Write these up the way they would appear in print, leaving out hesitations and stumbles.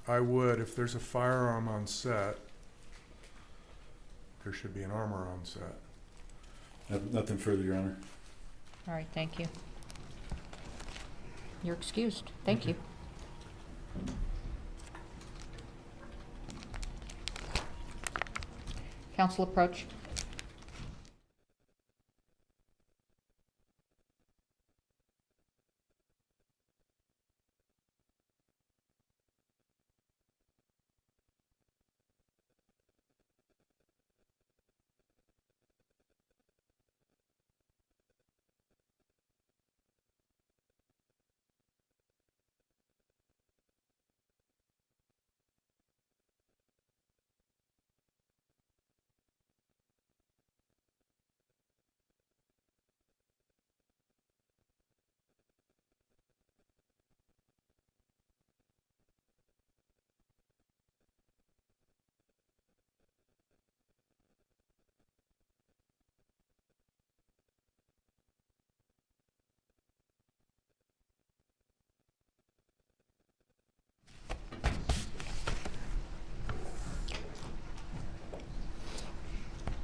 I would, if there's a firearm on set, there should be an armor on set. Nothing further, Your Honor. All right, thank you. You're excused. Thank you. Counsel approach.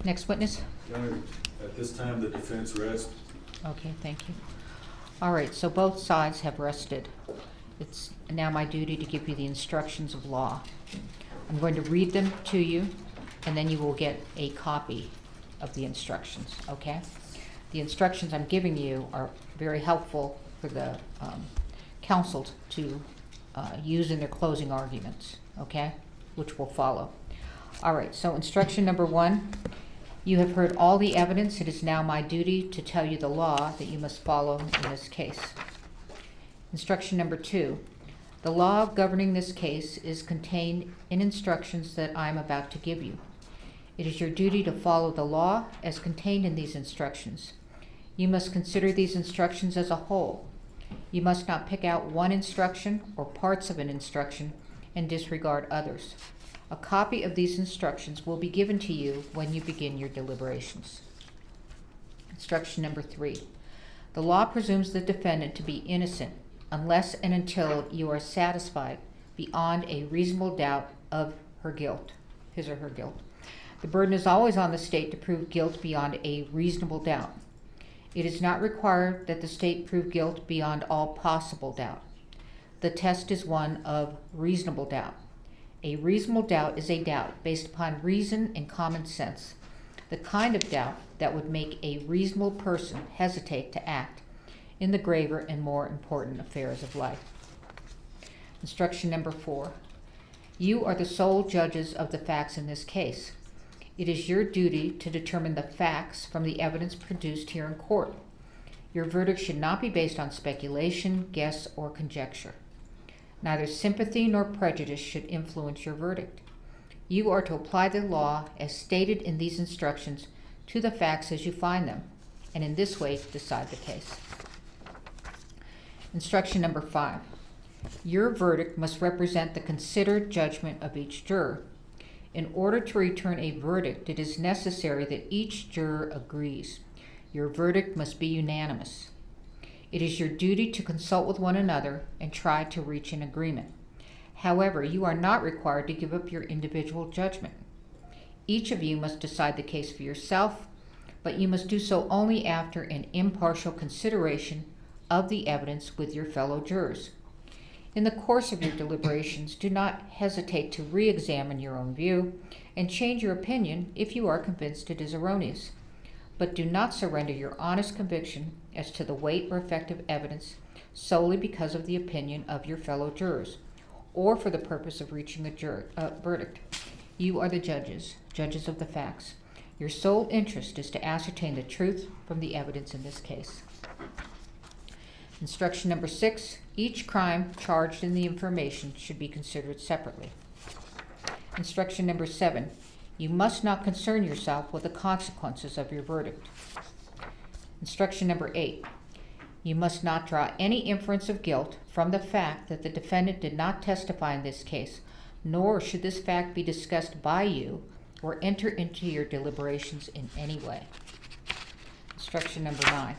Next witness. Your Honor, at this time, the defense rests. Okay, thank you. All right, so both sides have rested. It's now my duty to give you the instructions of law. I'm going to read them to you, and then you will get a copy of the instructions, okay? The instructions I'm giving you are very helpful for the counsel to use in their closing arguments, okay? Which will follow. All right, so instruction number 1. You have heard all the evidence. It is now my duty to tell you the law that you must follow in this case. Instruction number 2. The law governing this case is contained in instructions that I am about to give you. It is your duty to follow the law as contained in these instructions. You must consider these instructions as a whole. You must not pick out one instruction or parts of an instruction and disregard others. A copy of these instructions will be given to you when you begin your deliberations. Instruction number 3. The law presumes the defendant to be innocent unless and until you are satisfied beyond a reasonable doubt of her guilt, his or her guilt. The burden is always on the state to prove guilt beyond a reasonable doubt. It is not required that the state prove guilt beyond all possible doubt. The test is one of reasonable doubt. A reasonable doubt is a doubt based upon reason and common sense, the kind of doubt that would make a reasonable person hesitate to act in the graver and more important affairs of life. Instruction number 4. You are the sole judges of the facts in this case. It is your duty to determine the facts from the evidence produced here in court. Your verdict should not be based on speculation, guess, or conjecture. Neither sympathy nor prejudice should influence your verdict. You are to apply the law as stated in these instructions to the facts as you find them, and in this way decide the case. Instruction number 5. Your verdict must represent the considered judgment of each juror. In order to return a verdict, it is necessary that each juror agrees. Your verdict must be unanimous. It is your duty to consult with one another and try to reach an agreement. However, you are not required to give up your individual judgment. Each of you must decide the case for yourself, but you must do so only after an impartial consideration of the evidence with your fellow jurors. In the course of your deliberations, do not hesitate to re-examine your own view and change your opinion if you are convinced it is erroneous. But do not surrender your honest conviction as to the weight or effect of evidence solely because of the opinion of your fellow jurors, or for the purpose of reaching a verdict. You are the judges of the facts. Your sole interest is to ascertain the truth from the evidence in this case. Instruction number 6. Each crime charged in the information should be considered separately. Instruction number 7. You must not concern yourself with the consequences of your verdict. Instruction number 8. You must not draw any inference of guilt from the fact that the defendant did not testify in this case, nor should this fact be discussed by you or enter into your deliberations in any way. Instruction number 9.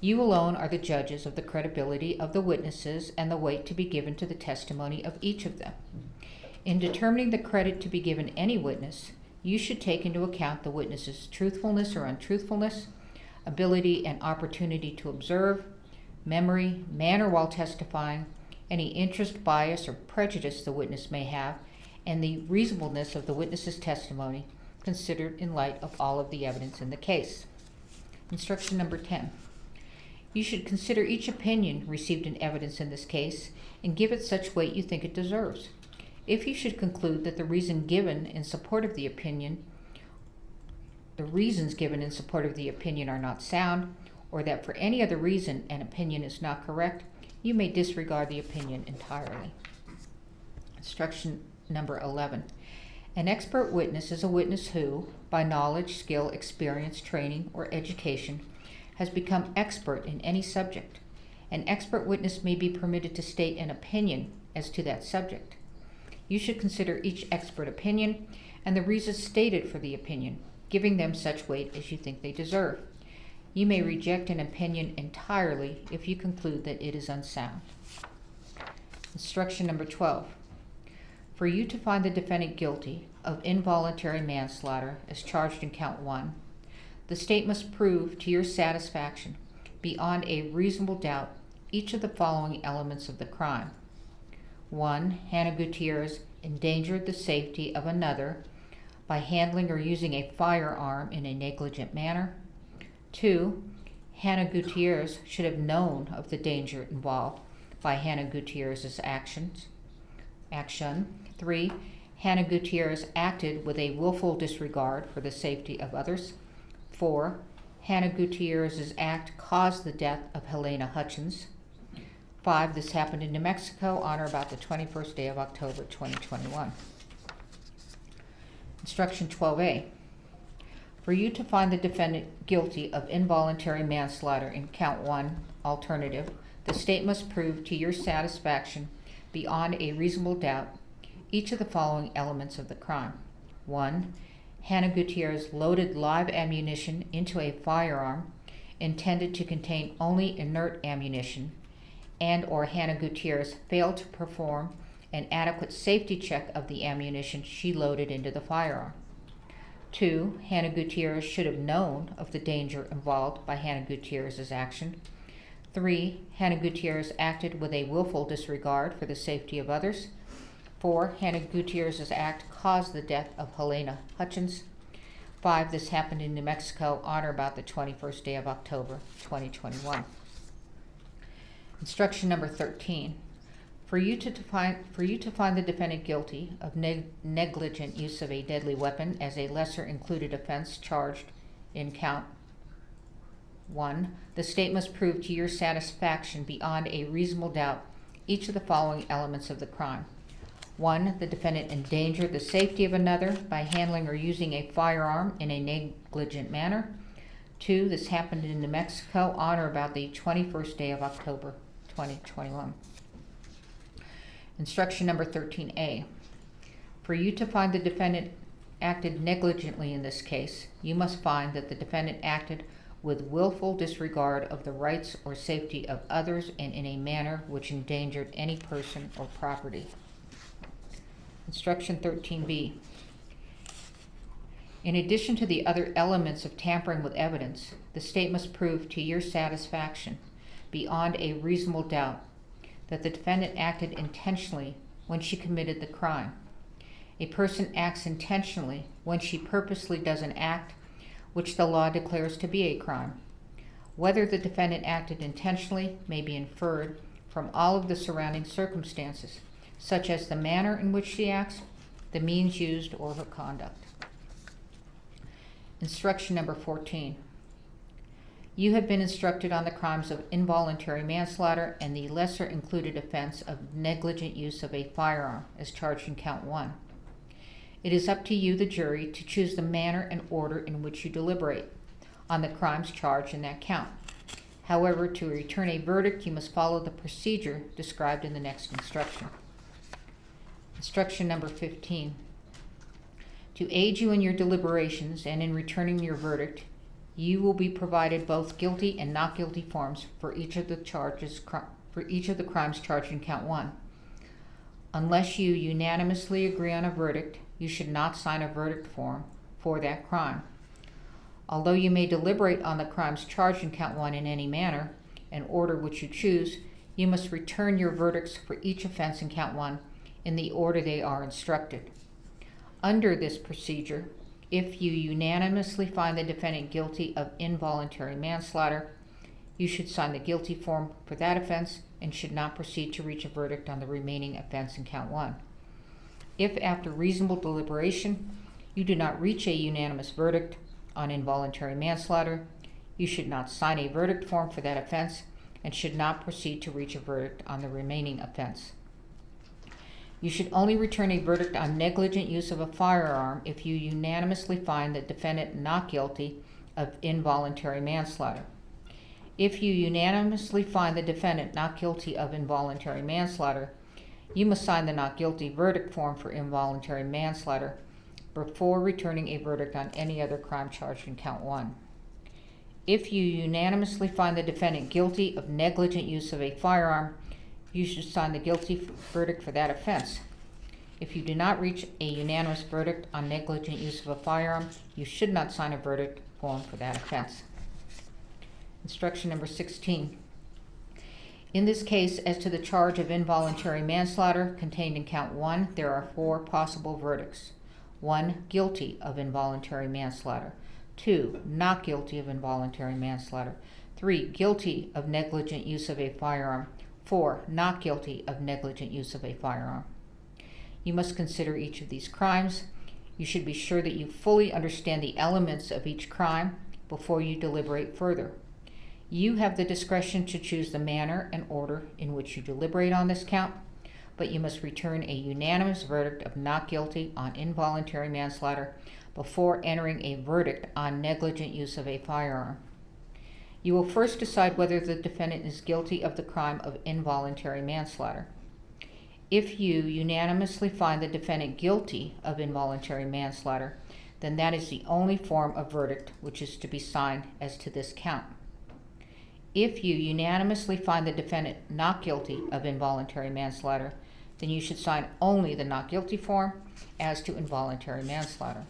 You alone are the judges of the credibility of the witnesses and the weight to be given to the testimony of each of them. In determining the credit to be given any witness, you should take into account the witness's truthfulness or untruthfulness, ability and opportunity to observe, memory, manner while testifying, any interest, bias, or prejudice the witness may have, and the reasonableness of the witness's testimony considered in light of all of the evidence in the case. Instruction number 10. You should consider each opinion received in evidence in this case and give it such weight you think it deserves. If you should conclude that the reasons given in support of the opinion are not sound, or that for any other reason an opinion is not correct, you may disregard the opinion entirely. Instruction number 11. An expert witness is a witness who, by knowledge, skill, experience, training, or education, has become expert in any subject. An expert witness may be permitted to state an opinion as to that subject. You should consider each expert opinion and the reasons stated for the opinion, giving them such weight as you think they deserve. You may reject an opinion entirely if you conclude that it is unsound. Instruction number 12. For you to find the defendant guilty of involuntary manslaughter as charged in count 1, the state must prove to your satisfaction, beyond a reasonable doubt, each of the following elements of the crime. 1. Hannah Gutierrez endangered the safety of another by handling or using a firearm in a negligent manner. 2. Hannah Gutierrez should have known of the danger involved by Hannah Gutierrez's action. 3. Hannah Gutierrez acted with a willful disregard for the safety of others. 4. Hannah Gutierrez's act caused the death of Helena Hutchins. 5. This happened in New Mexico on or about the 21st day of October 2021. Instruction 12A. For you to find the defendant guilty of involuntary manslaughter in count 1 alternative, the state must prove to your satisfaction, beyond a reasonable doubt, each of the following elements of the crime. 1. Hannah Gutierrez loaded live ammunition into a firearm intended to contain only inert ammunition, and or Hannah Gutierrez failed to perform an adequate safety check of the ammunition she loaded into the firearm. 2. Hannah Gutierrez should have known of the danger involved by Hannah Gutierrez's action. 3. Hannah Gutierrez acted with a willful disregard for the safety of others. 4. Hannah Gutierrez's act caused the death of Helena Hutchins. 5. This happened in New Mexico on or about the 21st day of October 2021. Instruction number 13. For you to find the defendant guilty of negligent use of a deadly weapon as a lesser included offense charged in count 1, the state must prove to your satisfaction, beyond a reasonable doubt, each of the following elements of the crime. 1. The defendant endangered the safety of another by handling or using a firearm in a negligent manner. 2. This happened in New Mexico on or about the 21st day of October 2021. Instruction number 13A. For you to find the defendant acted negligently in this case, you must find that the defendant acted with willful disregard of the rights or safety of others and in a manner which endangered any person or property. Instruction 13B. In addition to the other elements of tampering with evidence, the state must prove to your satisfaction, beyond a reasonable doubt, that the defendant acted intentionally when she committed the crime. A person acts intentionally when she purposely does an act which the law declares to be a crime. Whether the defendant acted intentionally may be inferred from all of the surrounding circumstances, such as the manner in which she acts, the means used, or her conduct. Instruction number 14. You have been instructed on the crimes of involuntary manslaughter and the lesser included offense of negligent use of a firearm as charged in count 1. It is up to you, the jury, to choose the manner and order in which you deliberate on the crimes charged in that count. However, to return a verdict, you must follow the procedure described in the next instruction. Instruction number 15. To aid you in your deliberations and in returning your verdict, You will be provided both guilty and not guilty forms for each of the crimes charged in count 1. Unless you unanimously agree on a verdict, you should not sign a verdict form for that crime. Although you may deliberate on the crimes charged in count 1 in any manner, and order which you choose, you must return your verdicts for each offense in count 1 in the order they are instructed. Under this procedure, if you unanimously find the defendant guilty of involuntary manslaughter, you should sign the guilty form for that offense and should not proceed to reach a verdict on the remaining offense in count 1. If after reasonable deliberation you do not reach a unanimous verdict on involuntary manslaughter, you should not sign a verdict form for that offense and should not proceed to reach a verdict on the remaining offense. You should only return a verdict on negligent use of a firearm if you unanimously find the defendant not guilty of involuntary manslaughter. If you unanimously find the defendant not guilty of involuntary manslaughter, you must sign the not guilty verdict form for involuntary manslaughter before returning a verdict on any other crime charged in count 1. If you unanimously find the defendant guilty of negligent use of a firearm, you should sign the guilty verdict for that offense. If you do not reach a unanimous verdict on negligent use of a firearm, you should not sign a verdict form for that offense. Instruction number 16. In this case, as to the charge of involuntary manslaughter contained in count 1, there are 4 possible verdicts. 1, guilty of involuntary manslaughter. 2, not guilty of involuntary manslaughter. 3, guilty of negligent use of a firearm. 4, not guilty of negligent use of a firearm. You must consider each of these crimes. You should be sure that you fully understand the elements of each crime before you deliberate further. You have the discretion to choose the manner and order in which you deliberate on this count, but you must return a unanimous verdict of not guilty on involuntary manslaughter before entering a verdict on negligent use of a firearm. You will first decide whether the defendant is guilty of the crime of involuntary manslaughter. If you unanimously find the defendant guilty of involuntary manslaughter, then that is the only form of verdict which is to be signed as to this count. If you unanimously find the defendant not guilty of involuntary manslaughter, then you should sign only the not guilty form as to involuntary manslaughter.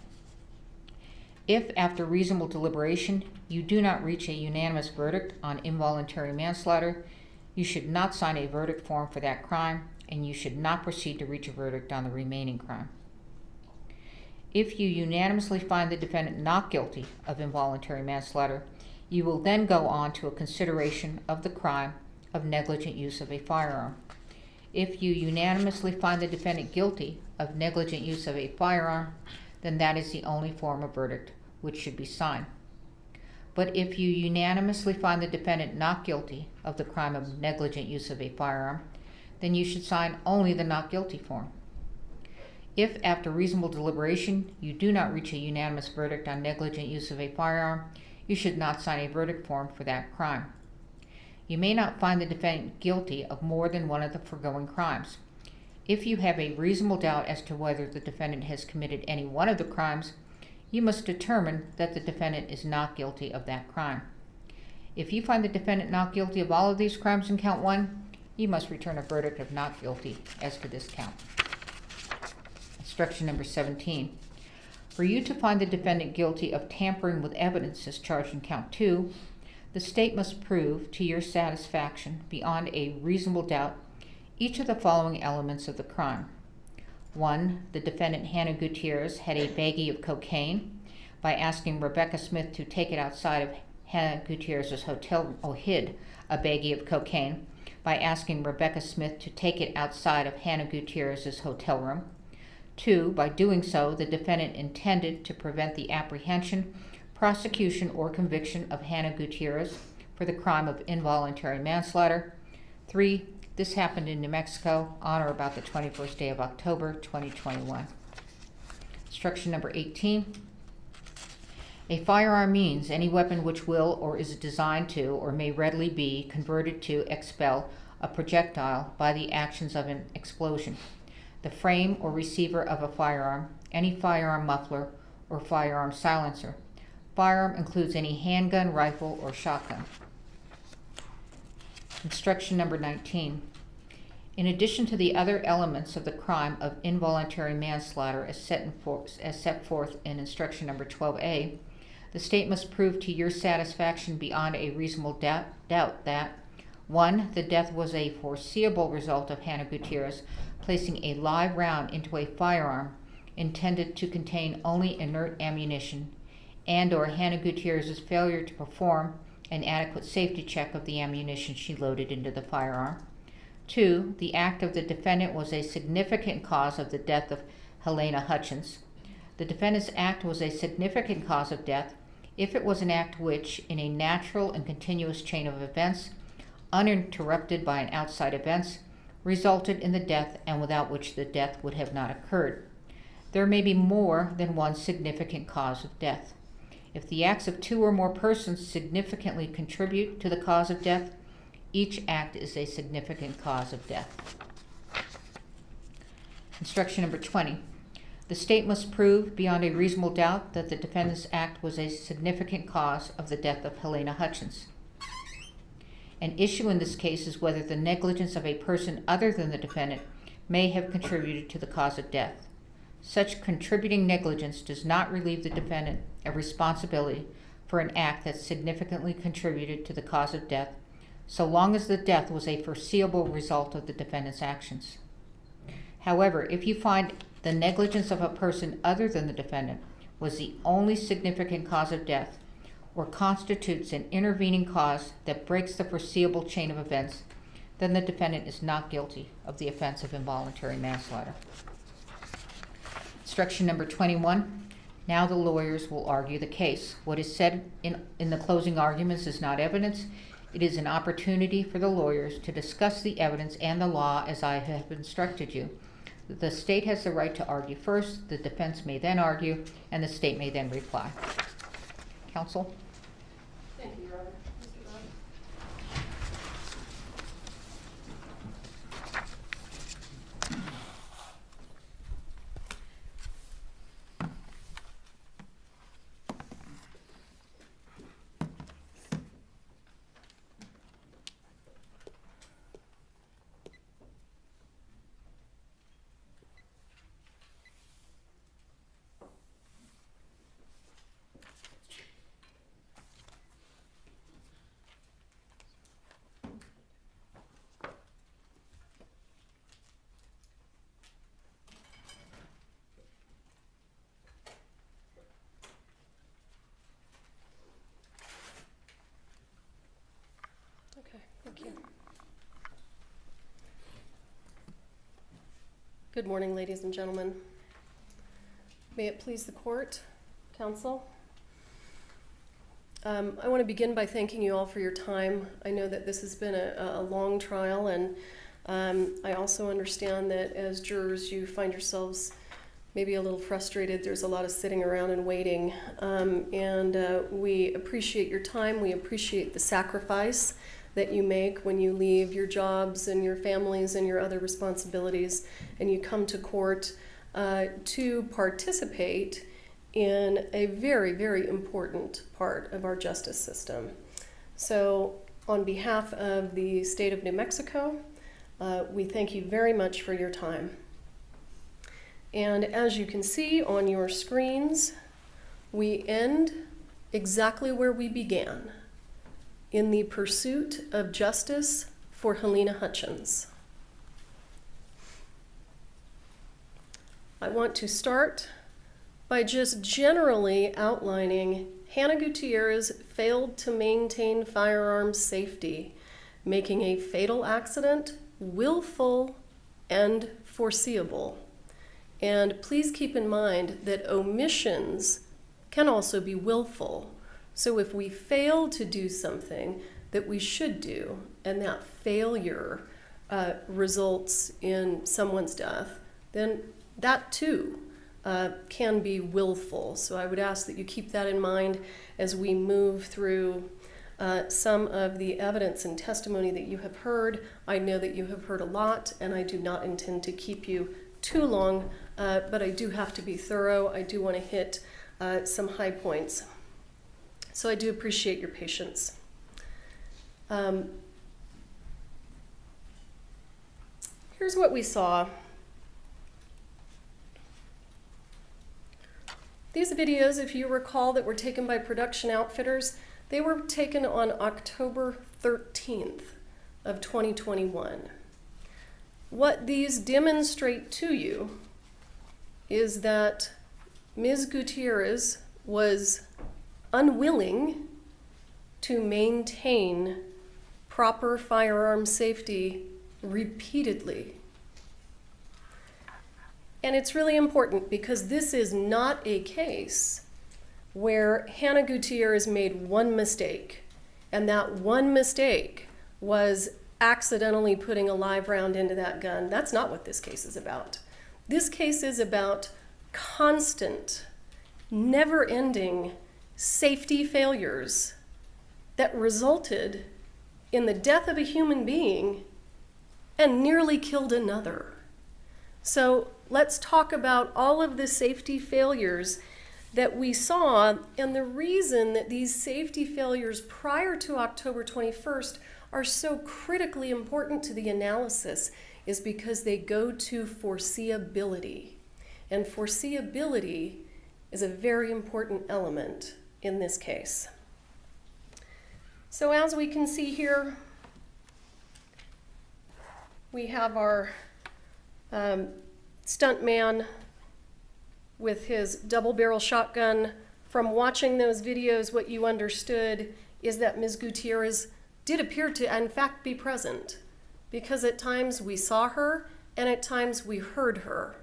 If, after reasonable deliberation, you do not reach a unanimous verdict on involuntary manslaughter, you should not sign a verdict form for that crime, and you should not proceed to reach a verdict on the remaining crime. If you unanimously find the defendant not guilty of involuntary manslaughter, you will then go on to a consideration of the crime of negligent use of a firearm. If you unanimously find the defendant guilty of negligent use of a firearm, then that is the only form of verdict which should be signed. But if you unanimously find the defendant not guilty of the crime of negligent use of a firearm, then you should sign only the not guilty form. If, after reasonable deliberation, you do not reach a unanimous verdict on negligent use of a firearm, you should not sign a verdict form for that crime. You may not find the defendant guilty of more than one of the foregoing crimes. If you have a reasonable doubt as to whether the defendant has committed any one of the crimes, you must determine that the defendant is not guilty of that crime. If you find the defendant not guilty of all of these crimes in count 1, you must return a verdict of not guilty as to this count. Instruction number 17. For you to find the defendant guilty of tampering with evidence as charged in count 2, the state must prove to your satisfaction beyond a reasonable doubt each of the following elements of the crime. 1. The defendant Hannah Gutierrez had a baggie of cocaine by asking Rebecca Smith to take it outside of Hannah Gutierrez's hotel, or hid a baggie of cocaine by asking Rebecca Smith to take it outside of Hannah Gutierrez's hotel room. 2. By doing so, the defendant intended to prevent the apprehension, prosecution, or conviction of Hannah Gutierrez for the crime of involuntary manslaughter. 3. This happened in New Mexico on or about the 21st day of October, 2021. Instruction number 18. A firearm means any weapon which will or is designed to or may readily be converted to expel a projectile by the actions of an explosion. The frame or receiver of a firearm, any firearm muffler or firearm silencer, Firearm includes any handgun, rifle, or shotgun. Instruction number 19. In addition to the other elements of the crime of involuntary manslaughter as set forth in instruction number 12A, the state must prove to your satisfaction beyond a reasonable doubt that 1. The death was a foreseeable result of Hannah Gutierrez placing a live round into a firearm intended to contain only inert ammunition, and or Hannah Gutierrez's failure to perform an adequate safety check of the ammunition she loaded into the firearm. 2. The act of the defendant was a significant cause of the death of Helena Hutchins. The defendant's act was a significant cause of death if it was an act which, in a natural and continuous chain of events, uninterrupted by an outside events, resulted in the death and without which the death would have not occurred. There may be more than one significant cause of death. If the acts of 2 or more persons significantly contribute to the cause of death, each act is a significant cause of death. Instruction number 20. The state must prove beyond a reasonable doubt that the defendant's act was a significant cause of the death of Helena Hutchins. An issue in this case is whether the negligence of a person other than the defendant may have contributed to the cause of death. Such contributing negligence does not relieve the defendant of responsibility for an act that significantly contributed to the cause of death, so long as the death was a foreseeable result of the defendant's actions. However, if you find the negligence of a person other than the defendant was the only significant cause of death, or constitutes an intervening cause that breaks the foreseeable chain of events, then the defendant is not guilty of the offense of involuntary manslaughter. Instruction number 21. Now the lawyers will argue the case. What is said in the closing arguments is not evidence. It is an opportunity for the lawyers to discuss the evidence and the law as I have instructed you. The state has the right to argue first, the defense may then argue, and the state may then reply. Counsel? Thank you, Your Honor. Mr. Rod. Okay, thank you. Good morning, ladies and gentlemen. May it please the court, counsel. I want to begin by thanking you all for your time. I know that this has been a long trial, and I also understand that as jurors you find yourselves maybe a little frustrated. There's a lot of sitting around and waiting, and we appreciate your time. We appreciate the sacrifice that you make when you leave your jobs and your families and your other responsibilities, and you come to court to participate in a very, very important part of our justice system. So on behalf of the state of New Mexico, we thank you very much for your time. And as you can see on your screens, we end exactly where we began, in the pursuit of justice for Helena Hutchins. I want to start by just generally outlining Hannah Gutierrez failed to maintain firearms safety, making a fatal accident willful and foreseeable. And please keep in mind that omissions can also be willful. So if we fail to do something that we should do, and that failure results in someone's death, then that too can be willful. So I would ask that you keep that in mind as we move through some of the evidence and testimony that you have heard. I know that you have heard a lot, and I do not intend to keep you too long, but I do have to be thorough. I do want to hit some high points. So I do appreciate your patience. Here's what we saw. These videos, if you recall, that were taken by production outfitters, they were taken on October 13th of 2021. What these demonstrate to you is that Ms. Gutierrez was unwilling to maintain proper firearm safety repeatedly. And it's really important because this is not a case where Hannah Gutierrez made one mistake, and that one mistake was accidentally putting a live round into that gun. That's not what this case is about. This case is about constant, never-ending safety failures that resulted in the death of a human being and nearly killed another. So let's talk about all of the safety failures that we saw, and the reason that these safety failures prior to October 21st are so critically important to the analysis is because they go to foreseeability. And foreseeability is a very important element in this case. So as we can see here, we have our stuntman with his double-barrel shotgun. From watching those videos, what you understood is that Ms. Gutierrez did appear to, in fact, be present, because at times we saw her and at times we heard her.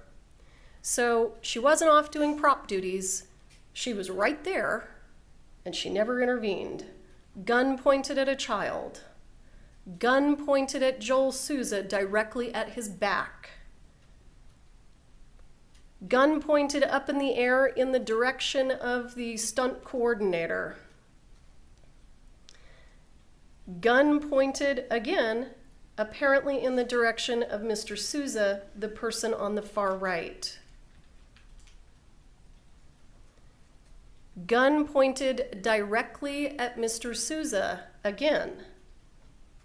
So she wasn't off doing prop duties. She was right there, and she never intervened. Gun pointed at a child. Gun pointed at Joel Souza directly at his back. Gun pointed up in the air in the direction of the stunt coordinator. Gun pointed again, apparently in the direction of Mr. Souza, the person on the far right. Gun pointed directly at Mr. Souza again,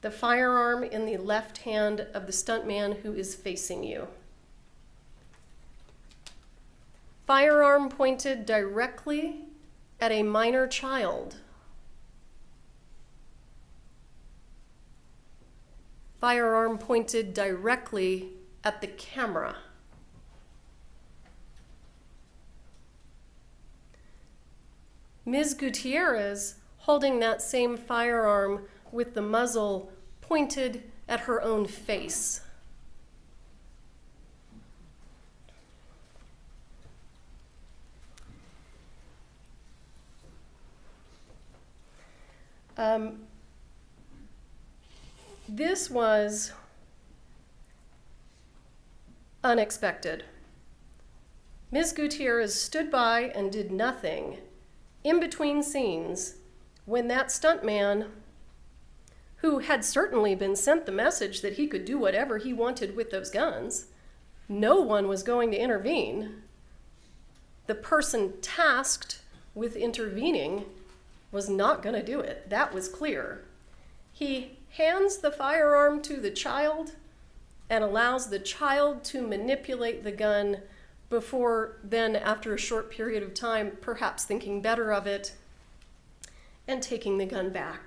the firearm in the left hand of the stuntman who is facing you. Firearm pointed directly at a minor child. Firearm pointed directly at the camera. Ms. Gutierrez holding that same firearm with the muzzle pointed at her own face. This was unexpected. Ms. Gutierrez stood by and did nothing in between scenes when that stuntman, who had certainly been sent the message that he could do whatever he wanted with those guns, no one was going to intervene. The person tasked with intervening was not going to do it. That was clear. He hands the firearm to the child and allows the child to manipulate the gun before then, after a short period of time, perhaps thinking better of it and taking the gun back.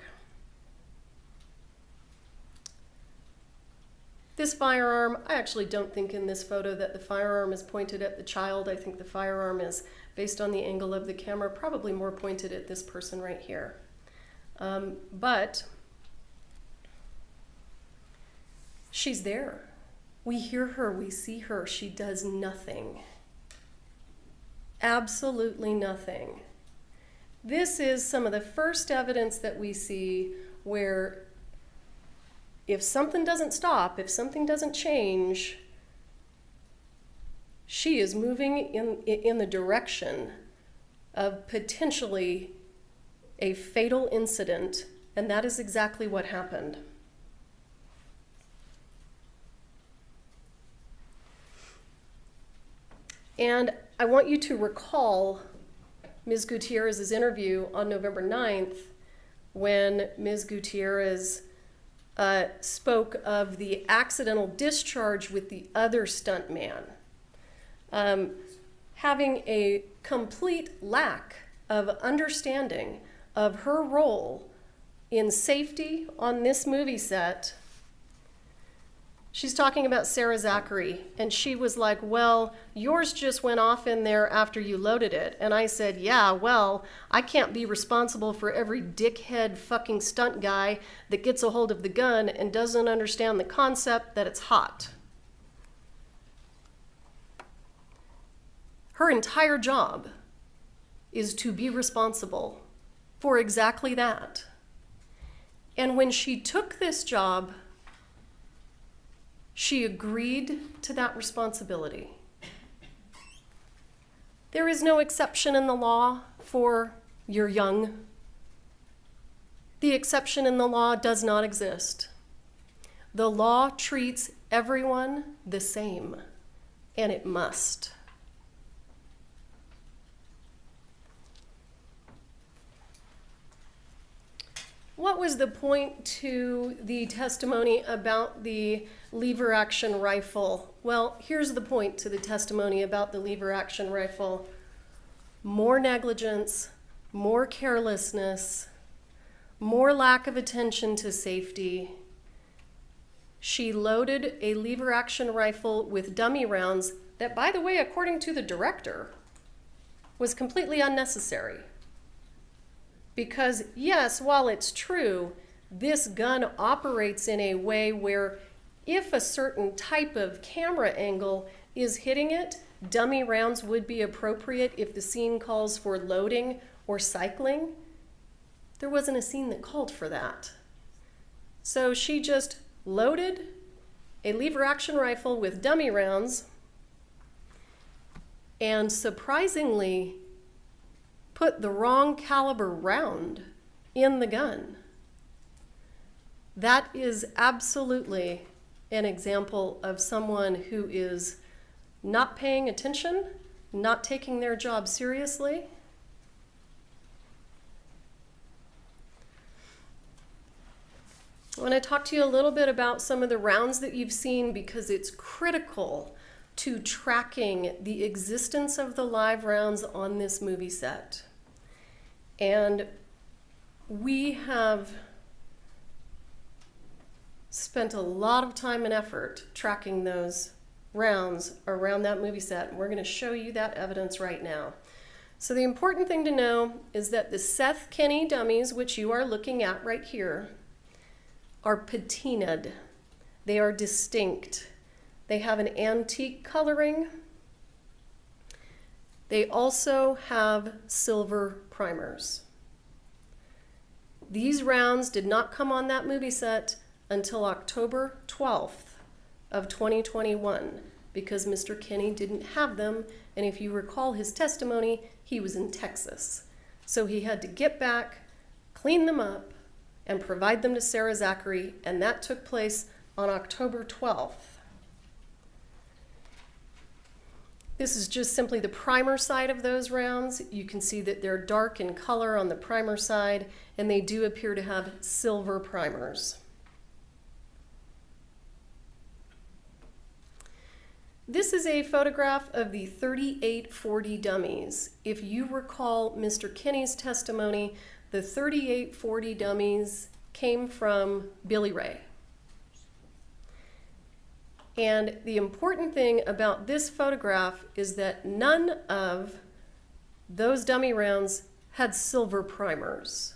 This firearm, I actually don't think in this photo that the firearm is pointed at the child. I think the firearm is, based on the angle of the camera, probably more pointed at this person right here. But she's there. We hear her, we see her. She does nothing. Absolutely nothing. This is some of the first evidence that we see where if something doesn't stop, if something doesn't change, she is moving in the direction of potentially a fatal incident, and that is exactly what happened. And I want you to recall Ms. Gutierrez's interview on November 9th, when Ms. Gutierrez spoke of the accidental discharge with the other stuntman, having a complete lack of understanding of her role in safety on this movie set. She's talking about Sarah Zachary, and she was like, well, yours just went off in there after you loaded it. And I said, yeah, well, I can't be responsible for every dickhead fucking stunt guy that gets a hold of the gun and doesn't understand the concept that it's hot. Her entire job is to be responsible for exactly that. And when she took this job, she agreed to that responsibility. There is no exception in the law for you're young. The exception in the law does not exist. The law treats everyone the same, and it must. What was the point to the testimony about the lever action rifle? Well, here's the point to the testimony about the lever action rifle. More negligence, more carelessness, more lack of attention to safety. She loaded a lever action rifle with dummy rounds that, by the way, according to the director, was completely unnecessary. Because yes, while it's true, this gun operates in a way where if a certain type of camera angle is hitting it, dummy rounds would be appropriate if the scene calls for loading or cycling. There wasn't a scene that called for that. So she just loaded a lever action rifle with dummy rounds and surprisingly put the wrong caliber round in the gun. That is absolutely an example of someone who is not paying attention, not taking their job seriously. I want to talk to you a little bit about some of the rounds that you've seen because it's critical to tracking the existence of the live rounds on this movie set. And we have spent a lot of time and effort tracking those rounds around that movie set. And we're going to show you that evidence right now. So the important thing to know is that the Seth Kenney dummies, which you are looking at right here, are patinaed. They are distinct. They have an antique coloring. They also have silver primers. These rounds did not come on that movie set until October 12th of 2021 because Mr. Kenney didn't have them, and if you recall his testimony, he was in Texas. So he had to get back, clean them up, and provide them to Sarah Zachary, and that took place on October 12th. This is just simply the primer side of those rounds. You can see that they're dark in color on the primer side, and they do appear to have silver primers. This is a photograph of the 3840 dummies. If you recall Mr. Kenney's testimony, the 3840 dummies came from Billy Ray. And the important thing about this photograph is that none of those dummy rounds had silver primers.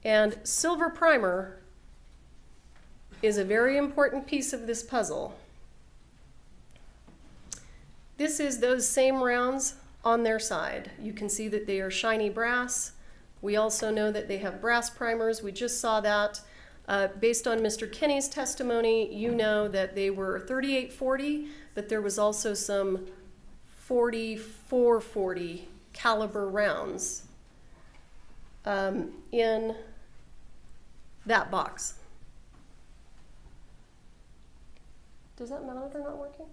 And silver primer is a very important piece of this puzzle. This is those same rounds on their side. You can see that they are shiny brass. We also know that they have brass primers. We just saw that. Based on Mr. Kenney's testimony, you know that they were 3840, but there was also some 4440 caliber rounds in that box. Does that monitor not working?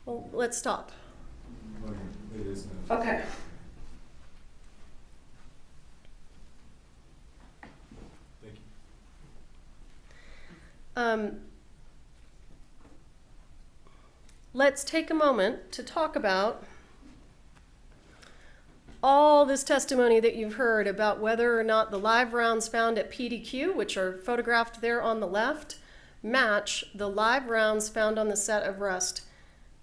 Well, let's stop. it is not. Okay. Thank you. Let's take a moment to talk about all this testimony that you've heard about whether or not the live rounds found at PDQ, which are photographed there on the left, match the live rounds found on the set of Rust.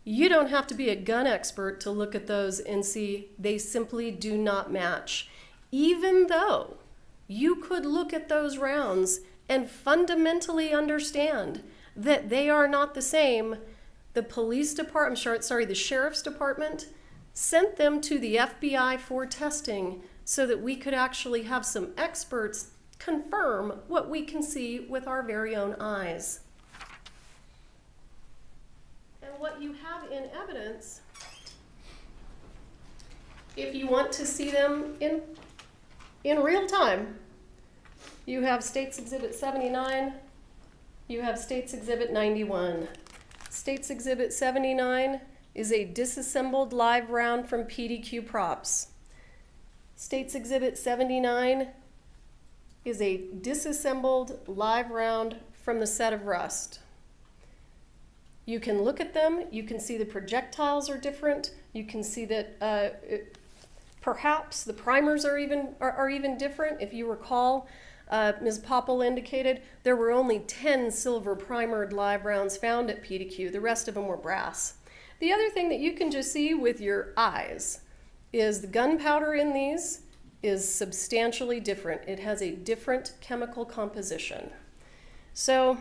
You don't have to be a gun expert to look at those and see they simply do not match. Even though you could look at those rounds and fundamentally understand that they are not the same, the the sheriff's department sent them to the FBI for testing so that we could actually have some experts confirm what we can see with our very own eyes. And what you have in evidence, if you want to see them in real time, you have States Exhibit 79, you have States Exhibit 91. States Exhibit 79 is a disassembled live round from PDQ props. States Exhibit 79 is a disassembled live round from the set of Rust. You can look at them, you can see the projectiles are different, you can see that perhaps the primers are even different. If you recall, Ms. Popple indicated there were only 10 silver primered live rounds found at PDQ. The rest of them were brass. The other thing that you can just see with your eyes is the gunpowder in these is substantially different. It has a different chemical composition. So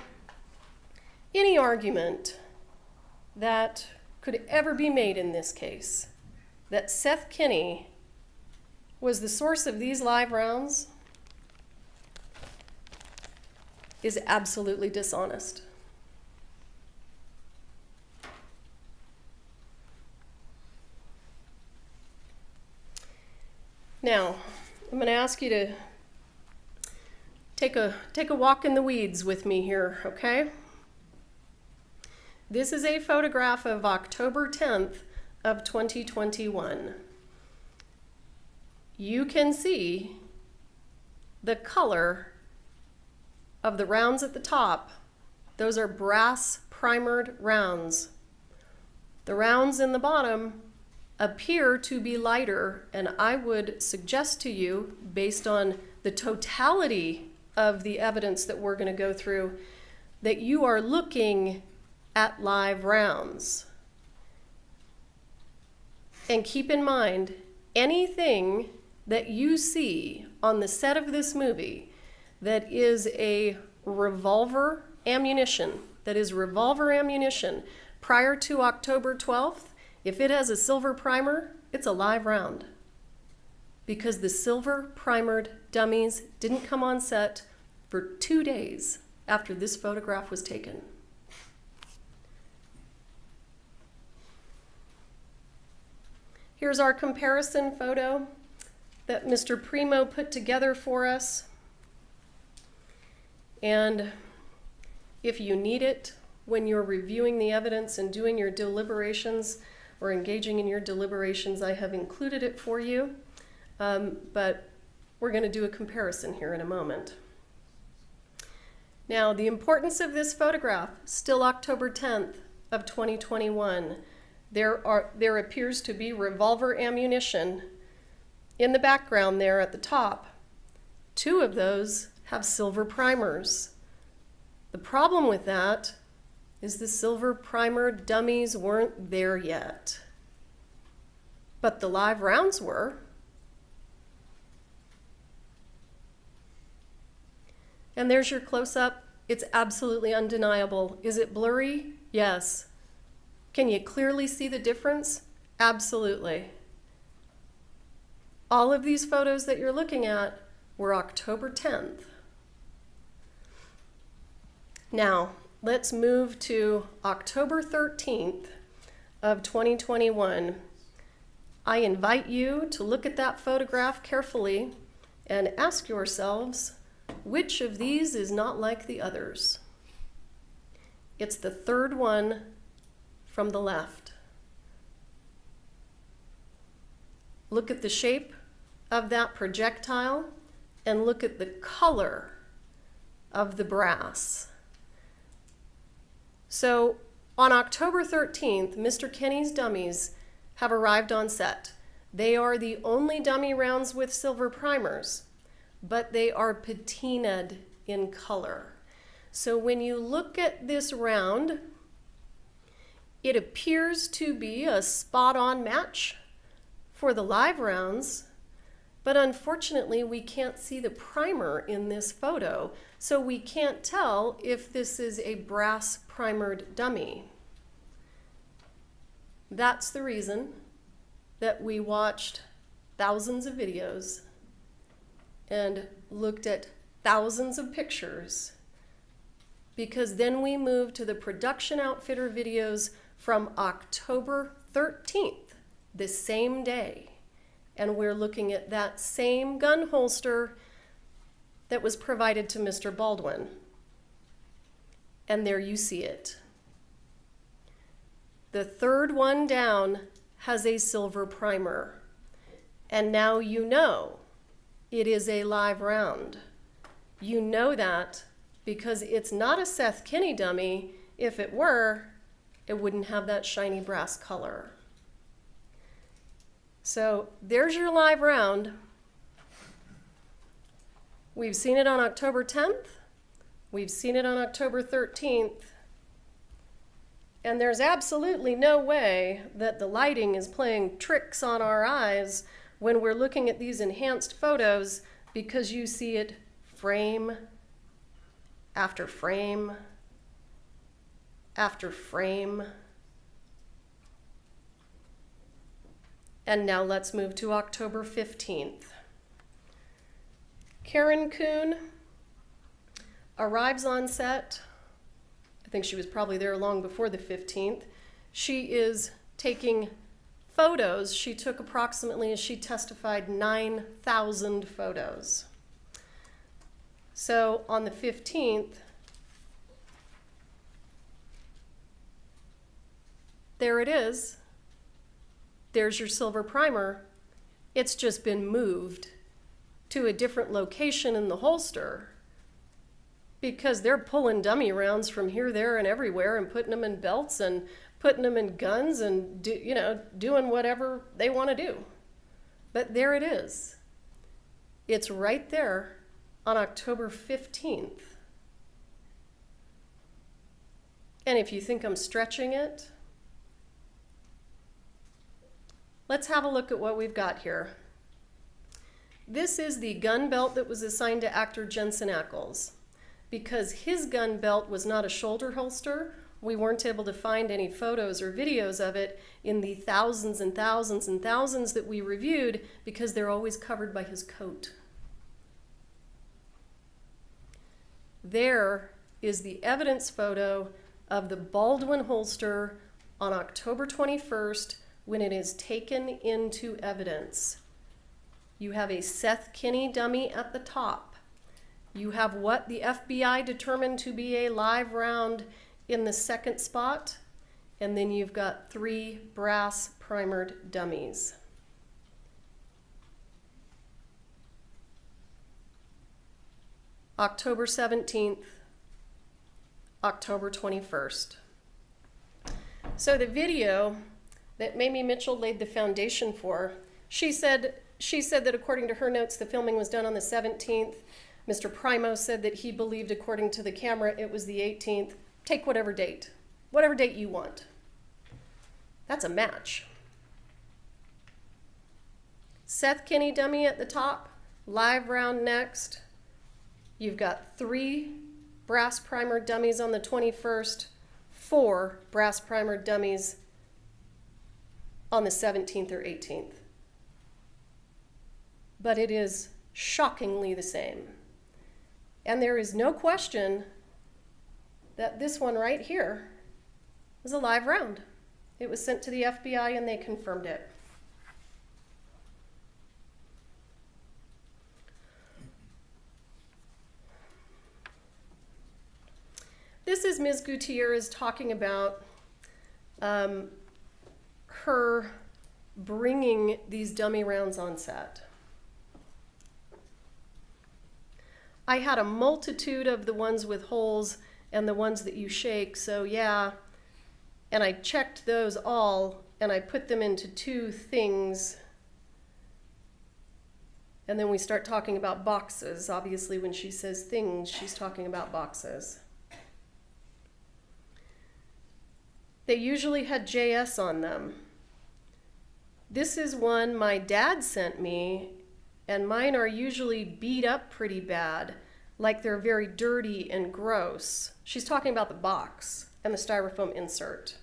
any argument that could ever be made in this case that Seth Kinney was the source of these live rounds is absolutely dishonest. Now, I'm going to ask you to take a walk in the weeds with me here, okay? This is a photograph of October 10th of 2021. You can see the color of the rounds at the top. Those are brass primered rounds. The rounds in the bottom appear to be lighter, and I would suggest to you, based on the totality of the evidence that we're going to go through, that you are looking at live rounds. And keep in mind, anything that you see on the set of this movie that is a revolver ammunition, prior to October 12th, if it has a silver primer, it's a live round. Because the silver primered dummies didn't come on set for 2 days after this photograph was taken. Here's our comparison photo that Mr. Primo put together for us. And if you need it when you're reviewing the evidence and doing your deliberations or engaging in your deliberations, I have included it for you. But we're going to do a comparison here in a moment. Now, the importance of this photograph, still October 10th of 2021. There appears to be revolver ammunition in the background there at the top. 2 of those have silver primers. The problem with that is the silver primer dummies weren't there yet. But the live rounds were. And there's your close-up. It's absolutely undeniable. Is it blurry? Yes. Can you clearly see the difference? Absolutely. All of these photos that you're looking at were October 10th. Now, let's move to October 13th of 2021. I invite you to look at that photograph carefully and ask yourselves, which of these is not like the others? It's the third one from the left. look at the shape of that projectile, and look at the color of the brass. So on October 13th, Mr. Kenny's dummies have arrived on set. They are the only dummy rounds with silver primers, but they are patinaed in color. So when you look at this round, it appears to be a spot-on match for the live rounds, but unfortunately we can't see the primer in this photo, so we can't tell if this is a brass primered dummy. That's the reason that we watched thousands of videos and looked at thousands of pictures, because then we moved to the production outfitter videos from October 13th, the same day, and we're looking at that same gun holster that was provided to Mr. Baldwin. And there you see it. The third one down has a silver primer. And now you know it is a live round. You know that because it's not a Seth Kinney dummy. If it were, it wouldn't have that shiny brass color. So there's your live round. We've seen it on October 10th. We've seen it on October 13th. And there's absolutely no way that the lighting is playing tricks on our eyes when we're looking at these enhanced photos, because you see it frame after frame after frame. And now let's move to October 15th. Karen Kuhn arrives on set. I think she was probably there long before the 15th. She is taking photos. She took approximately, as she testified, 9,000 photos. So on the 15th, there it is. There's your silver primer. It's just been moved to a different location in the holster, because they're pulling dummy rounds from here, there, and everywhere and putting them in belts and putting them in guns and doing whatever they want to do. But there it is. It's right there on October 15th. And if you think I'm stretching it, let's have a look at what we've got here. This is the gun belt that was assigned to actor Jensen Ackles. Because his gun belt was not a shoulder holster, we weren't able to find any photos or videos of it in the thousands and thousands and thousands that we reviewed, because they're always covered by his coat. There is the evidence photo of the Baldwin holster on October 21st when it is taken into evidence. You have a Seth Kinney dummy at the top. You have what the FBI determined to be a live round in the second spot, and then you've got 3 brass primered dummies. October 17th, October 21st. So the video that Mamie Mitchell laid the foundation for, she said that according to her notes, the filming was done on the 17th. Mr. Primo said that he believed, according to the camera, it was the 18th. Take whatever date you want. That's a match. Seth Kinney dummy at the top, live round next. You've got 3 brass primer dummies on the 21st, 4 brass primer dummies on the 17th or 18th. But it is shockingly the same. And there is no question that this one right here was a live round. It was sent to the FBI and they confirmed it. This is Ms. Gutierrez talking about her bringing these dummy rounds on set. I had a multitude of the ones with holes and the ones that you shake, so yeah, and I checked those all and I put them into two things. And then we start talking about boxes. Obviously, when she says things, she's talking about boxes. They usually had JS on them. This is one my dad sent me, and mine are usually beat up pretty bad, like they're very dirty and gross. She's talking about the box and the styrofoam insert.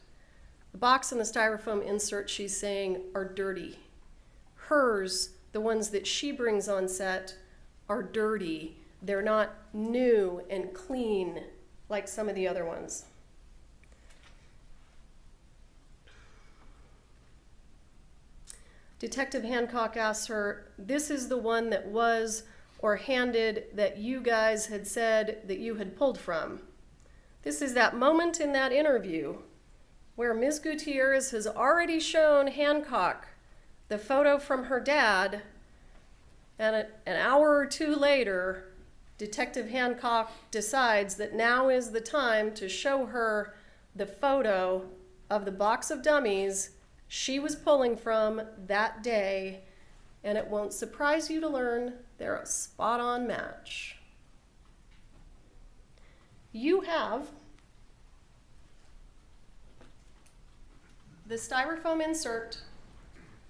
The box and the styrofoam insert, she's saying, are dirty. Hers, the ones that she brings on set, are dirty. They're not new and clean like some of the other ones. Detective Hancock asks her, this is the one that was or handed that you guys had said that you had pulled from. This is that moment in that interview where Ms. Gutierrez has already shown Hancock the photo from her dad, and an hour or two later, Detective Hancock decides that now is the time to show her the photo of the box of dummies she was pulling from that day, and it won't surprise you to learn they're a spot-on match. You have the styrofoam insert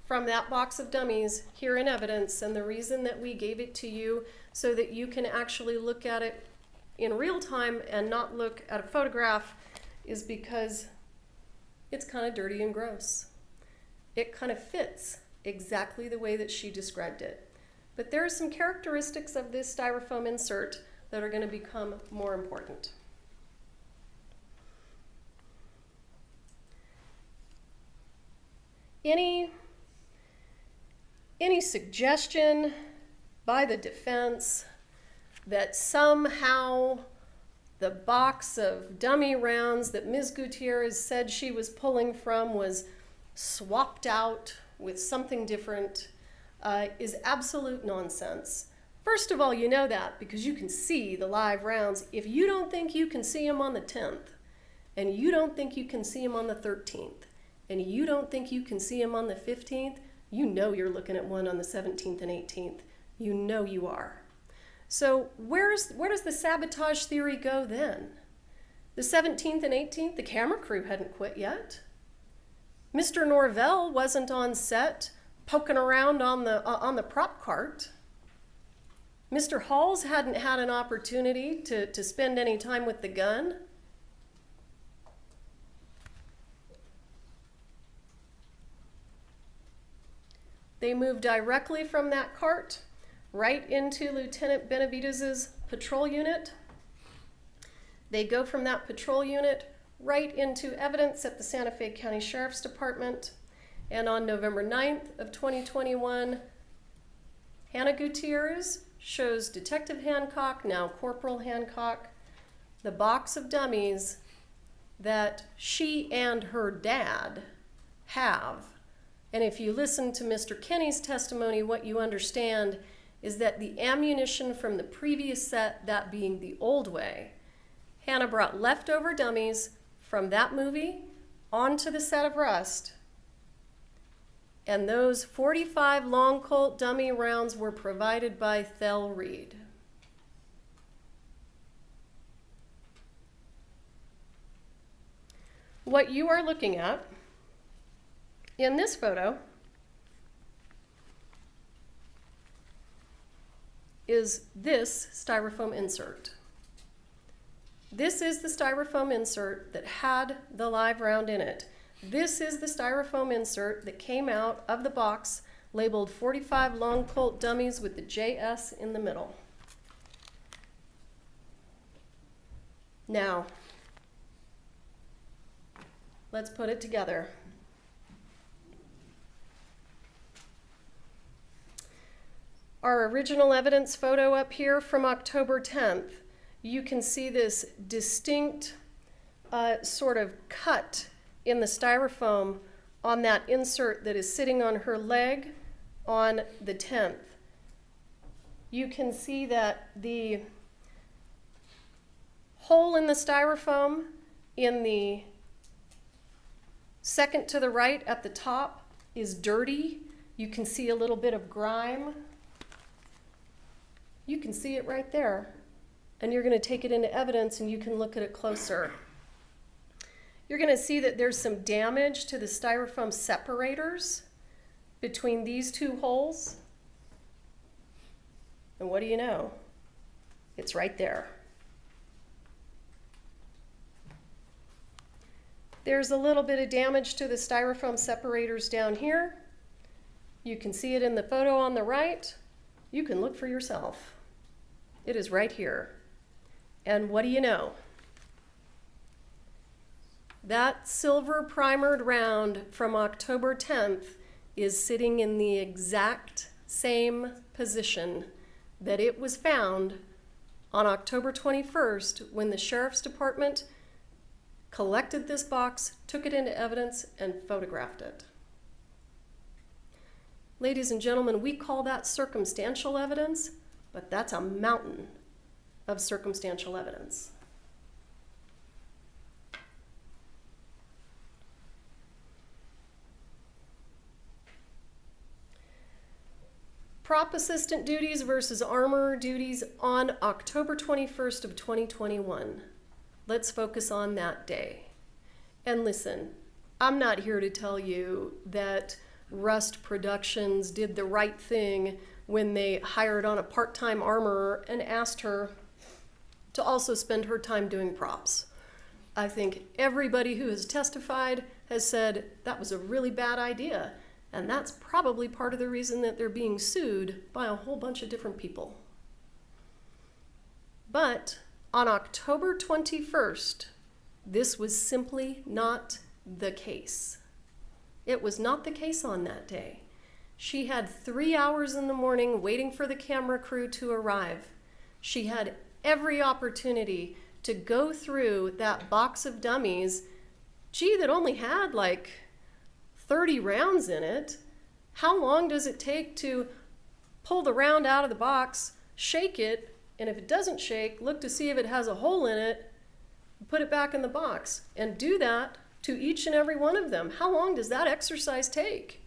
from that box of dummies here in evidence, and the reason that we gave it to you so that you can actually look at it in real time and not look at a photograph is because it's kind of dirty and gross. It kind of fits exactly the way that she described it. But there are some characteristics of this styrofoam insert that are going to become more important. Any suggestion by the defense that somehow the box of dummy rounds that Ms. Gutierrez said she was pulling from was swapped out with something different is absolute nonsense. First of all, you know that because you can see the live rounds. If you don't think you can see them on the 10th, and you don't think you can see them on the 13th, and you don't think you can see them on the 15th, you know you're looking at one on the 17th and 18th. You know you are. So where does the sabotage theory go then? The 17th and 18th, the camera crew hadn't quit yet. Mr. Norvell wasn't on set poking around on the prop cart. Mr. Halls hadn't had an opportunity to spend any time with the gun. They moved directly from that cart right into Lieutenant Benavidez's patrol unit. They go from that patrol unit right into evidence at the Santa Fe County Sheriff's Department. And on November 9th of 2021, Hannah Gutierrez shows Detective Hancock, now Corporal Hancock, the box of dummies that she and her dad have. And if you listen to Mr. Kenny's testimony, what you understand is that the ammunition from the previous set, that being the old way, Hannah brought leftover dummies from that movie onto the set of Rust. And those 45 long Colt dummy rounds were provided by Thel Reed. What you are looking at in this photo is this styrofoam insert. This is the styrofoam insert that had the live round in it. This is the styrofoam insert that came out of the box labeled 45 long Colt dummies with the JS in the middle. Now, let's put it together. Our original evidence photo up here from October 10th, you can see this distinct sort of cut in the styrofoam on that insert that is sitting on her leg on the 10th, you can see that the hole in the styrofoam in the second to the right at the top is dirty. You can see a little bit of grime. You can see it right there. And you're going to take it into evidence and you can look at it closer. You're going to see that there's some damage to the styrofoam separators between these two holes. And what do you know? It's right there. There's a little bit of damage to the styrofoam separators down here. You can see it in the photo on the right. You can look for yourself. It is right here. And what do you know? That silver primered round from October 10th is sitting in the exact same position that it was found on October 21st when the Sheriff's Department collected this box, took it into evidence, and photographed it. Ladies and gentlemen, we call that circumstantial evidence, but that's a mountain of circumstantial evidence. Prop assistant duties versus armorer duties on October 21st of 2021. Let's focus on that day. And listen, I'm not here to tell you that Rust Productions did the right thing when they hired on a part-time armorer and asked her to also spend her time doing props. I think everybody who has testified has said that was a really bad idea, and that's probably part of the reason that they're being sued by a whole bunch of different people. But on October 21st, this was simply not the case. It was not the case on that day. She had 3 hours in the morning waiting for the camera crew to arrive. She had every opportunity to go through that box of dummies, that only had like 30 rounds in it. How long does it take to pull the round out of the box, shake it, and if it doesn't shake, look to see if it has a hole in it, put it back in the box, and do that to each and every one of them? How long does that exercise take?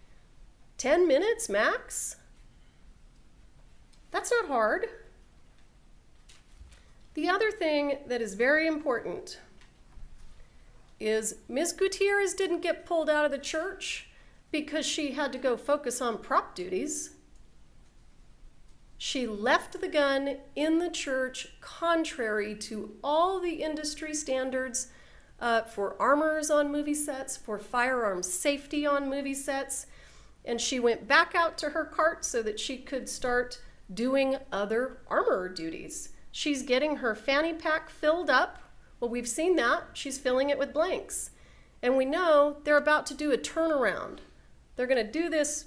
10 minutes max? That's not hard. The other thing that is very important is Ms. Gutierrez didn't get pulled out of the church because she had to go focus on prop duties. She left the gun in the church contrary to all the industry standards for armorers on movie sets, for firearm safety on movie sets, and she went back out to her cart so that she could start doing other armorer duties. She's getting her fanny pack filled up. Well, we've seen that. She's filling it with blanks. And we know they're about to do a turnaround. They're going to do this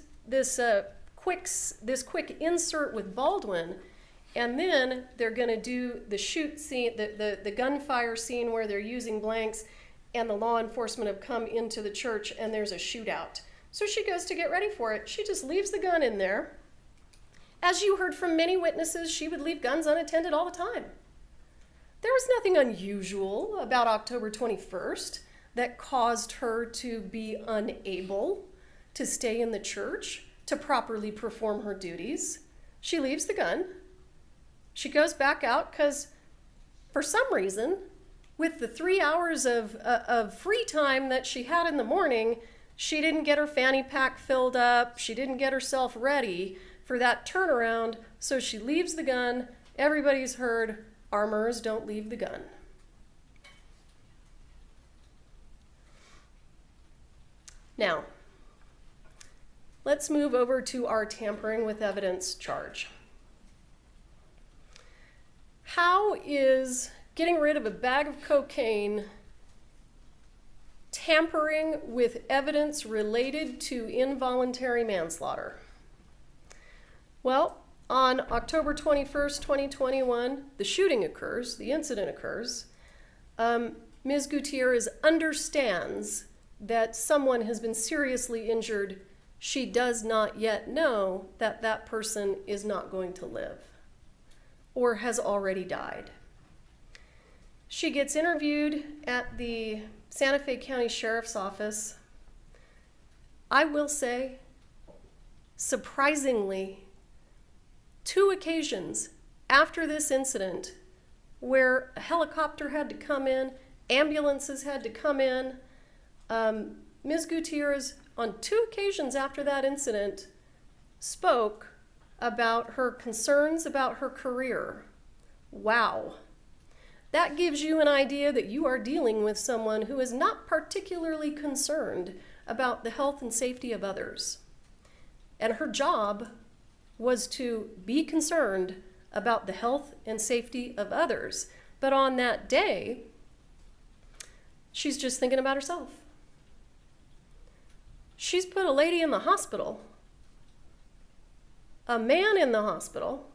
quick insert with Baldwin, and then they're going to do the shoot scene, the gunfire scene where they're using blanks, and the law enforcement have come into the church and there's a shootout. So she goes to get ready for it. She just leaves the gun in there. As you heard from many witnesses, she would leave guns unattended all the time. There was nothing unusual about October 21st that caused her to be unable to stay in the church to properly perform her duties. She leaves the gun. She goes back out because, for some reason, with the 3 hours of free time that she had in the morning, she didn't get her fanny pack filled up. She didn't get herself ready for that turnaround, so she leaves the gun. Everybody's heard, armorers don't leave the gun. Now, let's move over to our tampering with evidence charge. How is getting rid of a bag of cocaine tampering with evidence related to involuntary manslaughter? Well, on October 21st, 2021, the shooting occurs, the incident occurs. Ms. Gutierrez understands that someone has been seriously injured, she does not yet know that that person is not going to live or has already died. She gets interviewed at the Santa Fe County Sheriff's Office. I will say, surprisingly, 2 occasions after this incident where a helicopter had to come in, ambulances had to come in, Ms. Gutierrez, on 2 occasions after that incident, spoke about her concerns about her career. Wow. That gives you an idea that you are dealing with someone who is not particularly concerned about the health and safety of others. And her job was to be concerned about the health and safety of others. But on that day, she's just thinking about herself. She's put a lady in the hospital, a man in the hospital.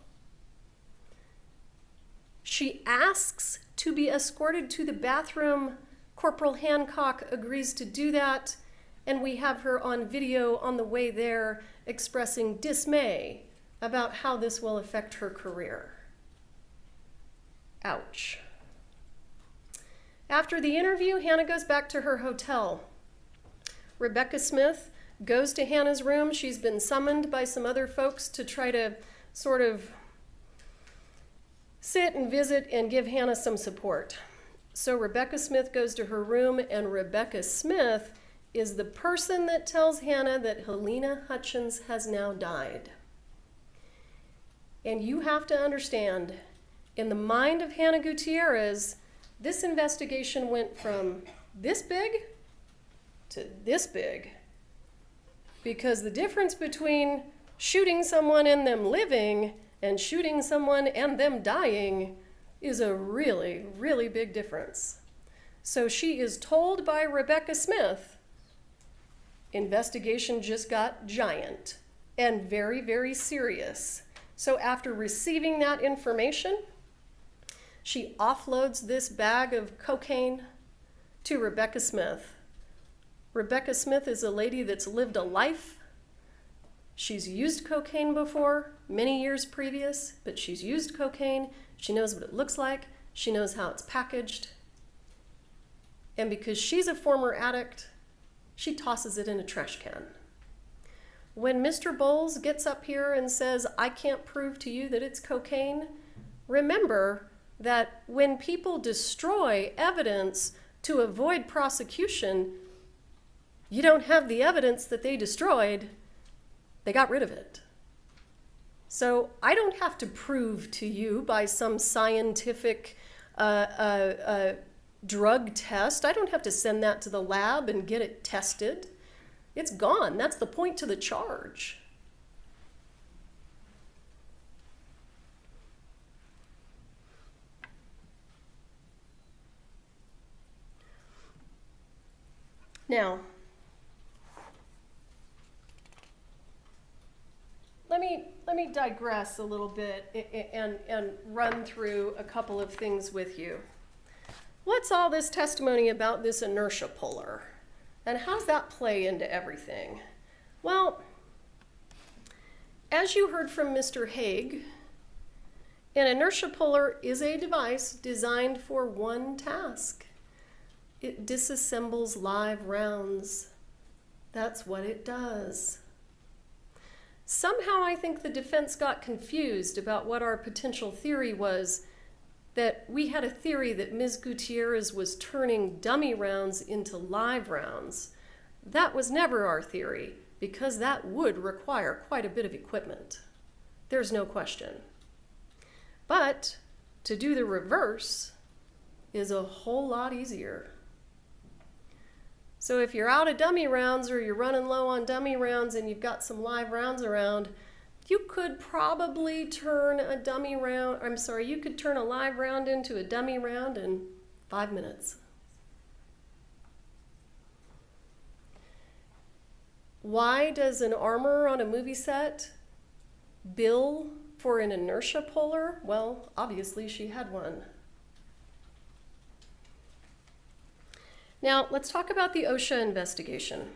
She asks to be escorted to the bathroom. Corporal Hancock agrees to do that, and we have her on video on the way there expressing dismay about how this will affect her career. Ouch. After the interview, Hannah goes back to her hotel. Rebecca Smith goes to Hannah's room. She's been summoned by some other folks to try to sort of sit and visit and give Hannah some support. So Rebecca Smith goes to her room, and Rebecca Smith is the person that tells Hannah that Helena Hutchins has now died. And you have to understand, in the mind of Hannah Gutierrez, this investigation went from this big to this big. Because the difference between shooting someone and them living and shooting someone and them dying is a really, really big difference. So she is told by Rebecca Smith, investigation just got giant and very, very serious. So after receiving that information, she offloads this bag of cocaine to Rebecca Smith. Rebecca Smith is a lady that's lived a life. She's used cocaine before, many years previous, but she's used cocaine. She knows what it looks like. She knows how it's packaged. And because she's a former addict, she tosses it in a trash can. When Mr. Bowles gets up here and says, "I can't prove to you that it's cocaine," remember that when people destroy evidence to avoid prosecution, you don't have the evidence that they destroyed. They got rid of it. So I don't have to prove to you by some scientific drug test. I don't have to send that to the lab and get it tested. It's gone. That's the point to the charge. Now, let me digress a little bit and run through a couple of things with you. What's all this testimony about this inertia puller? And how does that play into everything? Well, as you heard from Mr. Haig, an inertia puller is a device designed for one task. It disassembles live rounds. That's what it does. Somehow I think the defense got confused about what our potential theory was, that we had a theory that Ms. Gutierrez was turning dummy rounds into live rounds. That was never our theory, because that would require quite a bit of equipment. There's no question. But to do the reverse is a whole lot easier. So if you're out of dummy rounds or you're running low on dummy rounds and you've got some live rounds around, you could probably turn a you could turn a live round into a dummy round in 5 minutes. Why does an armor on a movie set bill for an inertia puller? Well, obviously she had one. Now, let's talk about the OSHA investigation.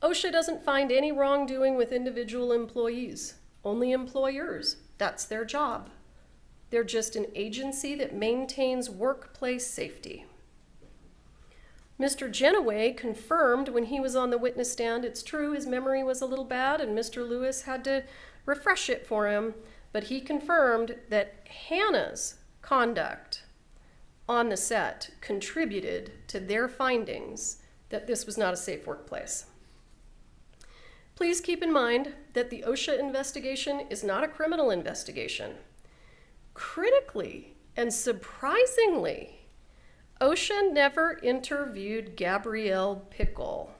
OSHA doesn't find any wrongdoing with individual employees, only employers. That's their job. They're just an agency that maintains workplace safety. Mr. Genoway confirmed when he was on the witness stand, it's true his memory was a little bad and Mr. Lewis had to refresh it for him, but he confirmed that Hannah's conduct on the set contributed to their findings that this was not a safe workplace. Please keep in mind that the OSHA investigation is not a criminal investigation. Critically and surprisingly, OSHA never interviewed Gabrielle Pickle.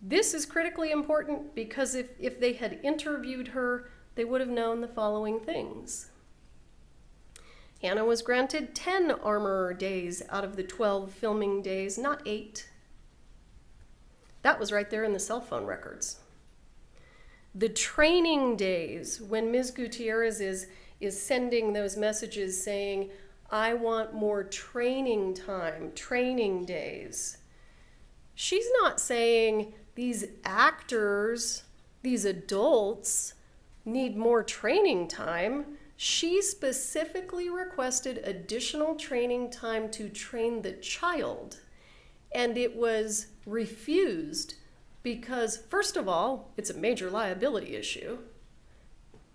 This is critically important because if they had interviewed her, they would have known the following things. Hannah was granted 10 armorer days out of the 12 filming days, not 8. That was right there in the cell phone records. The training days, when Ms. Gutierrez is sending those messages saying, I want more training time, training days. She's not saying these actors, these adults need more training time. She specifically requested additional training time to train the child, and it was refused because, first of all, it's a major liability issue,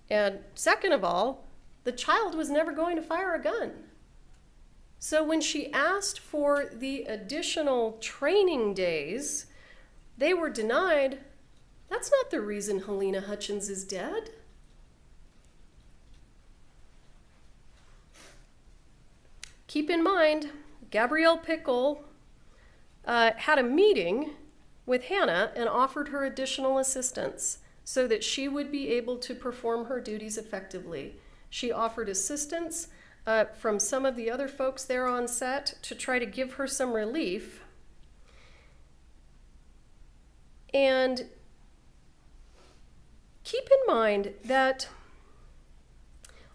and second of all, the child was never going to fire a gun. So when she asked for the additional training days, they were denied. That's not the reason Helena Hutchins is dead. Keep in mind, Gabrielle Pickle had a meeting with Hannah and offered her additional assistance so that she would be able to perform her duties effectively. She offered assistance from some of the other folks there on set to try to give her some relief. And keep in mind that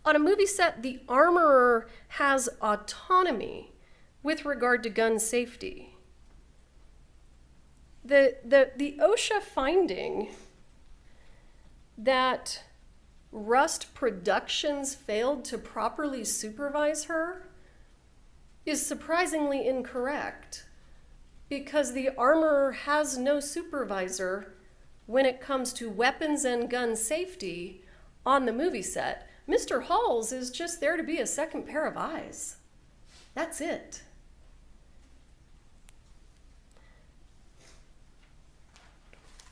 on a movie set, the armorer has autonomy with regard to gun safety. The OSHA finding that Rust Productions failed to properly supervise her is surprisingly incorrect because the armorer has no supervisor when it comes to weapons and gun safety on the movie set. Mr. Halls is just there to be a second pair of eyes. That's it.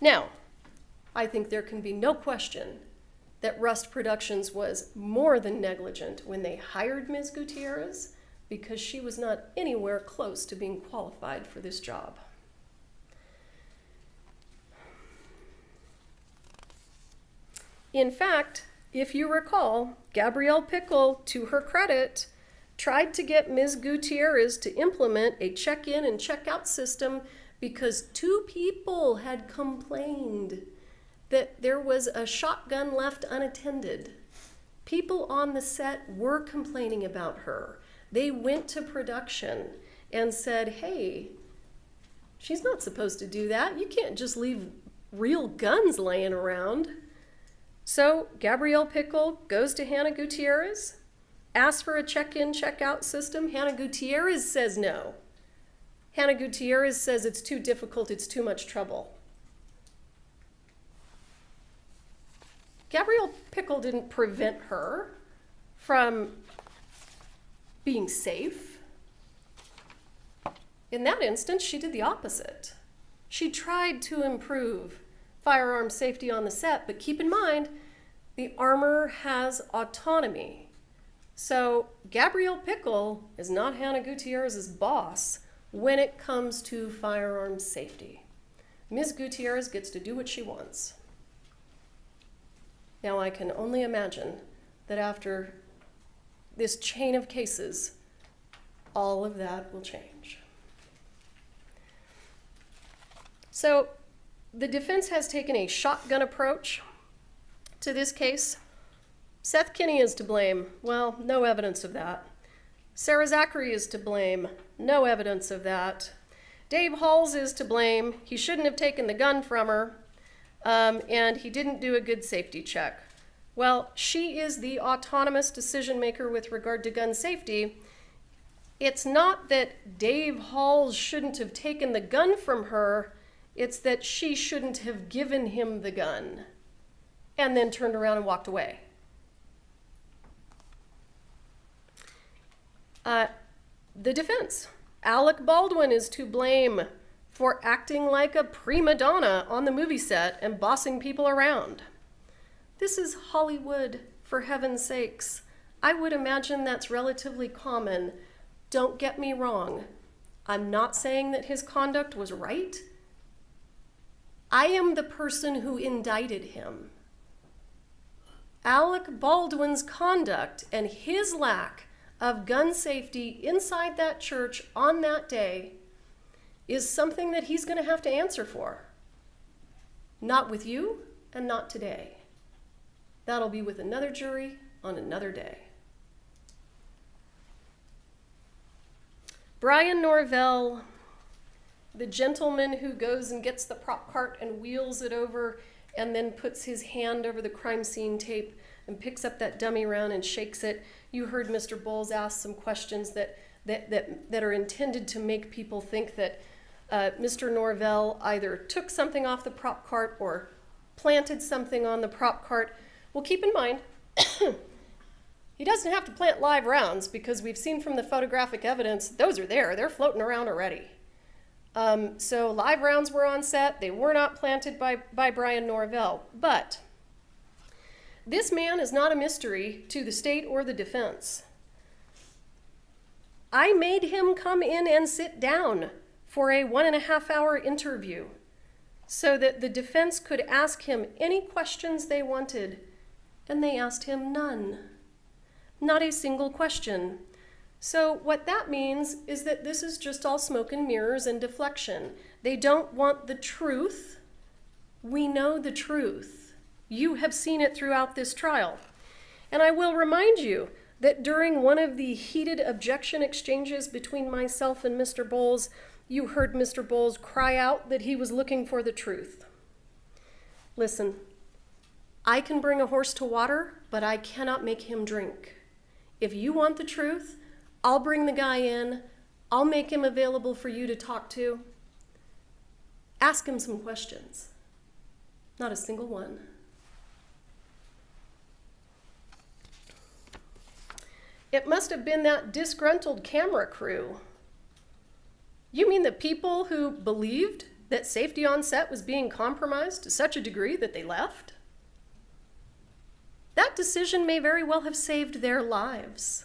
Now, I think there can be no question that Rust Productions was more than negligent when they hired Ms. Gutierrez because she was not anywhere close to being qualified for this job. In fact, if you recall, Gabrielle Pickle, to her credit, tried to get Ms. Gutierrez to implement a check-in and check-out system because 2 people had complained that there was a shotgun left unattended. People on the set were complaining about her. They went to production and said, hey, she's not supposed to do that. You can't just leave real guns laying around. So Gabrielle Pickle goes to Hannah Gutierrez, asks for a check-in, check-out system. Hannah Gutierrez says no. Hannah Gutierrez says it's too difficult, it's too much trouble. Gabrielle Pickle didn't prevent her from being safe. In that instance, she did the opposite. She tried to improve firearm safety on the set, but keep in mind, the armorer has autonomy. So Gabrielle Pickle is not Hannah Gutierrez's boss when it comes to firearm safety. Ms. Gutierrez gets to do what she wants. Now, I can only imagine that after this chain of cases, all of that will change. So, the defense has taken a shotgun approach to this case. Seth Kinney is to blame. Well, no evidence of that. Sarah Zachary is to blame. No evidence of that. Dave Halls is to blame. He shouldn't have taken the gun from her, and he didn't do a good safety check. Well, she is the autonomous decision maker with regard to gun safety. It's not that Dave Halls shouldn't have taken the gun from her, it's that she shouldn't have given him the gun and then turned around and walked away. The defense. Alec Baldwin is to blame for acting like a prima donna on the movie set and bossing people around. This is Hollywood, for heaven's sakes. I would imagine that's relatively common. Don't get me wrong. I'm not saying that his conduct was right. I am the person who indicted him. Alec Baldwin's conduct and his lack of gun safety inside that church on that day is something that he's going to have to answer for. Not with you and not today. That'll be with another jury on another day. Brian Norvell, the gentleman who goes and gets the prop cart and wheels it over and then puts his hand over the crime scene tape and picks up that dummy round and shakes it. You heard Mr. Bowles ask some questions that are intended to make people think that Mr. Norvell either took something off the prop cart or planted something on the prop cart. Well, keep in mind, he doesn't have to plant live rounds because we've seen from the photographic evidence, those are there. They're floating around already. So live rounds were on set. They were not planted by Brian Norvell. But this man is not a mystery to the state or the defense. I made him come in and sit down for a 1.5-hour interview so that the defense could ask him any questions they wanted, and they asked him none. Not a single question. So what that means is that this is just all smoke and mirrors and deflection. They don't want the truth. We know the truth. You have seen it throughout this trial. And I will remind you that during one of the heated objection exchanges between myself and Mr. Bowles, you heard Mr. Bowles cry out that he was looking for the truth. Listen, I can bring a horse to water, but I cannot make him drink. If you want the truth, I'll bring the guy in. I'll make him available for you to talk to. Ask him some questions. Not a single one. It must have been that disgruntled camera crew. You mean the people who believed that safety on set was being compromised to such a degree that they left? That decision may very well have saved their lives.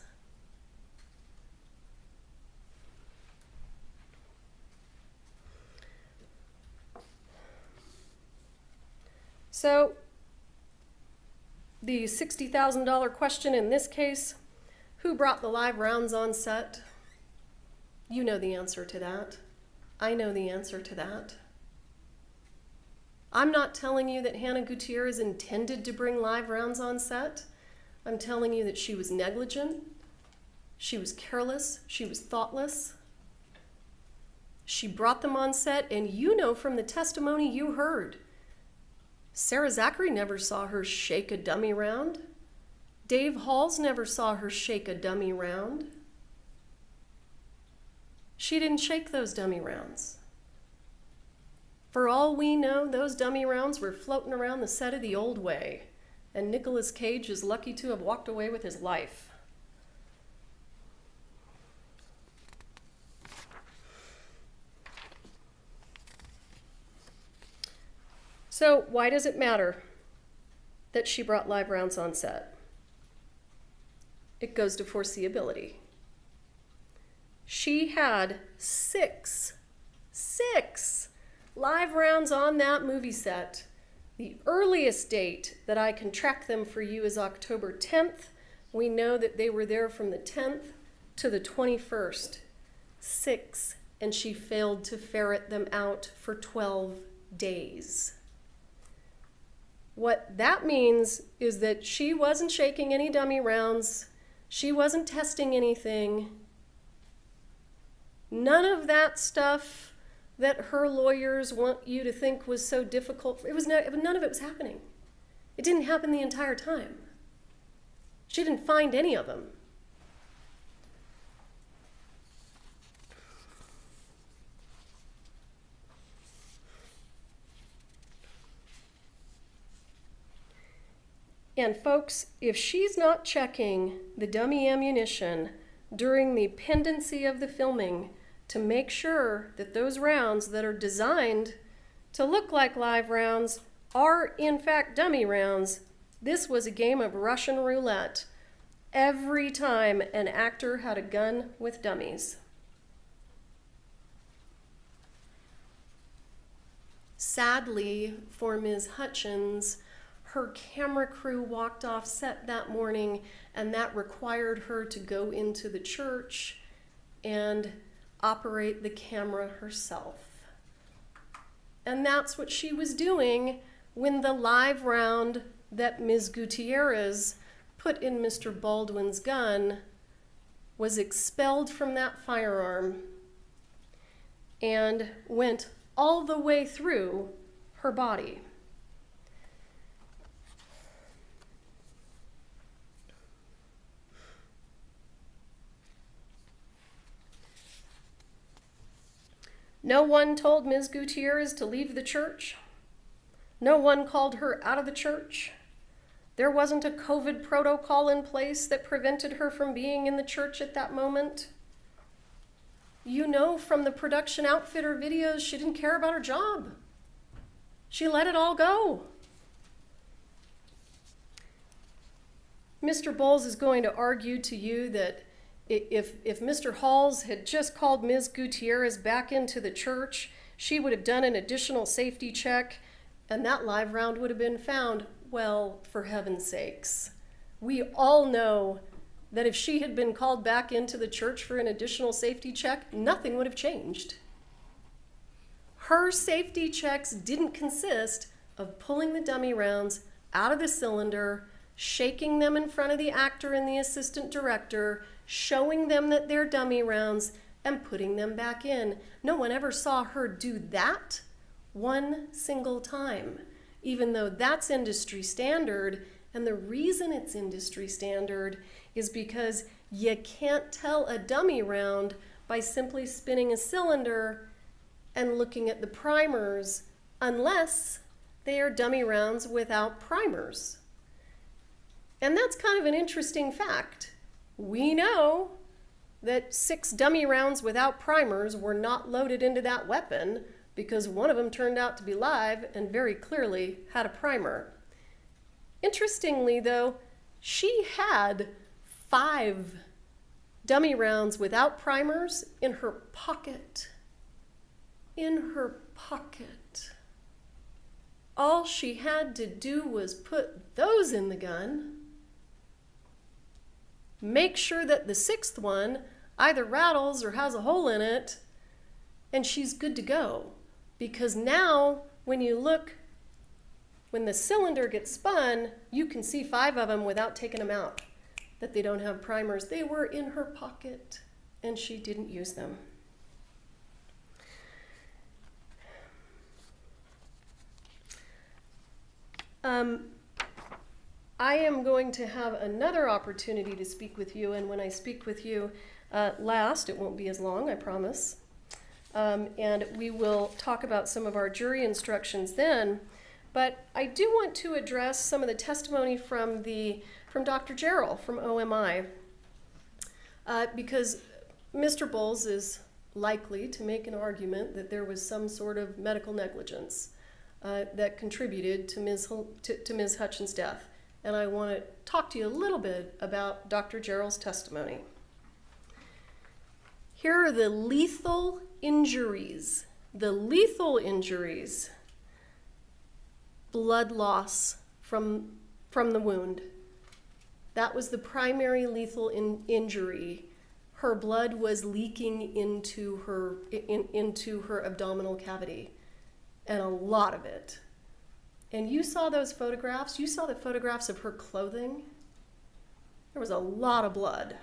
So, the $60,000 question in this case, who brought the live rounds on set? You know the answer to that. I know the answer to that. I'm not telling you that Hannah Gutierrez intended to bring live rounds on set. I'm telling you that she was negligent, she was careless, she was thoughtless. She brought them on set, and you know from the testimony you heard, Sarah Zachary never saw her shake a dummy round. Dave Halls never saw her shake a dummy round. She didn't shake those dummy rounds. For all we know, those dummy rounds were floating around the set of The Old Way, and Nicolas Cage is lucky to have walked away with his life. So why does it matter that she brought live rounds on set? It goes to foreseeability. She had six live rounds on that movie set. The earliest date that I can track them for you is October 10th. We know that they were there from the 10th to the 21st. 6, and she failed to ferret them out for 12 days. What that means is that she wasn't shaking any dummy rounds. She wasn't testing anything. None of that stuff that her lawyers want you to think was so difficult. None of it was happening. It didn't happen the entire time. She didn't find any of them. And folks, if she's not checking the dummy ammunition during the pendency of the filming to make sure that those rounds that are designed to look like live rounds are in fact dummy rounds, this was a game of Russian roulette every time an actor had a gun with dummies. Sadly for Ms. Hutchins, her camera crew walked off set that morning, and that required her to go into the church and operate the camera herself. And that's what she was doing when the live round that Ms. Gutierrez put in Mr. Baldwin's gun was expelled from that firearm and went all the way through her body. No one told Ms. Gutierrez to leave the church. No one called her out of the church. There wasn't a COVID protocol in place that prevented her from being in the church at that moment. You know from the production outfitter videos, she didn't care about her job. She let it all go. Mr. Bowles is going to argue to you that if Mr. Halls had just called Ms. Gutierrez back into the church, she would have done an additional safety check and that live round would have been found. Well, for heaven's sakes, we all know that if she had been called back into the church for an additional safety check, nothing would have changed. Her safety checks didn't consist of pulling the dummy rounds out of the cylinder, shaking them in front of the actor and the assistant director, showing them that they're dummy rounds, and putting them back in. No one ever saw her do that one single time, even though that's industry standard. And the reason it's industry standard is because you can't tell a dummy round by simply spinning a cylinder and looking at the primers unless they are dummy rounds without primers. And that's kind of an interesting fact. We know that 6 dummy rounds without primers were not loaded into that weapon because one of them turned out to be live and very clearly had a primer. Interestingly, though, she had 5 dummy rounds without primers in her pocket. In her pocket. All she had to do was put those in the gun, make sure that the 6th one either rattles or has a hole in it, and she's good to go. Because now, when you look, when the cylinder gets spun, you can see 5 of them without taking them out, that they don't have primers. They were in her pocket, and she didn't use them. I am going to have another opportunity to speak with you, and when I speak with you last, it won't be as long, I promise. And we will talk about some of our jury instructions then. But I do want to address some of the testimony from Dr. Jarrell from OMI, because Mr. Bowles is likely to make an argument that there was some sort of medical negligence that contributed to Ms. Hutchins' death. And I want to talk to you a little bit about Dr. Jarrell's testimony. Here are the lethal injuries. The lethal injuries. Blood loss from the wound. That was the primary lethal injury. Her blood was leaking into her abdominal cavity, and a lot of it. And you saw those photographs. You saw the photographs of her clothing. There was a lot of blood.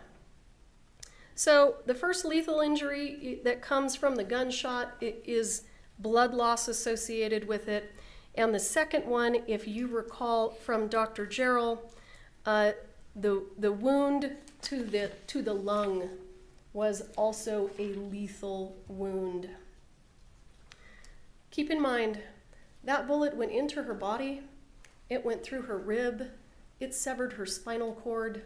So the first lethal injury that comes from the gunshot is blood loss associated with it. And the second one, if you recall from Dr. Gerald, the wound to the lung was also a lethal wound. Keep in mind, that bullet went into her body, it went through her rib, it severed her spinal cord,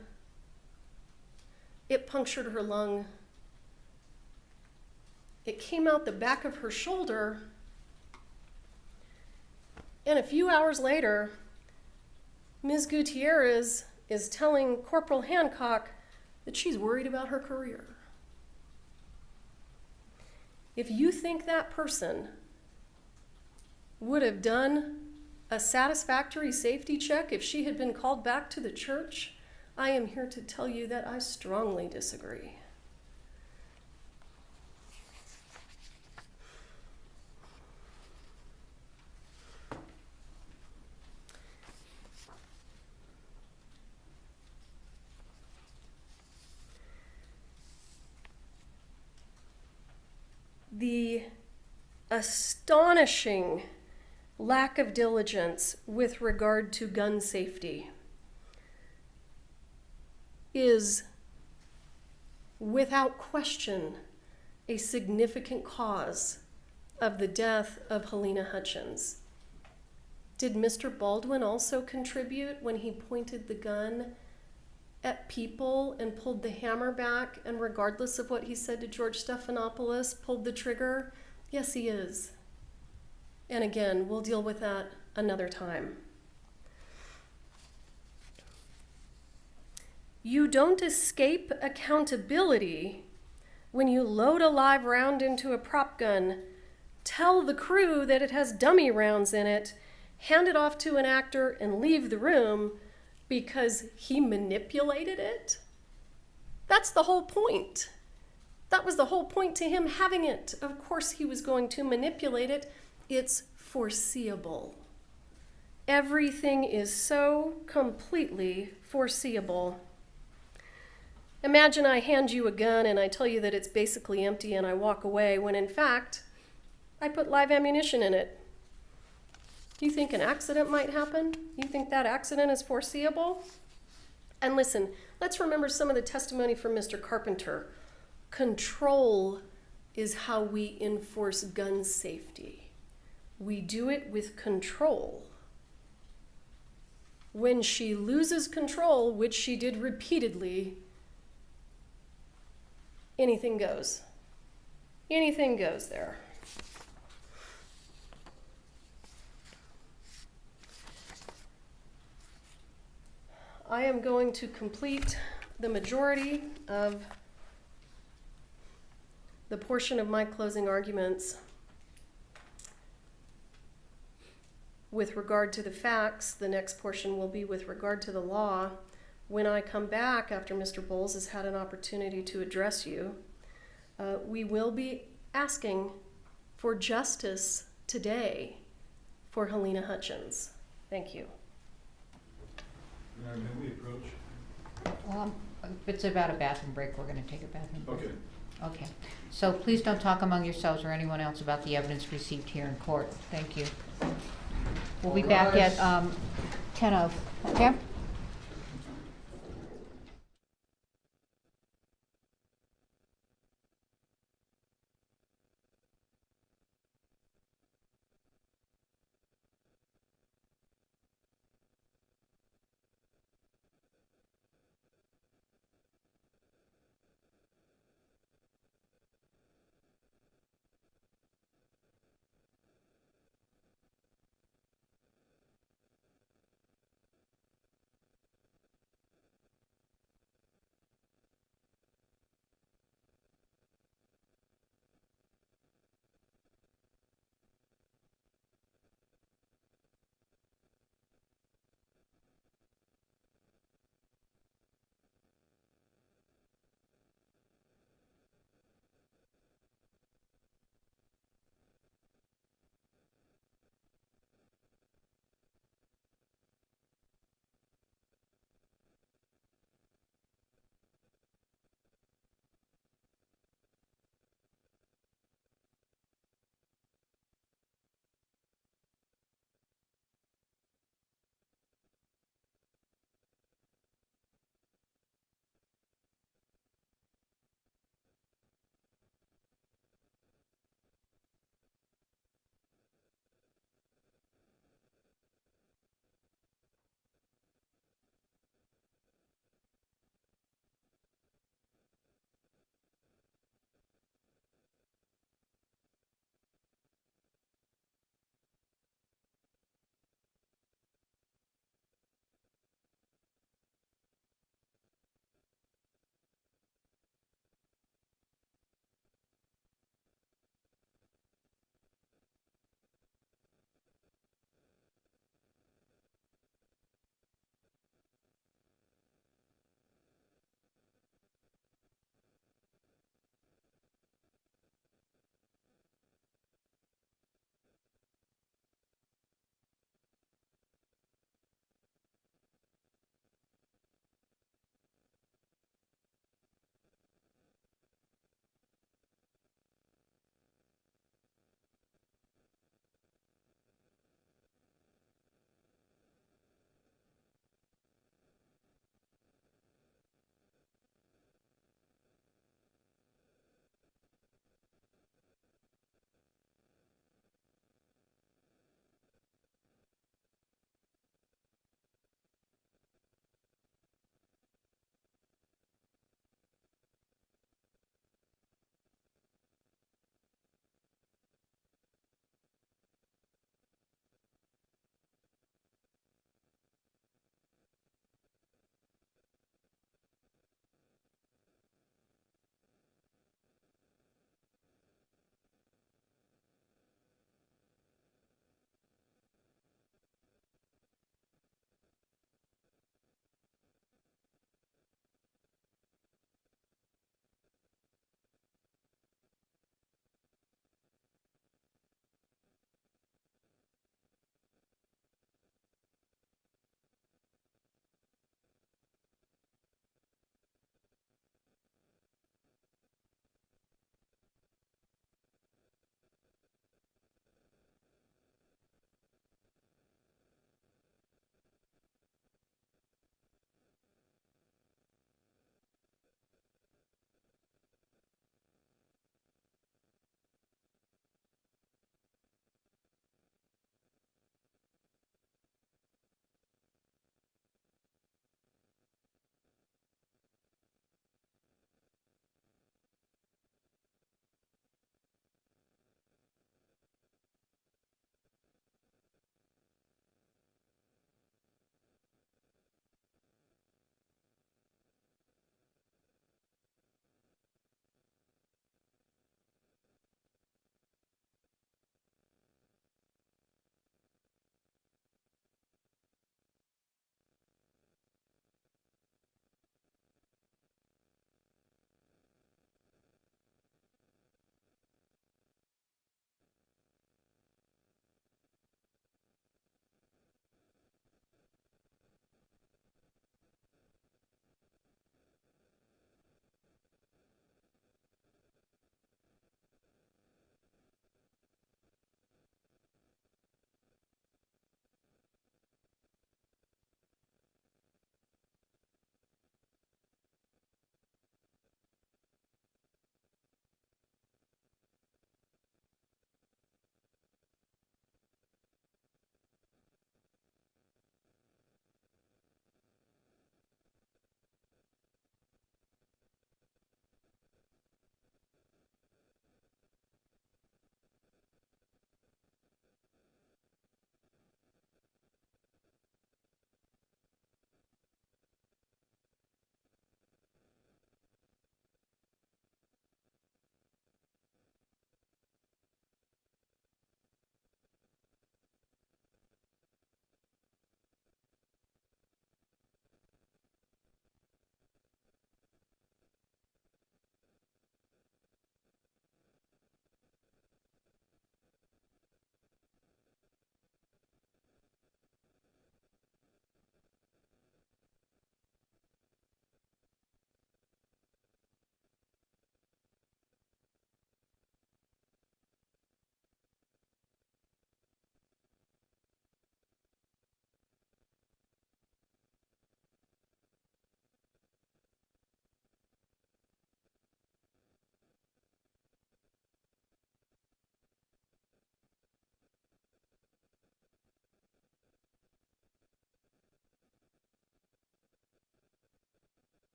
it punctured her lung, it came out the back of her shoulder, and a few hours later, Ms. Gutierrez is telling Corporal Hancock that she's worried about her career. If you think that person would have done a satisfactory safety check if she had been called back to the church, I am here to tell you that I strongly disagree. The astonishing lack of diligence with regard to gun safety is, without question, a significant cause of the death of Helena Hutchins. Did Mr. Baldwin also contribute when he pointed the gun at people and pulled the hammer back, and regardless of what he said to George Stephanopoulos, pulled the trigger? Yes, he is. And again, we'll deal with that another time. You don't escape accountability when you load a live round into a prop gun, tell the crew that it has dummy rounds in it, hand it off to an actor, and leave the room because he manipulated it. That's the whole point. That was the whole point to him having it. Of course he was going to manipulate it. It's foreseeable. Everything is so completely foreseeable. Imagine I hand you a gun and I tell you that it's basically empty and I walk away when in fact I put live ammunition in it. Do you think an accident might happen? You think that accident is foreseeable? And listen, let's remember some of the testimony from Mr. Carpenter. Control is how we enforce gun safety. We do it with control. When she loses control, which she did repeatedly, anything goes. Anything goes there. I am going to complete the majority of the portion of my closing arguments with regard to the facts. The next portion will be with regard to the law. When I come back after Mr. Bowles has had an opportunity to address you, we will be asking for justice today for Helena Hutchins. Thank you. May we approach? Well, if it's about a bathroom break, we're going to take a bathroom break. Okay. Okay. So please don't talk among yourselves or anyone else about the evidence received here in court. Thank you. We'll be back at 10:00. Okay?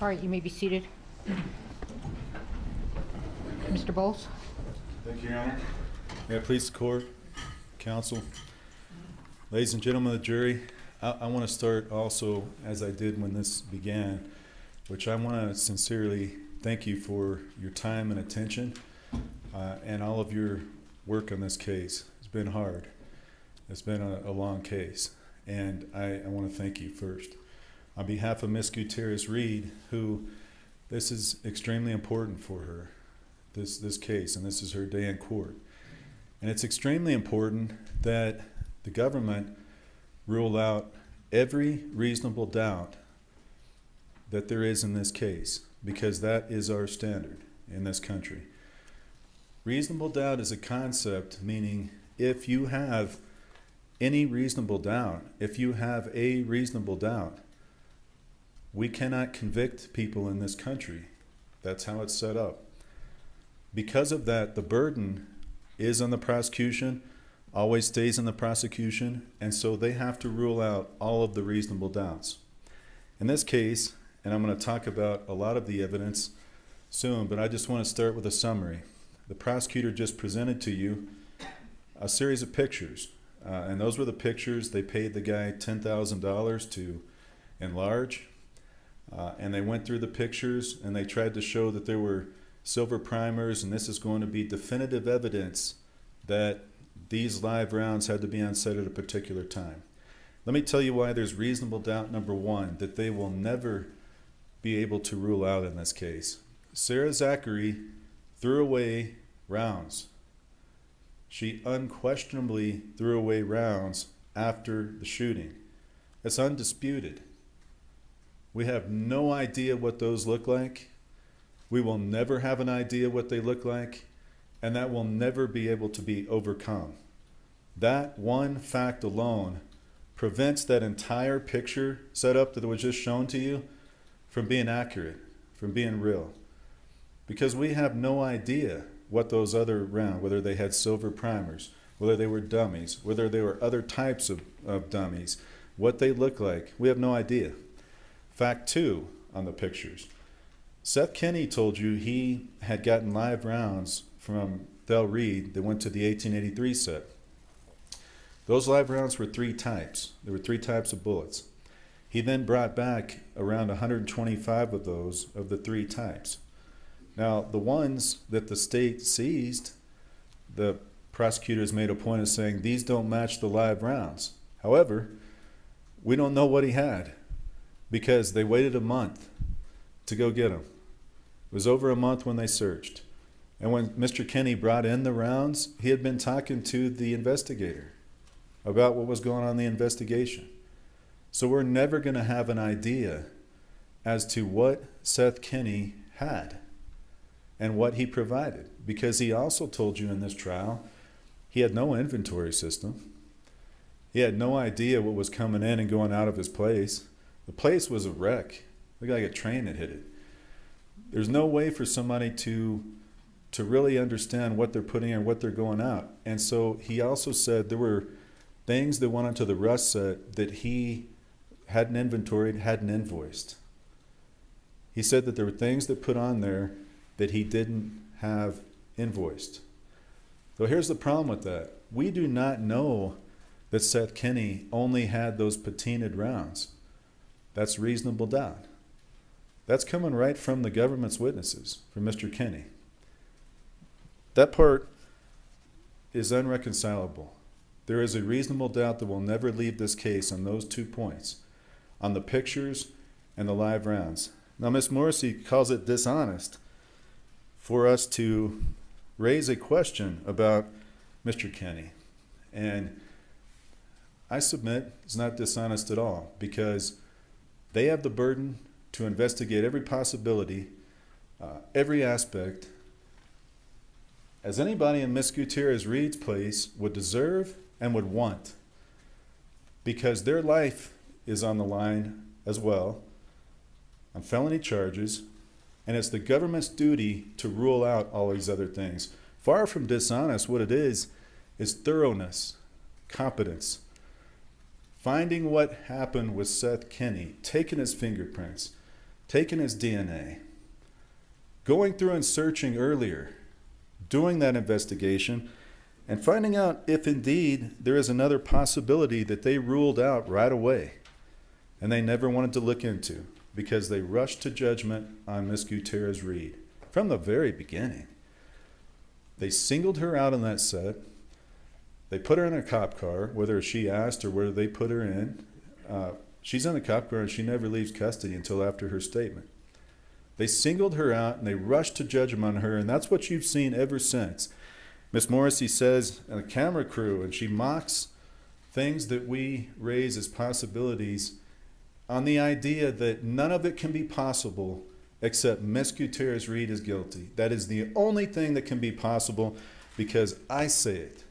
All right, you may be seated. Mr. Bowles? Thank you, Your Honor. May I please the court, counsel, ladies and gentlemen of the jury, I want to start also, as I did when this began, which I want to sincerely thank you for your time and attention and all of your work on this case. It's been hard. It's been a long case, and I want to thank you first. On behalf of Ms. Gutierrez-Reed, who this is extremely important for her, this case, and this is her day in court. And it's extremely important that the government rule out every reasonable doubt that there is in this case, because that is our standard in this country. Reasonable doubt is a concept, meaning if you have any reasonable doubt, if you have a reasonable doubt, we cannot convict people in this country. That's how it's set up. Because of that, the burden is on the prosecution, always stays in the prosecution, and so they have to rule out all of the reasonable doubts. In this case, and I'm going to talk about a lot of the evidence soon, but I just want to start with a summary. The prosecutor just presented to you a series of pictures, and those were the pictures they paid the guy $10,000 to enlarge, and they went through the pictures and they tried to show that there were silver primers, and this is going to be definitive evidence that these live rounds had to be on set at a particular time. Let me tell you why there's reasonable doubt, number one, that they will never be able to rule out in this case. Sarah Zachary threw away rounds. She unquestionably threw away rounds after the shooting. It's undisputed. We have no idea what those look like. We will never have an idea what they look like, and that will never be able to be overcome. That one fact alone prevents that entire picture setup that was just shown to you from being accurate, from being real. Because we have no idea what those other rounds, whether they had silver primers, whether they were dummies, whether they were other types of dummies, what they look like. We have no idea. Fact two on the pictures. Seth Kenney told you he had gotten live rounds from Del Reed that went to the 1883 set. Those live rounds were three types. There were three types of bullets. He then brought back around 125 of those of the three types. Now, the ones that the state seized, the prosecutors made a point of saying these don't match the live rounds. However, we don't know what he had because they waited a month to go get him. It was over a month when they searched. And when Mr. Kenney brought in the rounds, he had been talking to the investigator about what was going on in the investigation. So we're never going to have an idea as to what Seth Kenney had and what he provided, because he also told you in this trial he had no inventory system. He had no idea what was coming in and going out of his place. The place was a wreck. Looked like a train had hit it. There's no way for somebody to really understand what they're putting in, what they're going out. And so he also said there were things that went onto the Rust set that he hadn't inventoried, hadn't invoiced. He said that there were things that put on there that he didn't have invoiced. So here's the problem with that. We do not know that Seth Kenney only had those patinaed rounds. That's reasonable doubt. That's coming right from the government's witnesses, from Mr. Kenney. That part is unreconcilable. There is a reasonable doubt that will never leave this case on those 2 points, on the pictures and the live rounds. Now, Ms. Morrissey calls it dishonest for us to raise a question about Mr. Kenney. And I submit it's not dishonest at all, because they have the burden to investigate every possibility, every aspect, as anybody in Ms. Gutierrez-Reed's place would deserve and would want, because their life is on the line as well on felony charges, and it's the government's duty to rule out all these other things. Far from dishonest, what it is thoroughness, competence, finding what happened with Seth Kenney, taking his fingerprints, taking his DNA, going through and searching earlier, doing that investigation, and finding out if indeed there is another possibility that they ruled out right away and they never wanted to look into because they rushed to judgment on Miss Gutierrez-Reed from the very beginning. They singled her out on that set. They put her in a cop car, whether she asked or whether they put her in. She's in a cop car and she never leaves custody until after her statement. They singled her out and they rushed to judgment on her, and that's what you've seen ever since. Miss Morrissey says, and a camera crew, and she mocks things that we raise as possibilities on the idea that none of it can be possible except Miss Gutierrez-Reed is guilty. That is the only thing that can be possible because I say it.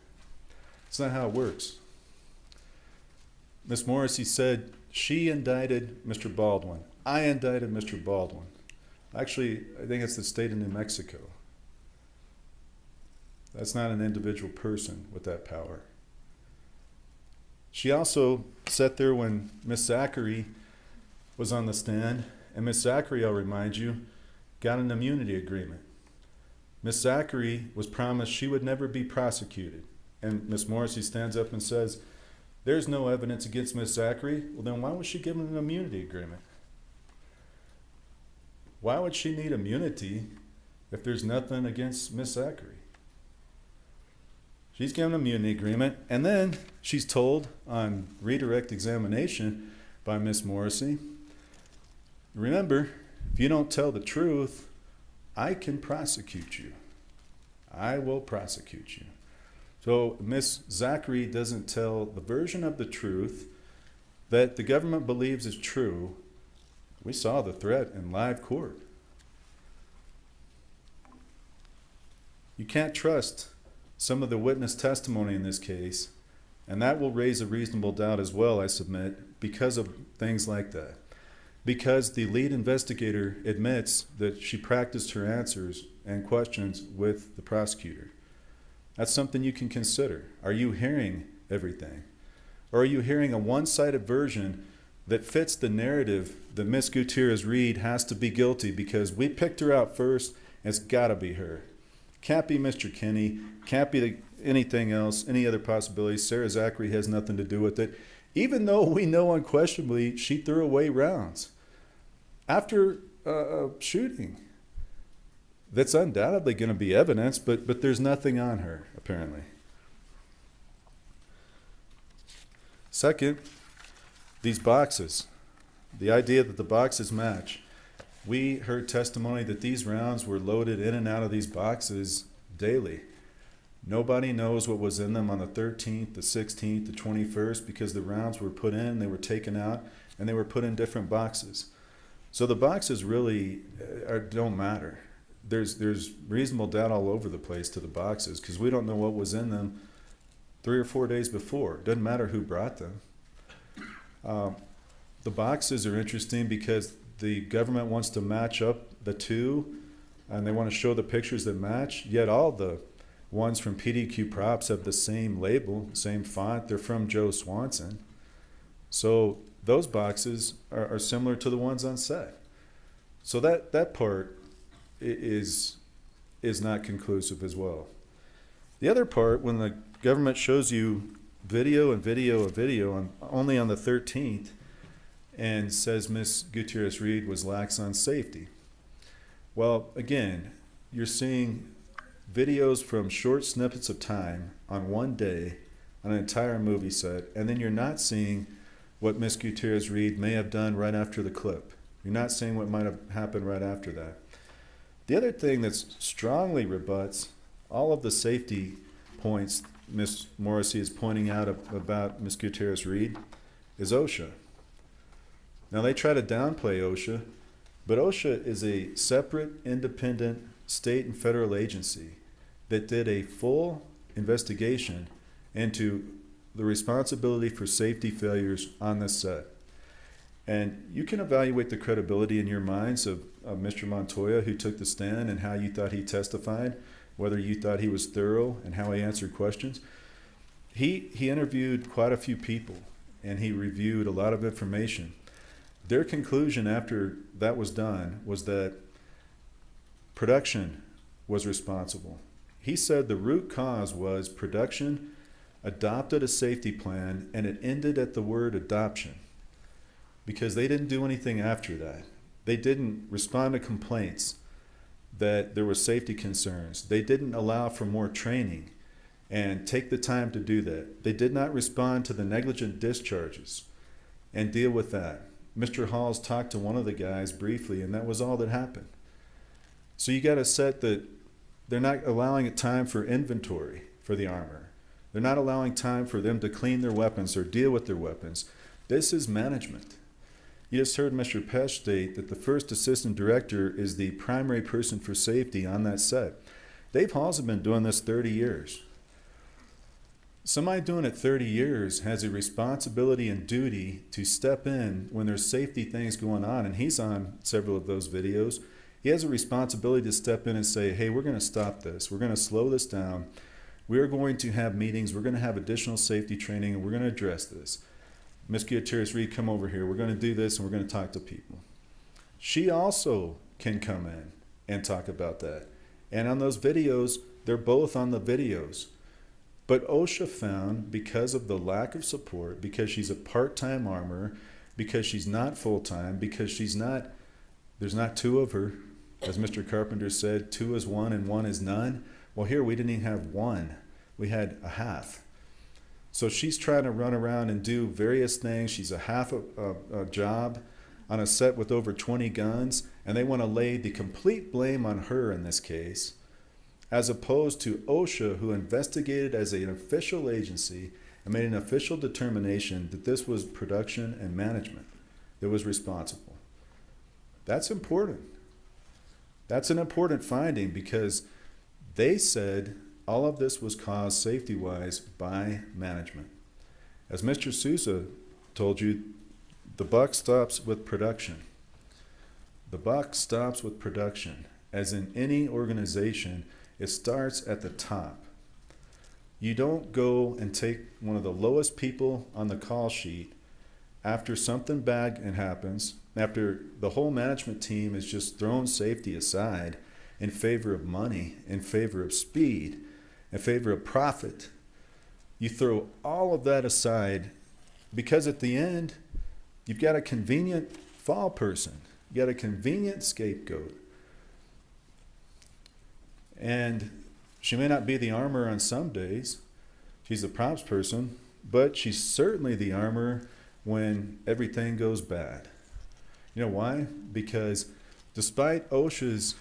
It's not how it works. Miss Morrissey said she indicted Mr. Baldwin. I indicted Mr. Baldwin. Actually, I think it's the state of New Mexico. That's not an individual person with that power. She also sat there when Miss Zachary was on the stand, and Miss Zachary, I'll remind you, got an immunity agreement. Miss Zachary was promised she would never be prosecuted. And Miss Morrissey stands up and says, there's no evidence against Miss Zachary. Well, then why was she given an immunity agreement? Why would she need immunity if there's nothing against Miss Zachary? She's given an immunity agreement, and then she's told on redirect examination by Miss Morrissey, remember, if you don't tell the truth, I can prosecute you. I will prosecute you. So Miss Zachary doesn't tell the version of the truth that the government believes is true. We saw the threat in live court. You can't trust some of the witness testimony in this case, and that will raise a reasonable doubt as well, I submit, because of things like that. Because the lead investigator admits that she practiced her answers and questions with the prosecutor. That's something you can consider. Are you hearing everything? Or are you hearing a one-sided version that fits the narrative that Miss Gutierrez-Reed has to be guilty because we picked her out first, and it's got to be her? Can't be Mr. Kinney, can't be anything else, any other possibilities. Sarah Zachary has nothing to do with it, even though we know unquestionably she threw away rounds after a shooting. That's undoubtedly going to be evidence, but there's nothing on her, apparently. Second, these boxes. The idea that the boxes match. We heard testimony that these rounds were loaded in and out of these boxes daily. Nobody knows what was in them on the 13th, the 16th, the 21st, because the rounds were put in, they were taken out, and they were put in different boxes. So the boxes really don't matter. There's reasonable doubt all over the place to the boxes because we don't know what was in them 3 or 4 days before. It doesn't matter who brought them. The boxes are interesting because the government wants to match up the two, and they want to show the pictures that match, yet all the ones from PDQ Props have the same label, same font. They're from Joe Swanson. So those boxes are similar to the ones on set. So that part is not conclusive as well. The other part, when the government shows you video and video and video only on the 13th and says Miss Gutierrez-Reed was lax on safety. Well, again, you're seeing videos from short snippets of time on one day on an entire movie set, and then you're not seeing what Miss Gutierrez-Reed may have done right after the clip. You're not seeing what might have happened right after that. The other thing that strongly rebuts all of the safety points Ms. Morrissey is pointing out about Ms. Gutierrez-Reed is OSHA. Now they try to downplay OSHA, but OSHA is a separate, independent state and federal agency that did a full investigation into the responsibility for safety failures on this set. And you can evaluate the credibility in your minds of Mr. Montoya, who took the stand, and how you thought he testified, whether you thought he was thorough and how he answered questions. He interviewed quite a few people, and he reviewed a lot of information. Their conclusion after that was done was that production was responsible. He said the root cause was production adopted a safety plan and it ended at the word adoption because they didn't do anything after that. They didn't respond to complaints that there were safety concerns. They didn't allow for more training and take the time to do that. They did not respond to the negligent discharges and deal with that. Mr. Halls talked to one of the guys briefly, and that was all that happened. So you got a set that they're not allowing a time for inventory for the armor. They're not allowing time for them to clean their weapons or deal with their weapons. This is management. You just heard Mr. Pesh state that the first assistant director is the primary person for safety on that set. Dave Halls has been doing this 30 years. Somebody doing it 30 years has a responsibility and duty to step in when there's safety things going on, and he's on several of those videos. He has a responsibility to step in and say, hey, we're going to stop this. We're going to slow this down. We are going to have meetings. We're going to have additional safety training, and we're going to address this. Ms. Gutierrez-Reed, come over here. We're going to do this, and we're going to talk to people. She also can come in and talk about that. And on those videos, they're both on the videos. But OSHA found, because of the lack of support, because she's a part-time armorer, because she's not full-time, because there's not two of her, as Mr. Carpenter said, 2 is 1 and 1 is none. Well, here we didn't even have 1. We had a half. So she's trying to run around and do various things. She's a half a job on a set with over 20 guns, and they want to lay the complete blame on her in this case, as opposed to OSHA, who investigated as an official agency and made an official determination that this was production and management that was responsible. That's important. That's an important finding because they said all of this was caused safety-wise by management. As Mr. Sousa told you, the buck stops with production. The buck stops with production. As in any organization, it starts at the top. You don't go and take one of the lowest people on the call sheet after something bad happens, after the whole management team has just thrown safety aside in favor of money, in favor of speed, in favor of profit. You throw all of that aside because at the end, you've got a convenient fall person. You got a convenient scapegoat. And she may not be the armorer on some days. She's a props person, but she's certainly the armorer when everything goes bad. You know why? Because despite OSHA's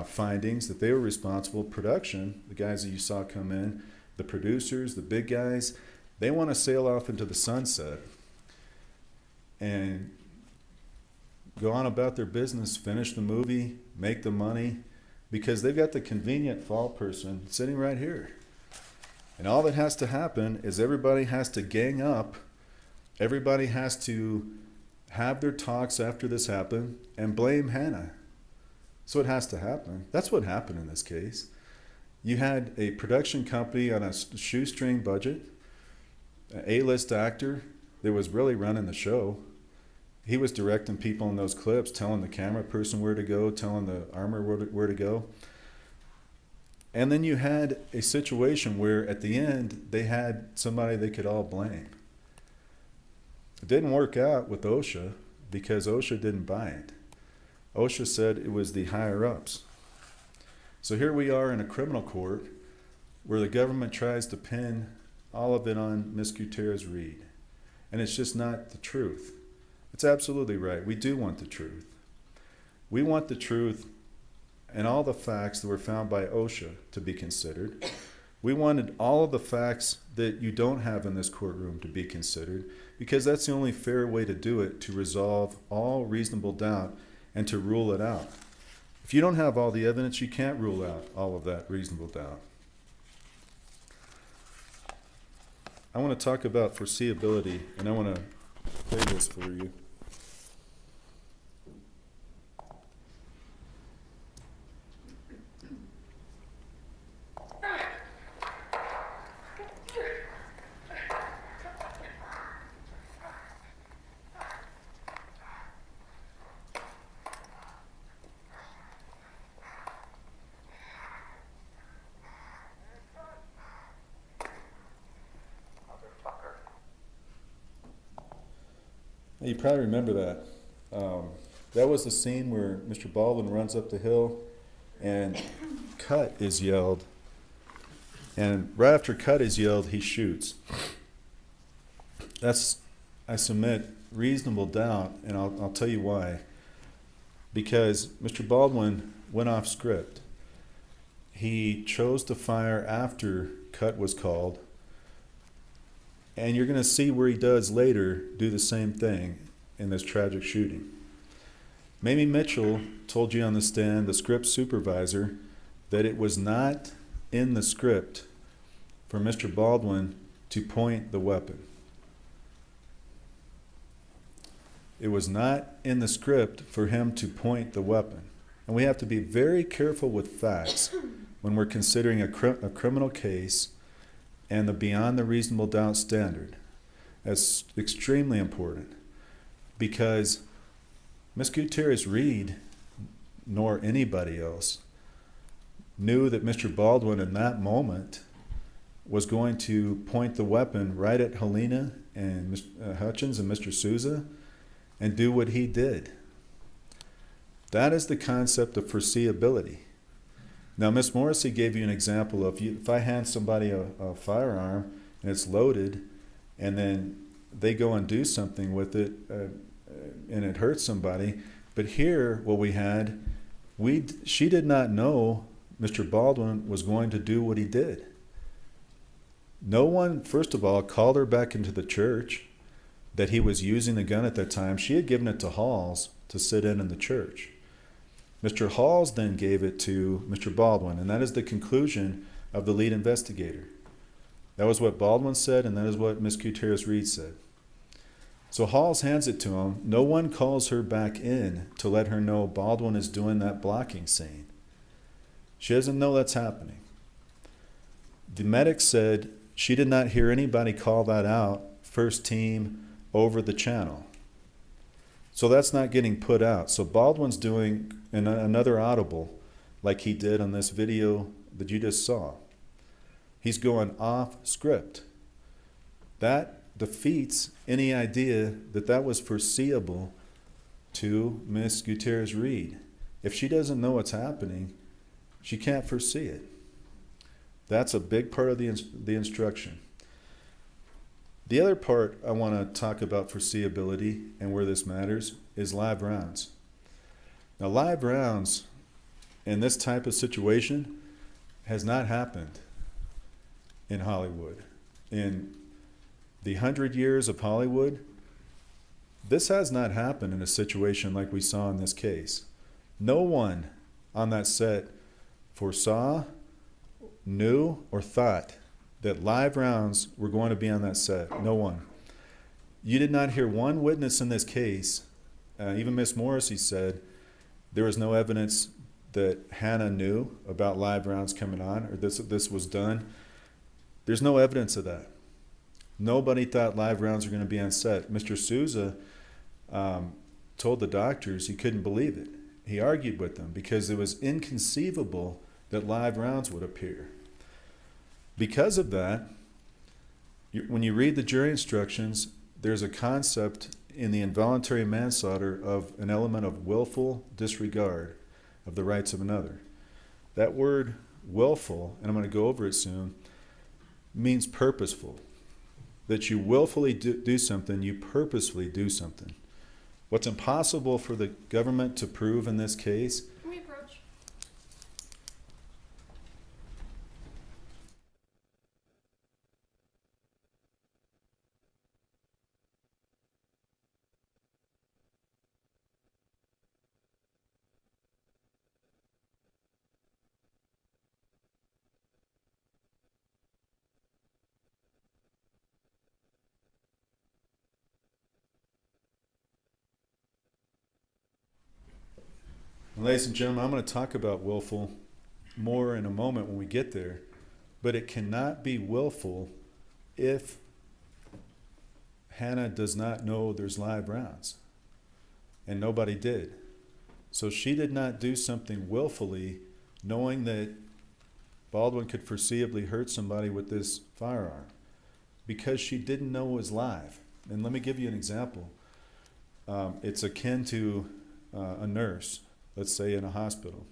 findings that they were responsible, production, the guys that you saw come in, the producers, the big guys, they want to sail off into the sunset and go on about their business, finish the movie, make the money, because they've got the convenient fall person sitting right here. And all that has to happen is everybody has to gang up. Everybody has to have their talks after this happened and blame Hannah. So it has to happen. That's what happened in this case. You had a production company on a shoestring budget, an A-list actor that was really running the show. He was directing people in those clips, telling the camera person where to go, telling the armor where to go. And then you had a situation where at the end, they had somebody they could all blame. It didn't work out with OSHA because OSHA didn't buy it. OSHA said it was the higher-ups. So here we are in a criminal court where the government tries to pin all of it on Ms. Gutierrez-Reed. And it's just not the truth. It's absolutely right. We do want the truth. We want the truth and all the facts that were found by OSHA to be considered. We wanted all of the facts that you don't have in this courtroom to be considered because that's the only fair way to do it, to resolve all reasonable doubt and to rule it out. If you don't have all the evidence, you can't rule out all of that reasonable doubt. I want to talk about foreseeability, and I want to play this for you. You probably remember that. That was the scene where Mr. Baldwin runs up the hill and cut is yelled. And right after cut is yelled, he shoots. That's, I submit, reasonable doubt, and I'll tell you why. Because Mr. Baldwin went off script. He chose to fire after cut was called. And you're going to see where he does later do the same thing in this tragic shooting. Mamie Mitchell told you on the stand, the script supervisor, that it was not in the script for Mr. Baldwin to point the weapon. It was not in the script for him to point the weapon. And we have to be very careful with facts when we're considering a criminal case and the beyond the reasonable doubt standard. That's extremely important, because Ms. Gutierrez-Reed, nor anybody else, knew that Mr. Baldwin in that moment was going to point the weapon right at Helena and Mr. Hutchins and Mr. Souza and do what he did. That is the concept of foreseeability. Now, Ms. Morrissey gave you an example of if I hand somebody a firearm and it's loaded and then they go and do something with it and it hurts somebody. But here, what we had, she did not know Mr. Baldwin was going to do what he did. No one, first of all, called her back into the church that he was using the gun at that time. She had given it to Halls to sit in the church. Mr. Halls then gave it to Mr. Baldwin, and that is the conclusion of the lead investigator. That was what Baldwin said, and that is what Ms. Gutierrez-Reed said. So Halls hands it to him. No one calls her back in to let her know Baldwin is doing that blocking scene. She doesn't know that's happening. The medic said she did not hear anybody call that out, first team, over the channel. So that's not getting put out. So Baldwin's doing another audible like he did on this video that you just saw. He's going off script. That defeats any idea that that was foreseeable to Ms. Gutierrez-Reed. If she doesn't know what's happening, she can't foresee it. That's a big part of the instruction. The other part I want to talk about foreseeability and where this matters is live rounds. Now, live rounds in this type of situation has not happened in Hollywood. In the 100 years of Hollywood, this has not happened in a situation like we saw in this case. No one on that set foresaw, knew, or thought that live rounds were going to be on that set. No one. You did not hear one witness in this case. Even Ms. Morrissey said there was no evidence that Hannah knew about live rounds coming on, or this was done. There's no evidence of that. Nobody thought live rounds were going to be on set. Mr. Souza told the doctors he couldn't believe it. He argued with them because it was inconceivable that live rounds would appear. Because of that, when you read the jury instructions, there's a concept in the involuntary manslaughter of an element of willful disregard of the rights of another. That word willful, and I'm going to go over it soon, means purposeful. That you willfully do something, you purposefully do something. What's impossible for the government to prove in this case. Can we approach? Ladies and gentlemen, I'm going to talk about willful more in a moment when we get there, but it cannot be willful if Hannah does not know there's live rounds, and nobody did. So she did not do something willfully knowing that Baldwin could foreseeably hurt somebody with this firearm because she didn't know it was live. And let me give you an example. It's akin to a nurse, let's say in a hospital,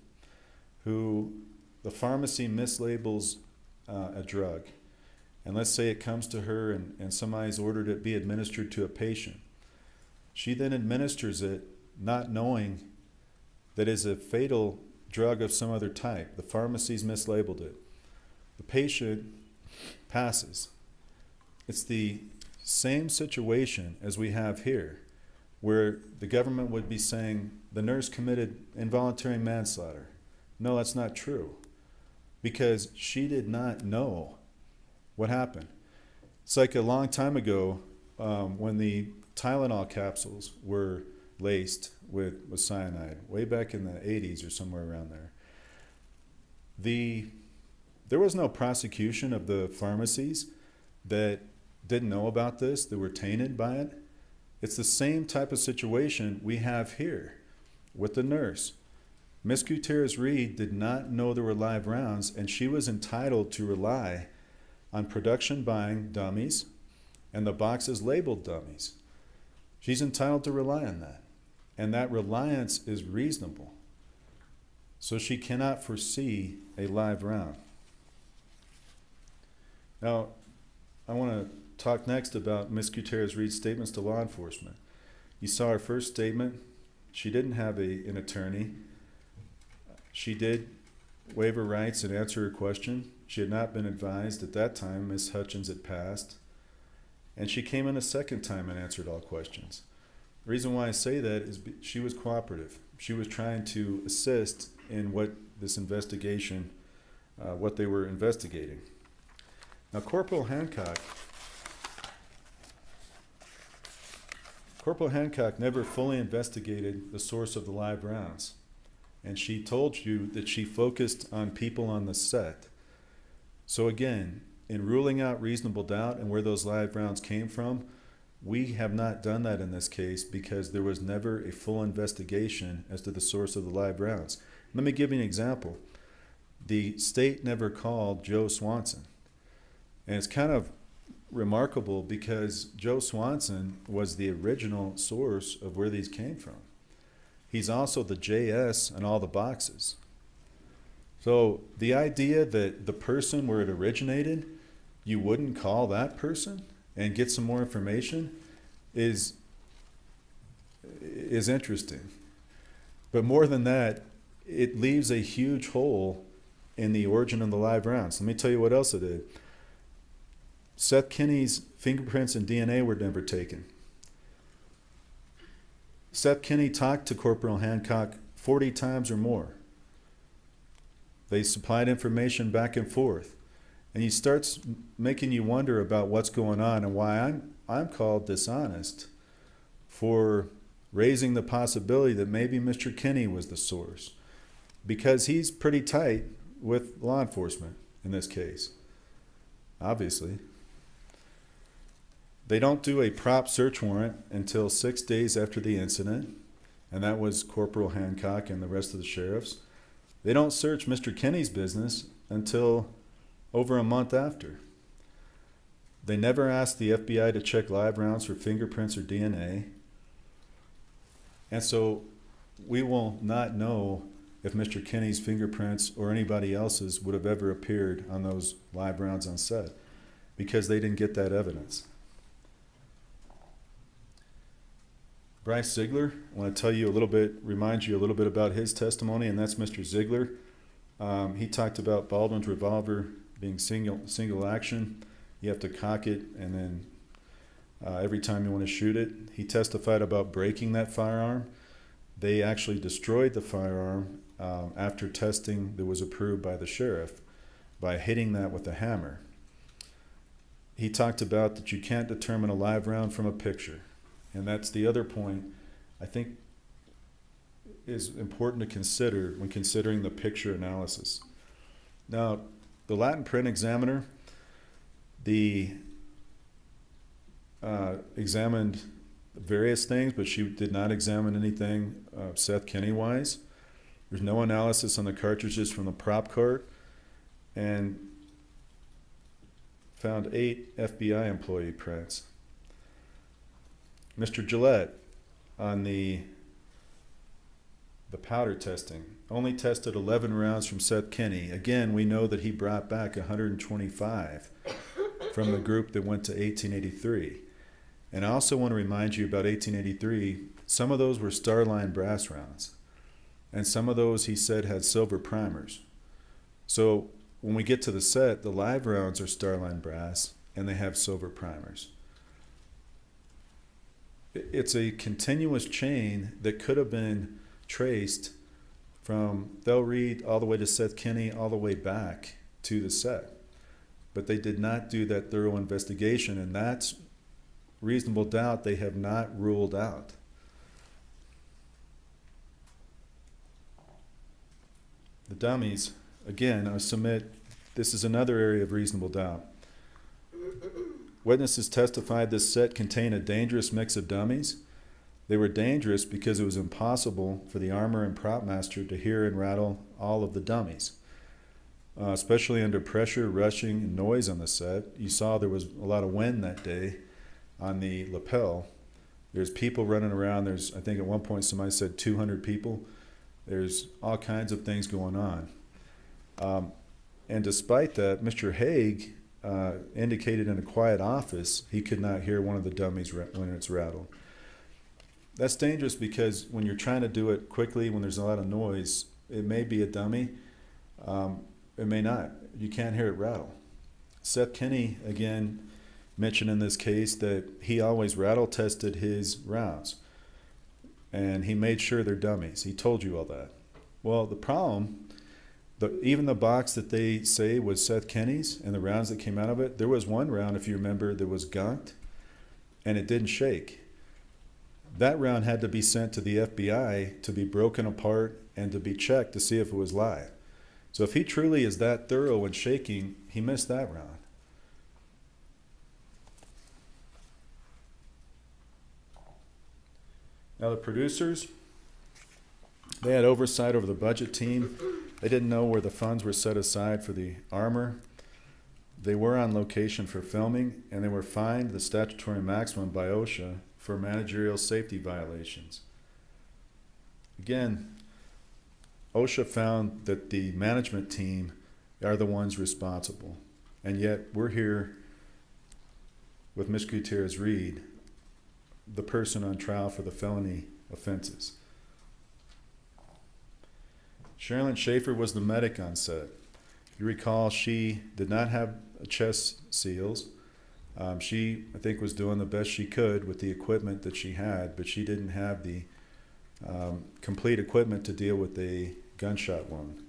who the pharmacy mislabels a drug. And let's say it comes to her and somebody's ordered it be administered to a patient. She then administers it not knowing that it's a fatal drug of some other type. The pharmacy's mislabeled it. The patient passes. It's the same situation as we have here, where the government would be saying the nurse committed involuntary manslaughter. No, that's not true, because she did not know what happened. It's like a long time ago when the Tylenol capsules were laced with cyanide, way back in the 80s or somewhere around there. There was no prosecution of the pharmacies that didn't know about this, that were tainted by it. It's the same type of situation we have here with the nurse. Miss Gutierrez-Reed did not know there were live rounds, and she was entitled to rely on production buying dummies and the boxes labeled dummies. She's entitled to rely on that, and that reliance is reasonable. So she cannot foresee a live round. Now, I want to talk next about Ms. Gutierrez-Reed's statements to law enforcement. You saw her first statement. She didn't have an attorney. She did waive her rights and answer her question. She had not been advised at that time. Ms. Hutchins had passed. And she came in a second time and answered all questions. The reason why I say that is she was cooperative. She was trying to assist in what this investigation, what they were investigating. Now, Corporal Hancock never fully investigated the source of the live rounds. And she told you that she focused on people on the set. So again, in ruling out reasonable doubt and where those live rounds came from, we have not done that in this case because there was never a full investigation as to the source of the live rounds. Let me give you an example. The state never called Joe Swanson. And it's kind of remarkable because Joe Swanson was the original source of where these came from. He's also the JS on all the boxes. So the idea that the person where it originated, you wouldn't call that person and get some more information is interesting. But more than that, it leaves a huge hole in the origin of the live rounds. Let me tell you what else it did. Seth Kinney's fingerprints and DNA were never taken. Seth Kinney talked to Corporal Hancock 40 times or more. They supplied information back and forth. And he starts making you wonder about what's going on and why I'm called dishonest for raising the possibility that maybe Mr. Kinney was the source. Because he's pretty tight with law enforcement in this case, obviously. They don't do a prop search warrant until 6 days after the incident, and that was Corporal Hancock and the rest of the sheriffs. They don't search Mr. Kinney's business until over a month after. They never asked the FBI to check live rounds for fingerprints or DNA. And so we will not know if Mr. Kinney's fingerprints or anybody else's would have ever appeared on those live rounds on set because they didn't get that evidence. Bryce Ziegler, I want to tell you a little bit, remind you a little bit about his testimony, and that's Mr. Ziegler. He talked about Baldwin's revolver being single action. You have to cock it, and then every time you want to shoot it. He testified about breaking that firearm. They actually destroyed the firearm after testing that was approved by the sheriff by hitting that with a hammer. He talked about that you can't determine a live round from a picture. And that's the other point I think is important to consider when considering the picture analysis. Now, the Latin print examiner, examined various things, but she did not examine anything Seth Kinney-wise. There's no analysis on the cartridges from the prop cart, and found 8 FBI employee prints. Mr. Gillette, on the powder testing. Only tested 11 rounds from Seth Kinney. Again, we know that he brought back 125 from the group that went to 1883. And I also want to remind you about 1883, some of those were Starline brass rounds. And some of those, he said, had silver primers. So when we get to the set, the live rounds are Starline brass, and they have silver primers. It's a continuous chain that could have been traced from Thel Reed all the way to Seth Kinney, all the way back to the set. But they did not do that thorough investigation, and that's reasonable doubt they have not ruled out. The dummies, again, I submit this is another area of reasonable doubt. Witnesses testified this set contained a dangerous mix of dummies. They were dangerous because it was impossible for the armor and prop master to hear and rattle all of the dummies, especially under pressure, rushing, and noise on the set. You saw there was a lot of wind that day on the lapel. There's people running around. There's, I think at one point somebody said 200 people. There's all kinds of things going on. And despite that, Mr. Haig indicated in a quiet office he could not hear one of the dummies when it's rattled. That's dangerous because when you're trying to do it quickly, when there's a lot of noise, it may be a dummy, it may not. You can't hear it rattle. Seth Kinney, again, mentioned in this case that he always rattle tested his rounds, and he made sure they're dummies. He told you all that. Well, the problem, even the box that they say was Seth Kinney's and the rounds that came out of it, there was one round, if you remember, that was gunked, and it didn't shake. That round had to be sent to the FBI to be broken apart and to be checked to see if it was live. So if he truly is that thorough in shaking, he missed that round. Now the producers, they had oversight over the budget team. They didn't know where the funds were set aside for the armor. They were on location for filming, and they were fined the statutory maximum by OSHA for managerial safety violations. Again, OSHA found that the management team are the ones responsible, and yet we're here with Ms. Gutierrez-Reed, the person on trial for the felony offenses. Sherilyn Schaefer was the medic on set. You recall she did not have chest seals. She, I think, was doing the best she could with the equipment that she had, but she didn't have the complete equipment to deal with a gunshot wound.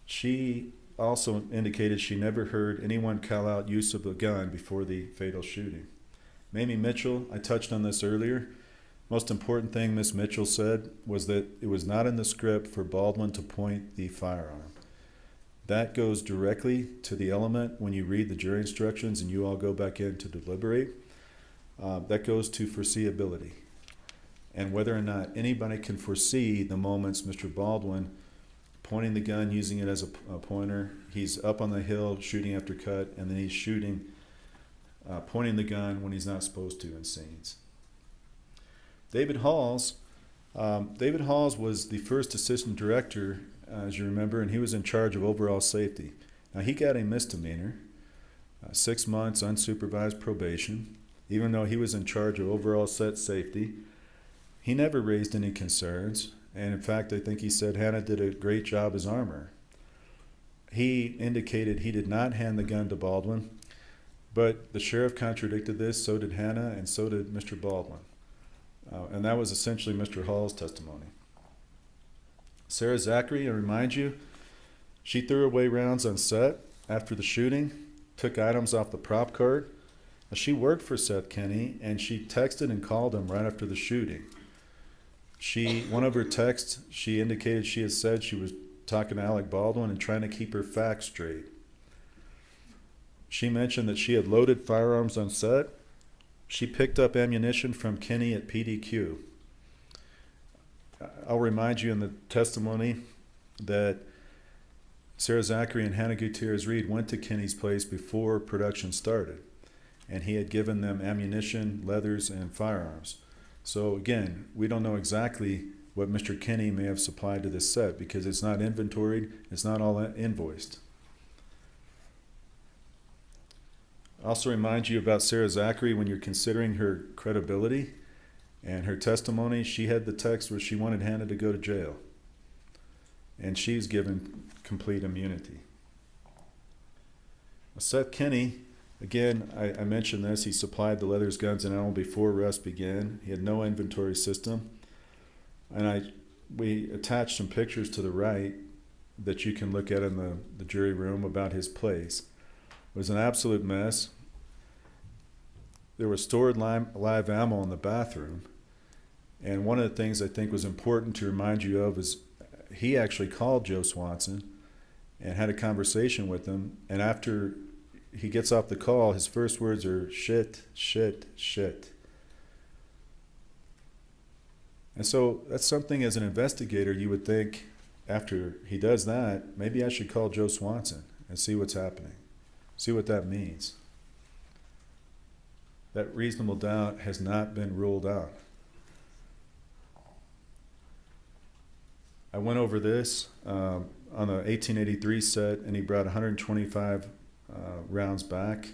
She also indicated she never heard anyone call out use of a gun before the fatal shooting. Mamie Mitchell, I touched on this earlier. Most important thing Miss Mitchell said was that it was not in the script for Baldwin to point the firearm. That goes directly to the element when you read the jury instructions and you all go back in to deliberate. That goes to foreseeability and whether or not anybody can foresee the moments Mr. Baldwin pointing the gun, using it as a pointer. He's up on the hill shooting after cut, and then he's shooting, pointing the gun when he's not supposed to in scenes. David Halls was the first assistant director, as you remember, and he was in charge of overall safety. Now, he got a misdemeanor, 6 months unsupervised probation, even though he was in charge of overall set safety. He never raised any concerns, and in fact, I think he said Hannah did a great job as armor. He indicated he did not hand the gun to Baldwin, but the sheriff contradicted this, so did Hannah, and so did Mr. Baldwin. And that was essentially Mr. Hall's testimony. Sarah Zachary, I remind you, she threw away rounds on set after the shooting, took items off the prop card. She worked for Seth Kinney, and she texted and called him right after the shooting. One of her texts, she indicated she had said she was talking to Alec Baldwin and trying to keep her facts straight. She mentioned that she had loaded firearms on set. She picked up ammunition from Kinney at PDQ. I'll remind you in the testimony that Sarah Zachary and Hannah Gutierrez-Reed went to Kinney's place before production started, and he had given them ammunition, leathers, and firearms. So again, we don't know exactly what Mr. Kenny may have supplied to this set because it's not inventoried, it's not all invoiced. Also remind you about Sarah Zachary when you're considering her credibility and her testimony. She had the text where she wanted Hannah to go to jail, and she's given complete immunity. Seth Kenny, again, I mentioned this, he supplied the leathers, guns, and ammo before arrest began. He had no inventory system. And we attached some pictures to the right that you can look at in the jury room about his place. It was an absolute mess. There was stored live ammo in the bathroom. And one of the things I think was important to remind you of is he actually called Joe Swanson and had a conversation with him. And after he gets off the call, his first words are shit, shit, shit. And so that's something as an investigator you would think after he does that, maybe I should call Joe Swanson and see what's happening, see what that means. That reasonable doubt has not been ruled out. I went over this on the 1883 set, and he brought 125 rounds back.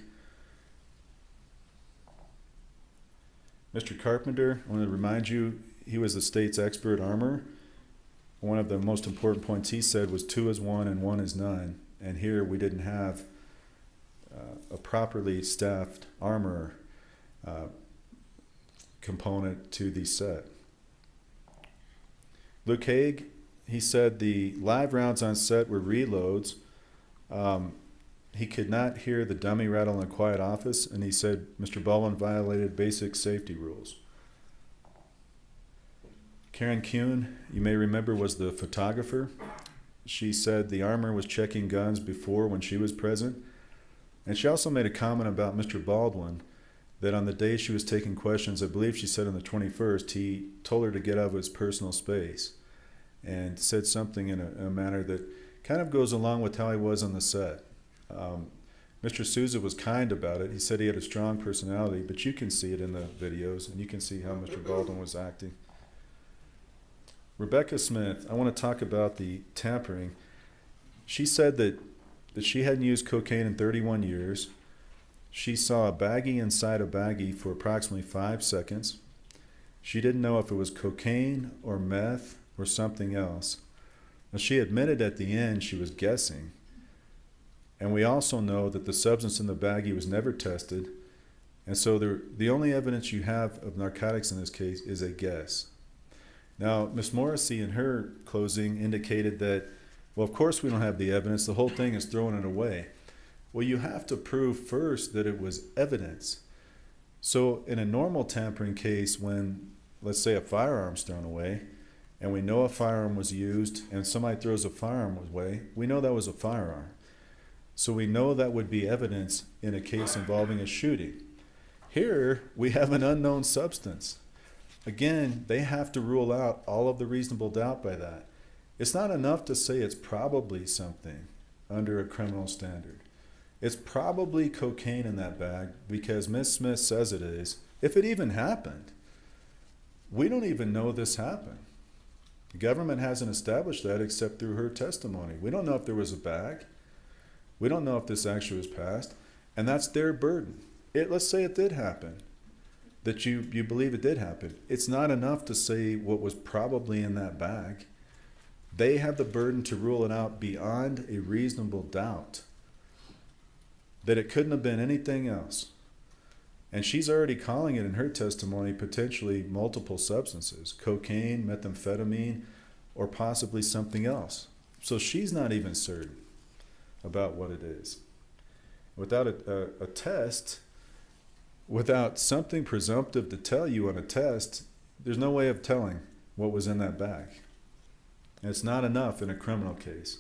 Mr. Carpenter, I want to remind you, he was the state's expert armorer. One of the most important points he said was 2 is 1 and 1 is none. And here we didn't have a properly staffed armorer component to the set. Luke Haig, he said the live rounds on set were reloads. He could not hear the dummy rattle in the quiet office, and he said Mr. Baldwin violated basic safety rules. Karen Kuhn, you may remember, was the photographer. She said the armorer was checking guns before when she was present. And she also made a comment about Mr. Baldwin, that on the day she was taking questions, I believe she said on the 21st, he told her to get out of his personal space and said something in a manner that kind of goes along with how he was on the set. Mr. Souza was kind about it. He said he had a strong personality, but you can see it in the videos, and you can see how Mr. Baldwin was acting. Rebecca Smith, I want to talk about the tampering. She said that she hadn't used cocaine in 31 years. She saw a baggie inside a baggie for approximately 5 seconds. She didn't know if it was cocaine or meth or something else. Now, she admitted at the end she was guessing. And we also know that the substance in the baggie was never tested. And so the only evidence you have of narcotics in this case is a guess. Now, Ms. Morrissey in her closing indicated that, well, of course we don't have the evidence. The whole thing is throwing it away. Well, you have to prove first that it was evidence. So in a normal tampering case, when, let's say, a firearm's thrown away, and we know a firearm was used, and somebody throws a firearm away, we know that was a firearm. So we know that would be evidence in a case involving a shooting. Here, we have an unknown substance. Again, they have to rule out all of the reasonable doubt by that. It's not enough to say it's probably something under a criminal standard. It's probably cocaine in that bag because Ms. Smith says it is. If it even happened, we don't even know this happened. The government hasn't established that except through her testimony. We don't know if there was a bag. We don't know if this actually was passed. And that's their burden. Let's say it did happen, that you believe it did happen. It's not enough to say what was probably in that bag. They have the burden to rule it out beyond a reasonable doubt that it couldn't have been anything else. And she's already calling it in her testimony potentially multiple substances, cocaine, methamphetamine, or possibly something else. So she's not even certain about what it is. Without a test, without something presumptive to tell you on a test, there's no way of telling what was in that bag. And it's not enough in a criminal case.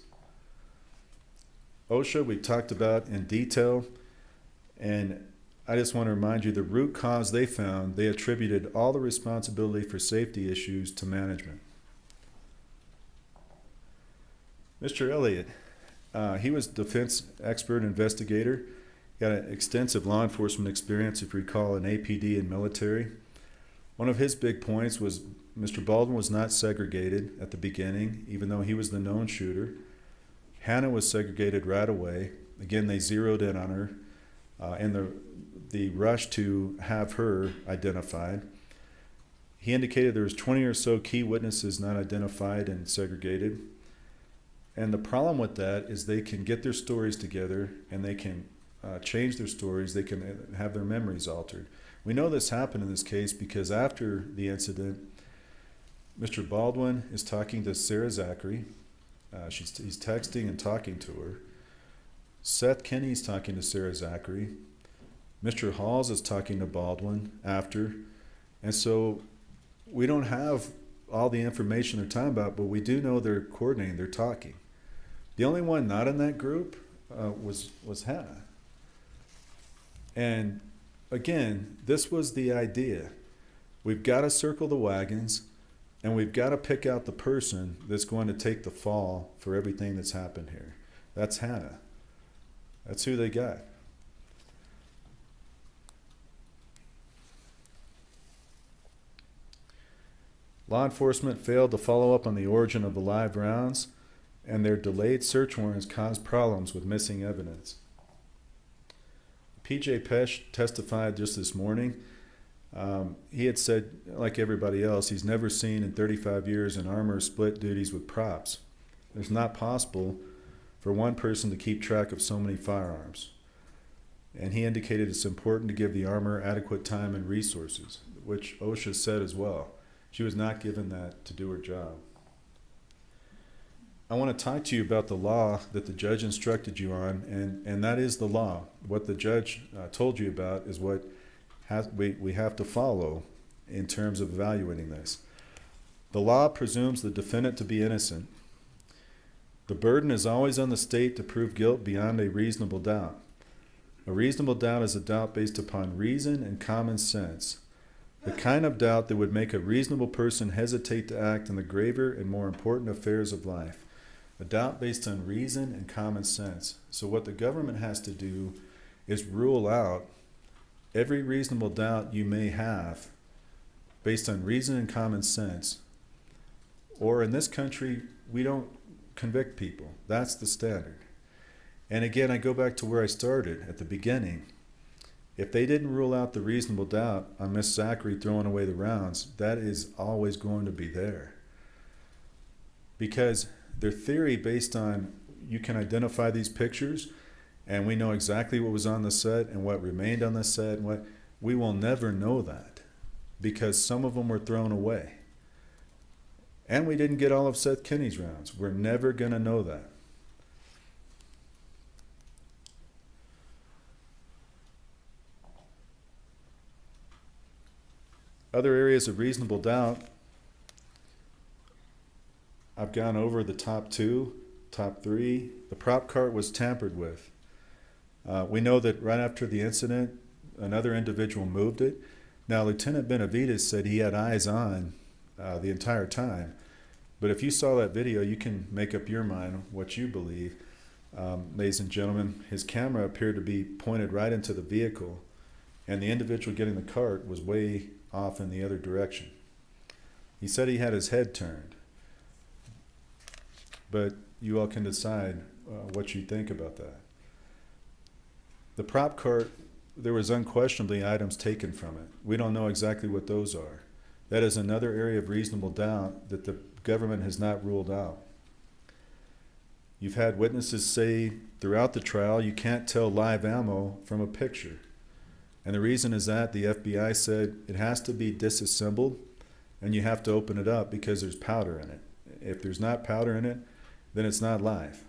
OSHA, we talked about in detail, and I just want to remind you the root cause they found, they attributed all the responsibility for safety issues to management. Mr. Elliott, he was defense expert investigator, got an extensive law enforcement experience, if you recall, in APD and military. One of his big points was Mr. Baldwin was not segregated at the beginning, even though he was the known shooter. Hannah was segregated right away. Again, they zeroed in on her in the rush to have her identified. He indicated there was 20 or so key witnesses not identified and segregated. And the problem with that is they can get their stories together and they can change their stories. They can have their memories altered. We know this happened in this case because after the incident, Mr. Baldwin is talking to Sarah Zachary. He's texting and talking to her. Seth Kinney's talking to Sarah Zachary. Mr. Halls is talking to Baldwin after. And so we don't have all the information they're talking about, but we do know they're coordinating, they're talking. The only one not in that group was Hannah. And again, this was the idea. We've got to circle the wagons, and we've got to pick out the person that's going to take the fall for everything that's happened here. That's Hannah. That's who they got. Law enforcement failed to follow up on the origin of the live rounds, and their delayed search warrants caused problems with missing evidence. P.J. Pesh testified just this morning. He had said, like everybody else, he's never seen in 35 years an armor split duties with props. It's not possible for one person to keep track of so many firearms. And he indicated it's important to give the armor adequate time and resources, which OSHA said as well. She was not given that to do her job. I want to talk to you about the law that the judge instructed you on, and that is the law. What the judge told you about is what we have to follow in terms of evaluating this. The law presumes the defendant to be innocent. The burden is always on the state to prove guilt beyond a reasonable doubt. A reasonable doubt is a doubt based upon reason and common sense. The kind of doubt that would make a reasonable person hesitate to act in the graver and more important affairs of life. A doubt based on reason and common sense. So what the government has to do is rule out every reasonable doubt you may have based on reason and common sense. Or in this country, we don't convict people. That's the standard. And again, I go back to where I started at the beginning. If they didn't rule out the reasonable doubt on Miss Zachary throwing away the rounds, that is always going to be there. Because their theory based on you can identify these pictures and we know exactly what was on the set and what remained on the set, and we will never know that because some of them were thrown away. And we didn't get all of Seth Kinney's rounds. We're never going to know that. Other areas of reasonable doubt, I've gone over the top two, top three. The prop cart was tampered with. We know that right after the incident, another individual moved it. Now, Lieutenant Benavides said he had eyes on the entire time. But if you saw that video, you can make up your mind what you believe. Ladies and gentlemen, his camera appeared to be pointed right into the vehicle, and the individual getting the cart was way off in the other direction. He said he had his head turned. But you all can decide what you think about that. The prop cart, there was unquestionably items taken from it. We don't know exactly what those are. That is another area of reasonable doubt that the government has not ruled out. You've had witnesses say throughout the trial you can't tell live ammo from a picture. And the reason is that the FBI said it has to be disassembled and you have to open it up because there's powder in it. If there's not powder in it, then it's not live.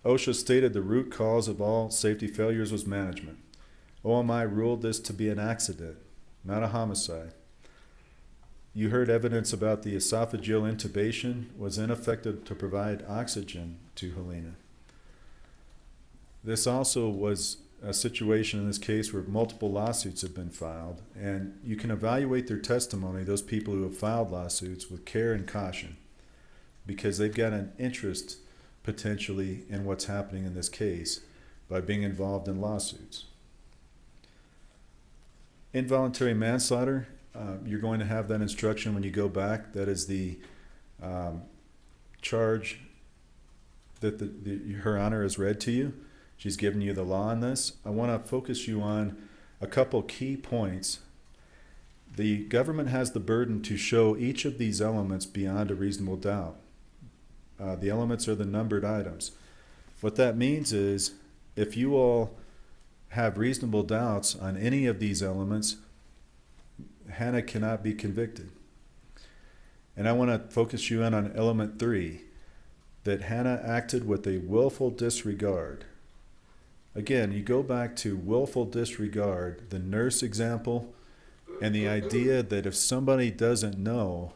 OSHA stated the root cause of all safety failures was management. OMI ruled this to be an accident, not a homicide. You heard evidence about the esophageal intubation was ineffective to provide oxygen to Helena. This also was a situation in this case where multiple lawsuits have been filed, and you can evaluate their testimony, those people who have filed lawsuits, with care and caution, because they've got an interest potentially in what's happening in this case by being involved in lawsuits. Involuntary manslaughter, you're going to have that instruction when you go back. That is the charge that Her Honor has read to you. She's given you the law on this. I want to focus you on a couple key points. The government has the burden to show each of these elements beyond a reasonable doubt. The elements are the numbered items. What that means is, if you all have reasonable doubts on any of these elements, Hannah cannot be convicted. And I want to focus you in on element 3, that Hannah acted with a willful disregard. Again, you go back to willful disregard, the nurse example, and the idea that if somebody doesn't know,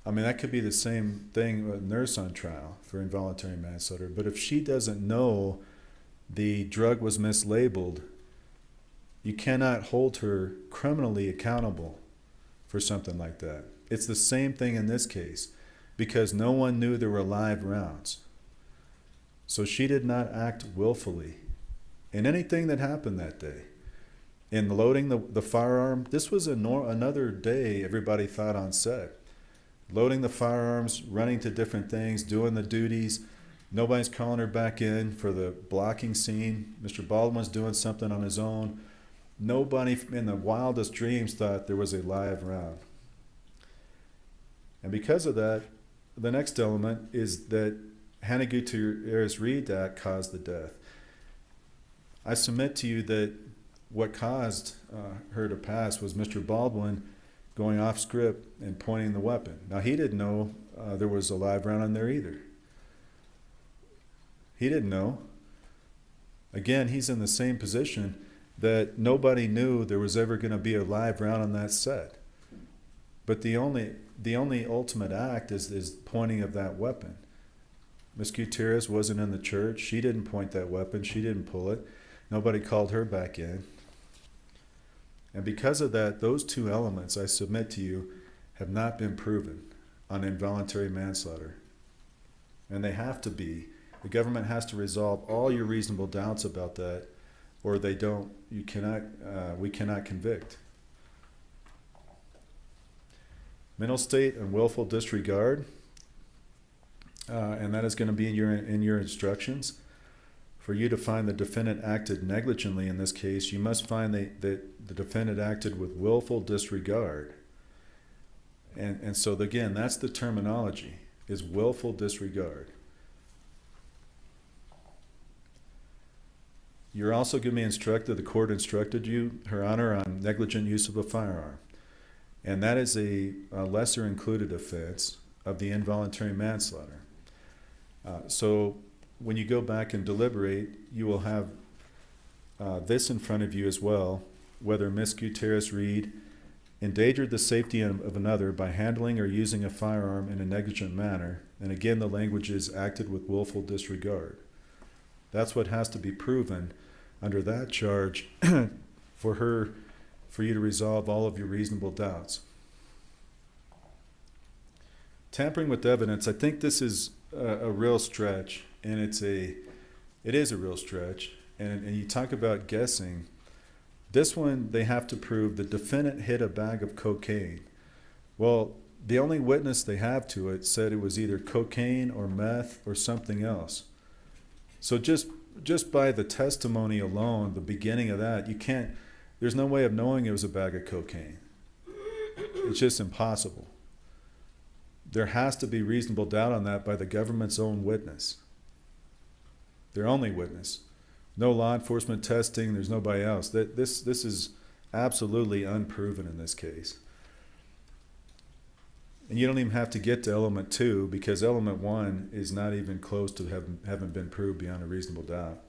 I mean, that could be the same thing with a nurse on trial for involuntary manslaughter, but if she doesn't know the drug was mislabeled, you cannot hold her criminally accountable for something like that. It's the same thing in this case, because no one knew there were live rounds. So she did not act willfully in anything that happened that day. In loading the firearm, this was another day everybody thought on set. Loading the firearms, running to different things, doing the duties. Nobody's calling her back in for the blocking scene. Mr. Baldwin's doing something on his own. Nobody in the wildest dreams thought there was a live round. And because of that, the next element is that Hannah Gutierrez-Reed Act caused the death. I submit to you that what caused her to pass was Mr. Baldwin going off script and pointing the weapon. Now, he didn't know there was a live round in there either. He didn't know. Again, he's in the same position that nobody knew there was ever going to be a live round on that set. But the only ultimate act is pointing of that weapon. Miss Gutierrez wasn't in the church. She didn't point that weapon. She didn't pull it. Nobody called her back in. And because of that, those two elements, I submit to you, have not been proven on involuntary manslaughter. And they have to be. The government has to resolve all your reasonable doubts about that, or we cannot convict. Mental state and willful disregard, and that is going to be in your instructions. For you to find the defendant acted negligently in this case, you must find that the defendant acted with willful disregard. And so again, that's the terminology, is willful disregard. You're also going to be instructed, the court instructed you, Her Honor, on negligent use of a firearm. And that is a lesser included offense of the involuntary manslaughter. So when you go back and deliberate, you will have this in front of you as well, whether Miss Gutierrez-Reed endangered the safety of another by handling or using a firearm in a negligent manner. And again, the language is acted with willful disregard. That's what has to be proven under that charge for you to resolve all of your reasonable doubts. Tampering with evidence, I think this is a real stretch, and it is a real stretch. And you talk about guessing. This one, they have to prove the defendant hid a bag of cocaine. Well, the only witness they have to it said it was either cocaine or meth or something else. So just by the testimony alone, the beginning of that, there's no way of knowing it was a bag of cocaine. It's just impossible. There has to be reasonable doubt on that by the government's own witness. Their only witness. No law enforcement testing, there's nobody else. This is absolutely unproven in this case. And you don't even have to get to element 2, because element 1 is not even close to having been proved beyond a reasonable doubt.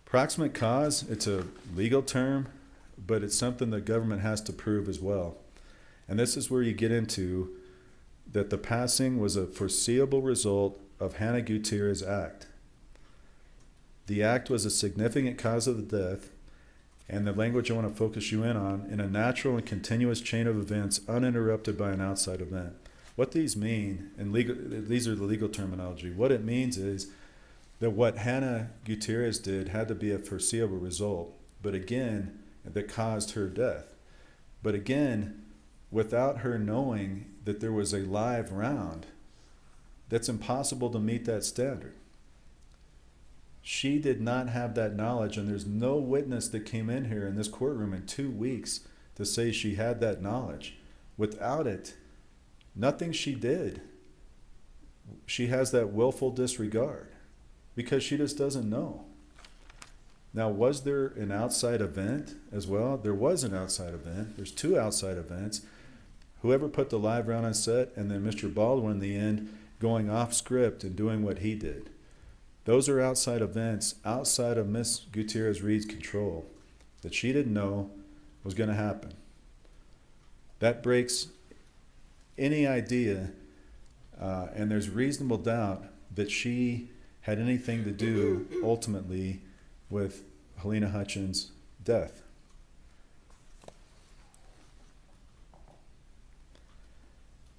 Proximate cause, it's a legal term, but it's something the government has to prove as well. And this is where you get into that the passing was a foreseeable result of Hannah Gutierrez's act. The act was a significant cause of the death, and the language I want to focus you in on, in a natural and continuous chain of events uninterrupted by an outside event. What these mean, and these are the legal terminology, what it means is that what Hannah Gutierrez did had to be a foreseeable result. But again, that caused her death. But again, without her knowing that there was a live round, that's impossible to meet that standard. She did not have that knowledge, and there's no witness that came in here in this courtroom in 2 weeks to say she had that knowledge. Without it, nothing she did, she has that willful disregard because she just doesn't know. Now, was there an outside event as well? There was an outside event. There's 2 outside events. Whoever put the live round on set, and then Mr. Baldwin in the end going off script and doing what he did. Those are outside events outside of Miss Gutierrez-Reed's control that she didn't know was going to happen. That breaks any idea, and there's reasonable doubt that she had anything to do ultimately with Helena Hutchins' death.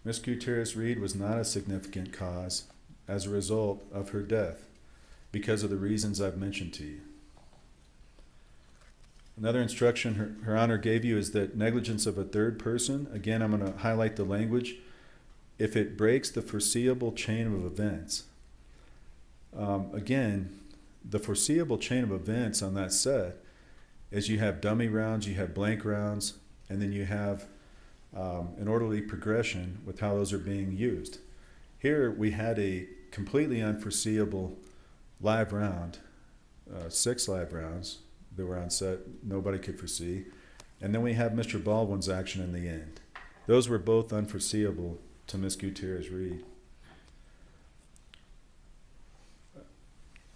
Miss Gutierrez-Reed was not a significant cause as a result of her death because of the reasons I've mentioned to you. Another instruction Her Honor gave you is that negligence of a third person, again, I'm going to highlight the language, if it breaks the foreseeable chain of events. Again, the foreseeable chain of events on that set is you have dummy rounds, you have blank rounds, and then you have an orderly progression with how those are being used. Here we had a completely unforeseeable live round, 6 live rounds that were on set, nobody could foresee. And then we have Mr. Baldwin's action in the end. Those were both unforeseeable to Miss Gutierrez-Reed.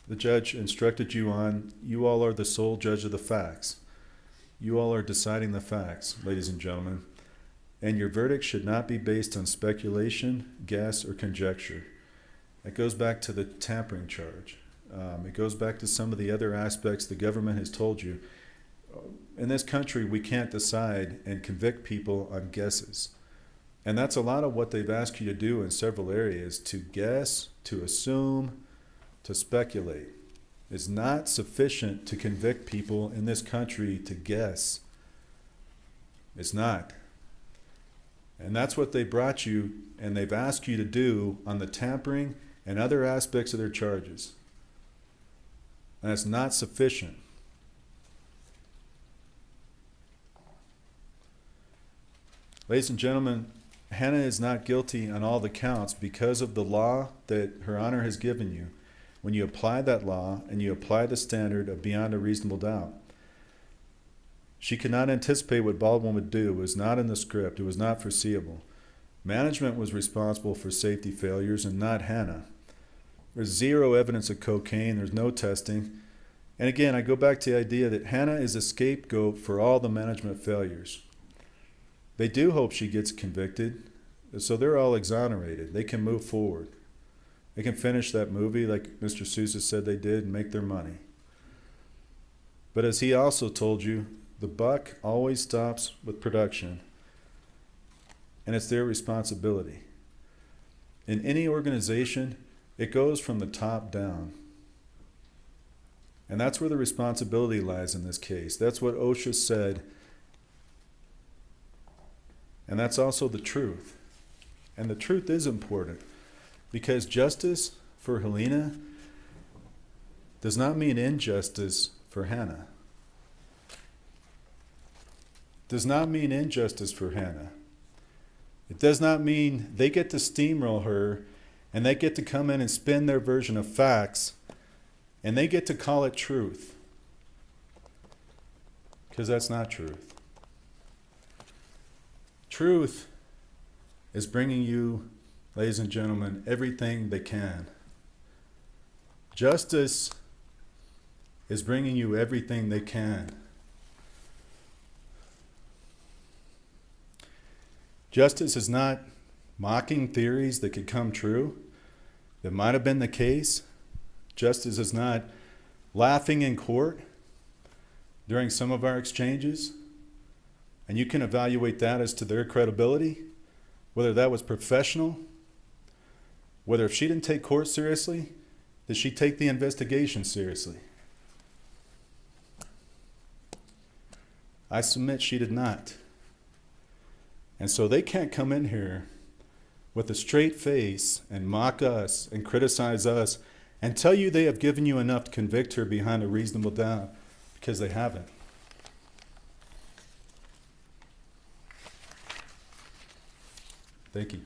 The judge instructed you on, you all are the sole judge of the facts. You all are deciding the facts, ladies and gentlemen. And your verdict should not be based on speculation, guess, or conjecture. It goes back to the tampering charge. It goes back to some of the other aspects the government has told you. In this country, we can't decide and convict people on guesses. And that's a lot of what they've asked you to do in several areas, to guess, to assume, to speculate. It's not sufficient to convict people in this country to guess. It's not. And that's what they brought you and they've asked you to do on the tampering and other aspects of their charges. And it's not sufficient. Ladies and gentlemen, Hannah is not guilty on all the counts because of the law that Her Honor has given you. When you apply that law and you apply the standard of beyond a reasonable doubt, she could not anticipate what Baldwin would do. It was not in the script. It was not foreseeable. Management was responsible for safety failures and not Hannah. There's 0 evidence of cocaine. There's no testing. And again, I go back to the idea that Hannah is a scapegoat for all the management failures. They do hope she gets convicted, so they're all exonerated. They can move forward. They can finish that movie like Mr. Sousa said they did and make their money. But as he also told you, the buck always stops with production, and it's their responsibility. In any organization, it goes from the top down. And that's where the responsibility lies in this case. That's what OSHA said. And that's also the truth. And the truth is important because justice for Helena does not mean injustice for Hannah. Does not mean injustice for Hannah. It does not mean they get to steamroll her and they get to come in and spin their version of facts and they get to call it truth. Because that's not truth. Truth is bringing you, ladies and gentlemen, everything they can. Justice is bringing you everything they can. Justice is not mocking theories that could come true, that might have been the case. Justice is not laughing in court during some of our exchanges. And you can evaluate that as to their credibility, whether that was professional, whether if she didn't take court seriously, did she take the investigation seriously? I submit she did not. And so they can't come in here with a straight face and mock us and criticize us and tell you they have given you enough to convict her behind a reasonable doubt, because they haven't. Thank you.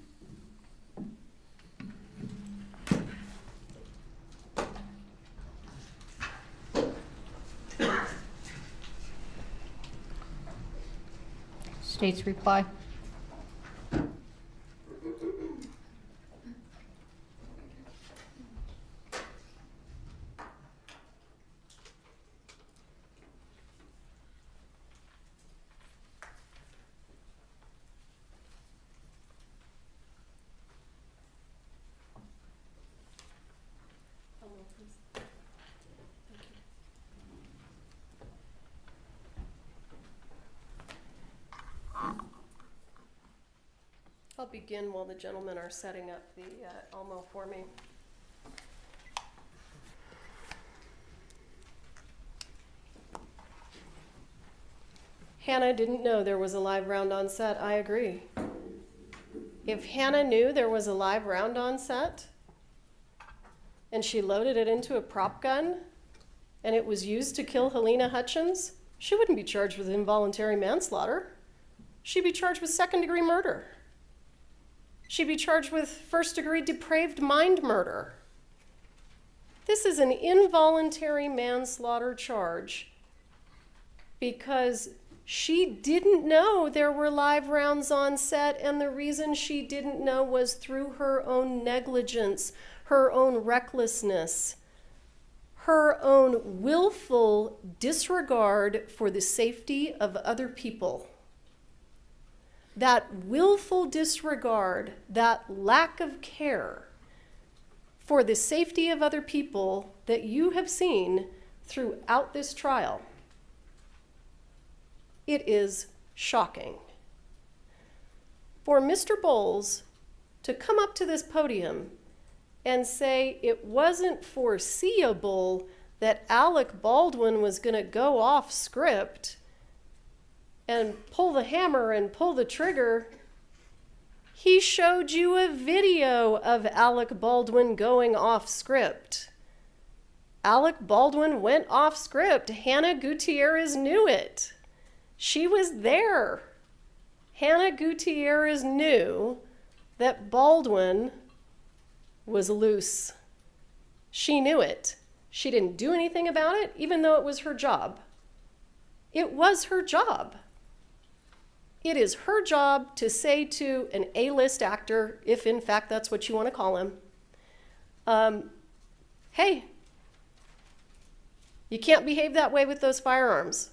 State's reply. I'll begin while the gentlemen are setting up the Elmo for me. Hannah didn't know there was a live round on set. I agree. If Hannah knew there was a live round on set and she loaded it into a prop gun and it was used to kill Helena Hutchins, she wouldn't be charged with involuntary manslaughter. She'd be charged with second-degree murder. She'd be charged with first-degree depraved mind murder. This is an involuntary manslaughter charge because she didn't know there were live rounds on set, and the reason she didn't know was through her own negligence, her own recklessness, her own willful disregard for the safety of other people. That willful disregard, that lack of care for the safety of other people that you have seen throughout this trial, it is shocking. For Mr. Bowles to come up to this podium and say it wasn't foreseeable that Alec Baldwin was going to go off script and pull the hammer and pull the trigger, he showed you a video of Alec Baldwin going off script. Alec Baldwin went off script. Hannah Gutierrez knew it. She was there. Hannah Gutierrez knew that Baldwin was loose. She knew it. She didn't do anything about it, even though it was her job. It was her job. It is her job to say to an A-list actor, if in fact that's what you want to call him, hey, you can't behave that way with those firearms.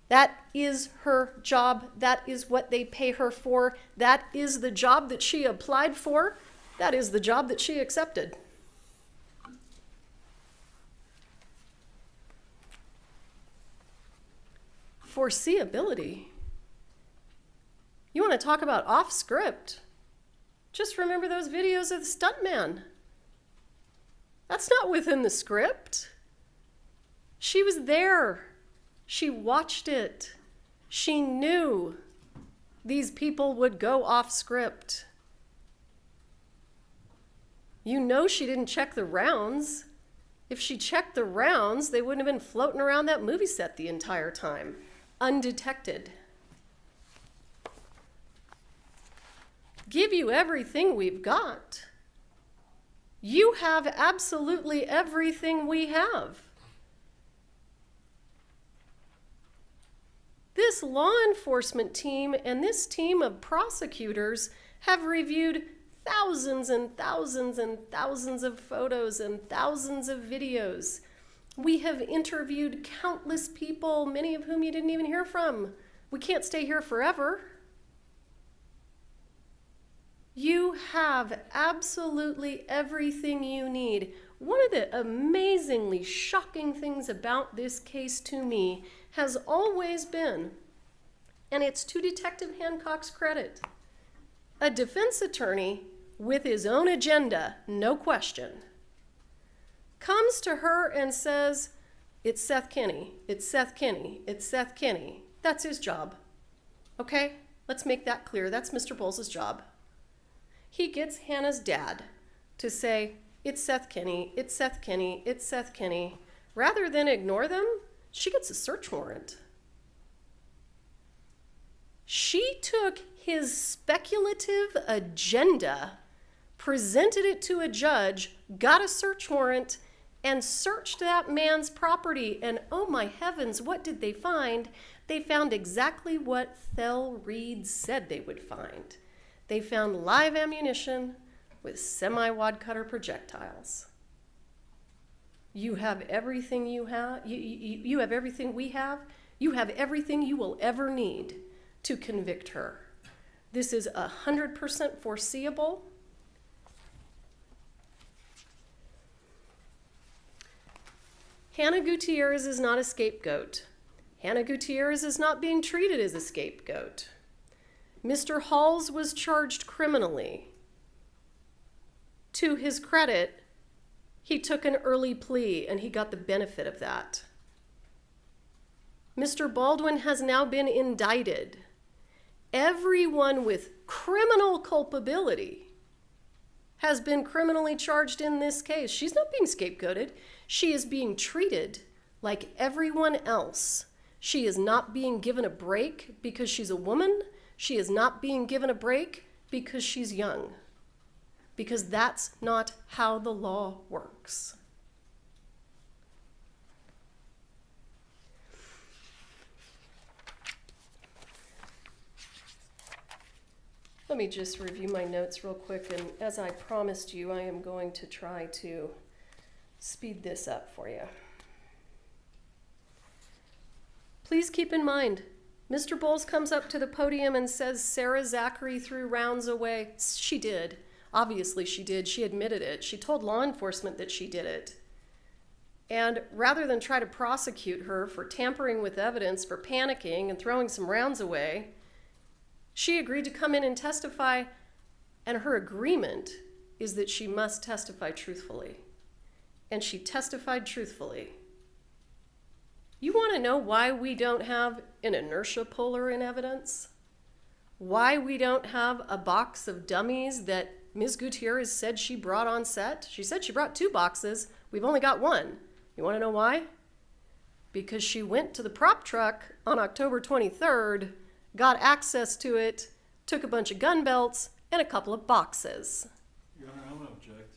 That is her job. That is what they pay her for. That is the job that she applied for. That is the job that she accepted. Foreseeability. You want to talk about off script? Just remember those videos of the stuntman. That's not within the script. She was there. She watched it. She knew these people would go off script. You know she didn't check the rounds. If she checked the rounds, they wouldn't have been floating around that movie set the entire time, undetected. Give you everything we've got. You have absolutely everything we have. This law enforcement team and this team of prosecutors have reviewed thousands and thousands and thousands of photos and thousands of videos. We have interviewed countless people, many of whom you didn't even hear from. We can't stay here forever. You have absolutely everything you need. One of the amazingly shocking things about this case to me has always been, and it's to Detective Hancock's credit, a defense attorney with his own agenda, no question, comes to her and says, it's Seth Kinney, it's Seth Kinney, it's Seth Kinney. That's his job. Okay? Let's make that clear. That's Mr. Bowles' job. He gets Hannah's dad to say, it's Seth Kinney, it's Seth Kinney, it's Seth Kinney. Rather than ignore them, she gets a search warrant. She took his speculative agenda, presented it to a judge, got a search warrant, and searched that man's property. And oh my heavens, what did they find? They found exactly what Thel Reed said they would find. They found live ammunition with semi-wad cutter projectiles. You have everything you have. You have everything we have. You have everything you will ever need to convict her. This is 100% foreseeable. Hannah Gutierrez is not a scapegoat. Hannah Gutierrez is not being treated as a scapegoat. Mr. Halls was charged criminally. To his credit, he took an early plea and he got the benefit of that. Mr. Baldwin has now been indicted. Everyone with criminal culpability has been criminally charged in this case. She's not being scapegoated. She is being treated like everyone else. She is not being given a break because she's a woman. She is not being given a break because she's young. Because that's not how the law works. Let me just review my notes real quick, and as I promised you, I am going to try to speed this up for you. Please keep in mind, Mr. Bowles comes up to the podium and says Sarah Zachary threw rounds away. She did. Obviously she did. She admitted it. She told law enforcement that she did it. And rather than try to prosecute her for tampering with evidence, for panicking and throwing some rounds away, she agreed to come in and testify, and her agreement is that she must testify truthfully. And she testified truthfully. You want to know why we don't have an inertia puller in evidence? Why we don't have a box of dummies that Ms. Gutierrez said she brought on set? She said she brought 2 boxes. We've only got 1. You want to know why? Because she went to the prop truck on October 23rd, got access to it, took a bunch of gun belts, and a couple of boxes. Your Honor, I want to object.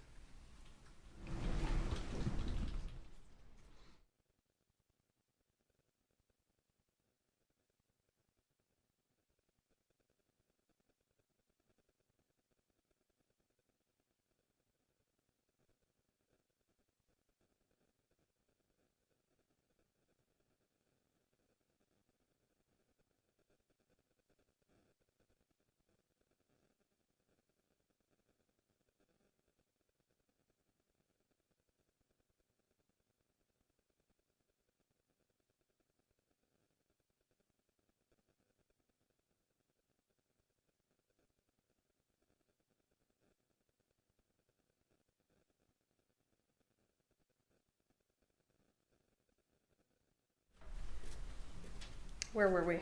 Where were we?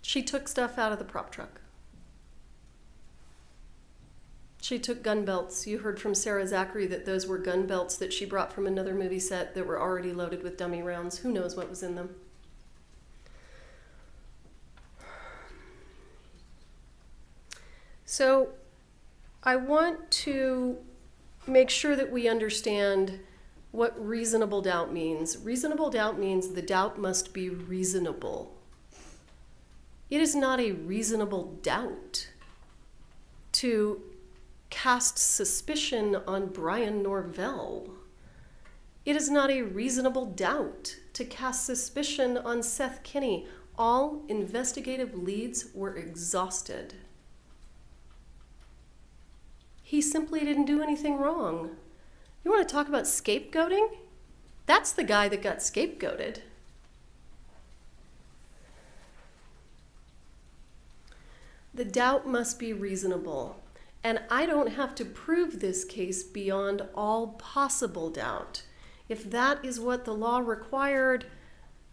She took stuff out of the prop truck. She took gun belts. You heard from Sarah Zachary that those were gun belts that she brought from another movie set that were already loaded with dummy rounds. Who knows what was in them? So I want to make sure that we understand what reasonable doubt means. Reasonable doubt means the doubt must be reasonable. It is not a reasonable doubt to cast suspicion on Brian Norvell. It is not a reasonable doubt to cast suspicion on Seth Kinney. All investigative leads were exhausted. He simply didn't do anything wrong. You want to talk about scapegoating? That's the guy that got scapegoated. The doubt must be reasonable. And I don't have to prove this case beyond all possible doubt. If that is what the law required,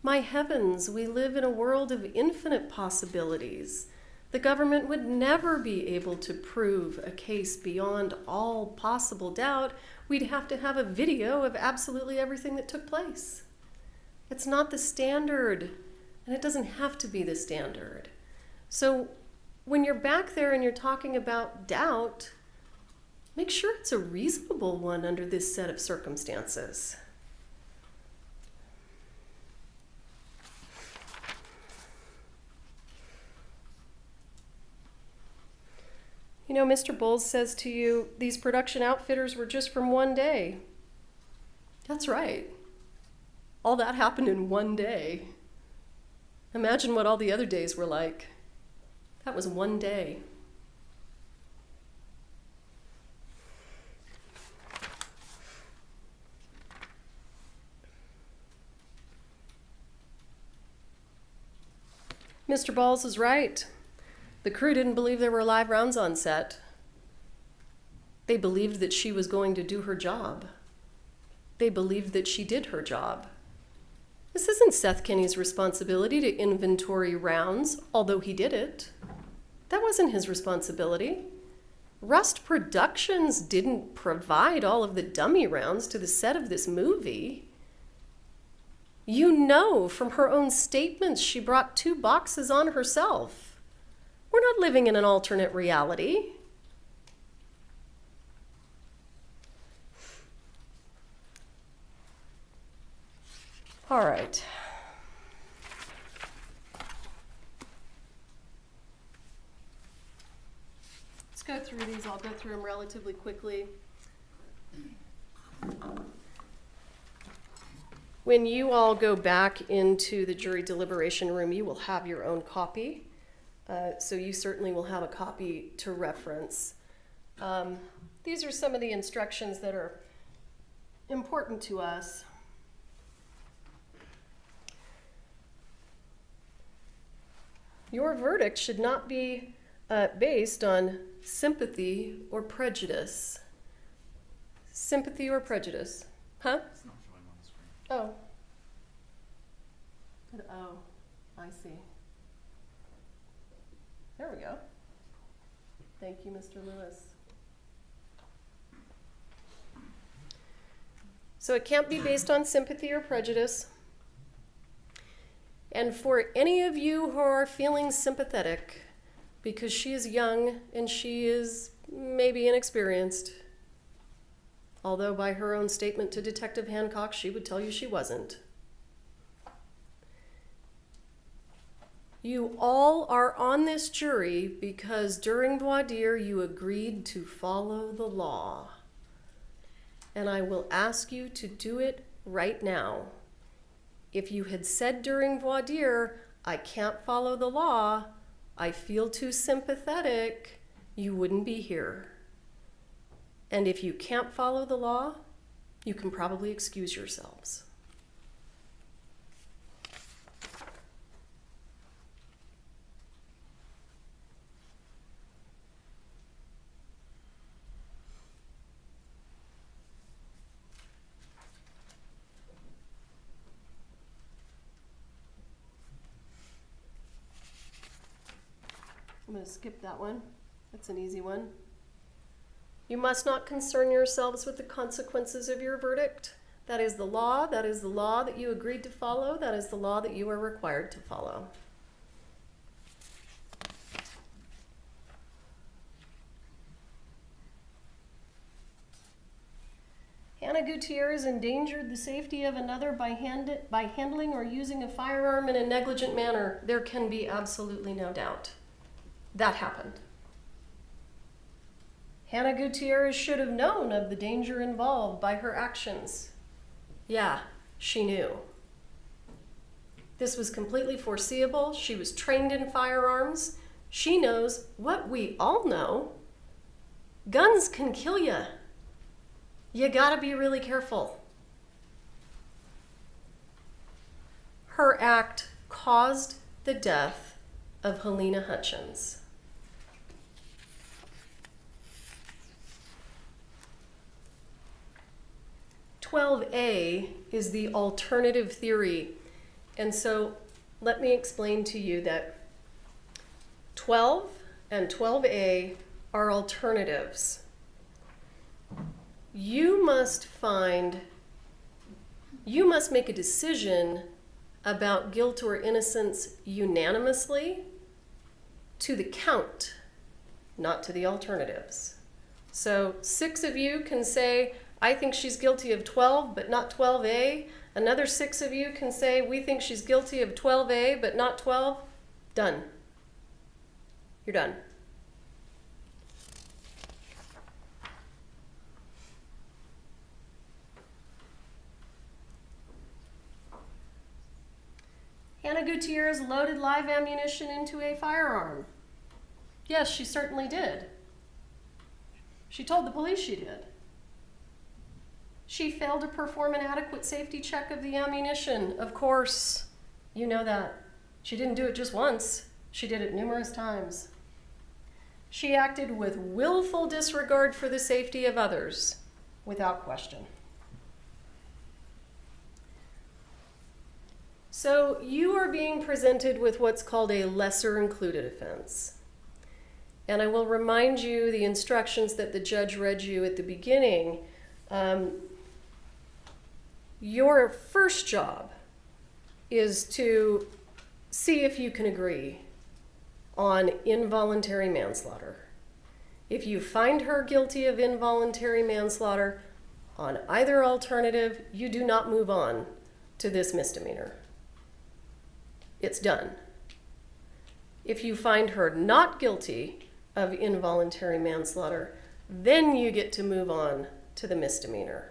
my heavens, we live in a world of infinite possibilities. The government would never be able to prove a case beyond all possible doubt. We'd have to have a video of absolutely everything that took place. It's not the standard, and it doesn't have to be the standard. So when you're back there and you're talking about doubt, make sure it's a reasonable one under this set of circumstances. You know, Mr. Bowles says to you, these production outfitters were just from one day. That's right. All that happened in one day. Imagine what all the other days were like. That was one day. Mr. Balls is right. The crew didn't believe there were live rounds on set. They believed that she was going to do her job. They believed that she did her job. This isn't Seth Kinney's responsibility to inventory rounds, although he did it. That wasn't his responsibility. Rust Productions didn't provide all of the dummy rounds to the set of this movie. You know from her own statements she brought 2 boxes on herself. We're not living in an alternate reality. All right. Let's go through these. I'll go through them relatively quickly. When you all go back into the jury deliberation room, you will have your own copy. So you certainly will have a copy to reference. These are some of the instructions that are important to us. Your verdict should not be based on sympathy or prejudice. Sympathy or prejudice? Huh? It's not showing on the screen. Oh. Oh, I see. There we go. Thank you, Mr. Lewis. So it can't be based on sympathy or prejudice. And for any of you who are feeling sympathetic because she is young and she is maybe inexperienced, although by her own statement to Detective Hancock, she would tell you she wasn't. You all are on this jury because during voir dire you agreed to follow the law. And I will ask you to do it right now. If you had said during voir dire, I can't follow the law, I feel too sympathetic, you wouldn't be here. And if you can't follow the law, you can probably excuse yourselves. I'm going to skip that one. That's an easy one. You must not concern yourselves with the consequences of your verdict. That is the law. That is the law that you agreed to follow. That is the law that you are required to follow. Hannah Gutierrez endangered the safety of another by handling or using a firearm in a negligent manner. There can be absolutely no doubt. That happened. Hannah Gutierrez should have known of the danger involved by her actions. Yeah, she knew. This was completely foreseeable. She was trained in firearms. She knows what we all know. Guns can kill you. You gotta be really careful. Her act caused the death of Helena Hutchins. 12A is the alternative theory. And so let me explain to you that 12 and 12A are alternatives. You must make a decision about guilt or innocence unanimously to the count, not to the alternatives. So 6 of you can say, I think she's guilty of 12, but not 12A. Another 6 of you can say, we think she's guilty of 12A, but not 12. Done. You're done. Hannah Gutierrez loaded live ammunition into a firearm. Yes, she certainly did. She told the police she did. She failed to perform an adequate safety check of the ammunition. Of course, you know that. She didn't do it just once. She did it numerous times. She acted with willful disregard for the safety of others, without question. So you are being presented with what's called a lesser included offense. And I will remind you the instructions that the judge read you at the beginning. Your first job is to see if you can agree on involuntary manslaughter. If you find her guilty of involuntary manslaughter on either alternative, you do not move on to this misdemeanor. It's done. If you find her not guilty of involuntary manslaughter, then you get to move on to the misdemeanor.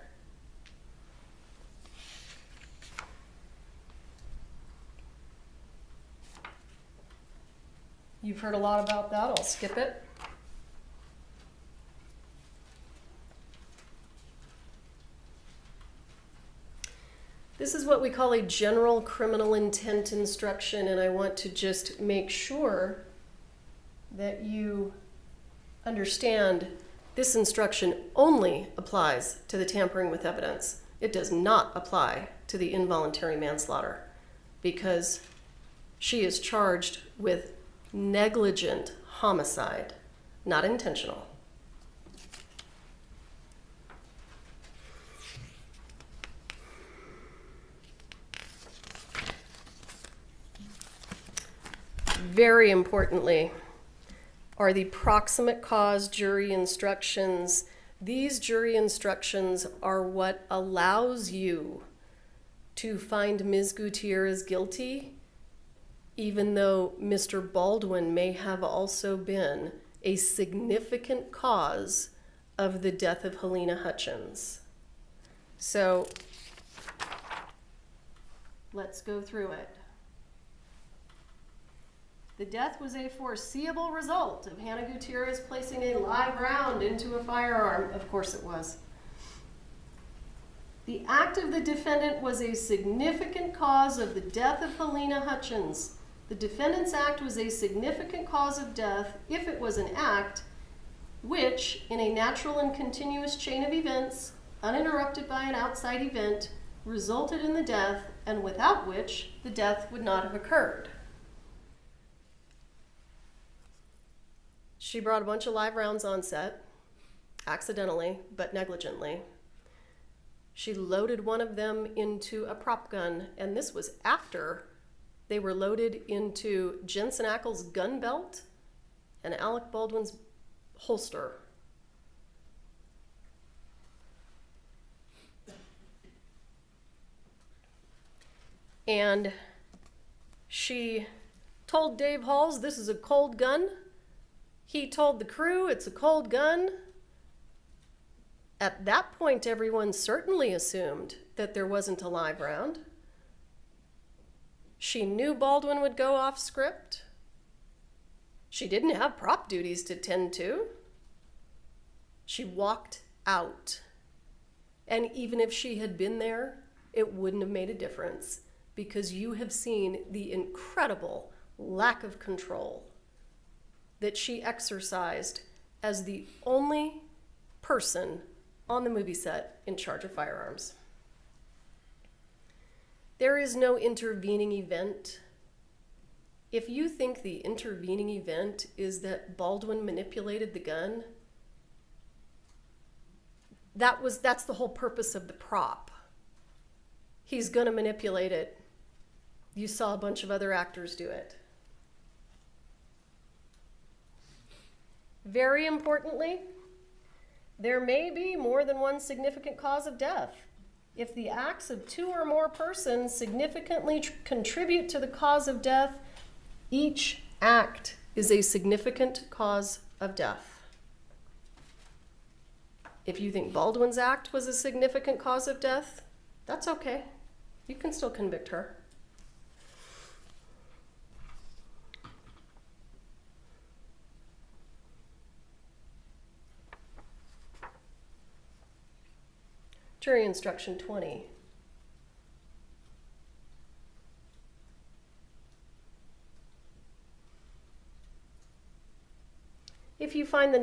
You've heard a lot about that. I'll skip it. This is what we call a general criminal intent instruction, and I want to just make sure that you understand this instruction only applies to the tampering with evidence. It does not apply to the involuntary manslaughter because she is charged with negligent homicide, not intentional. Very importantly are the proximate cause jury instructions. These jury instructions are what allows you to find Ms. Gutierrez guilty, even though Mr. Baldwin may have also been a significant cause of the death of Helena Hutchins. So let's go through it. The death was a foreseeable result of Hannah Gutierrez placing a live round into a firearm. Of course it was. The act of the defendant was a significant cause of the death of Helena Hutchins. The defendant's act was a significant cause of death if it was an act which, in a natural and continuous chain of events, uninterrupted by an outside event, resulted in the death, and without which the death would not have occurred. She brought a bunch of live rounds on set, accidentally, but negligently. She loaded one of them into a prop gun, and this was after they were loaded into Jensen Ackles' gun belt and Alec Baldwin's holster. And she told Dave Halls, this is a cold gun. He told the crew it's a cold gun. At that point, everyone certainly assumed that there wasn't a live round. She knew Baldwin would go off script. She didn't have prop duties to tend to. She walked out. And even if she had been there, it wouldn't have made a difference because you have seen the incredible lack of control that she exercised as the only person on the movie set in charge of firearms. There is no intervening event. If you think the intervening event is that Baldwin manipulated the gun, that's the whole purpose of the prop. He's gonna manipulate it. You saw a bunch of other actors do it. Very importantly, there may be more than one significant cause of death. If the acts of two or more persons significantly contribute to the cause of death, each act is a significant cause of death. If you think Baldwin's act was a significant cause of death, that's okay. You can still convict her. Jury instruction 20. If you find the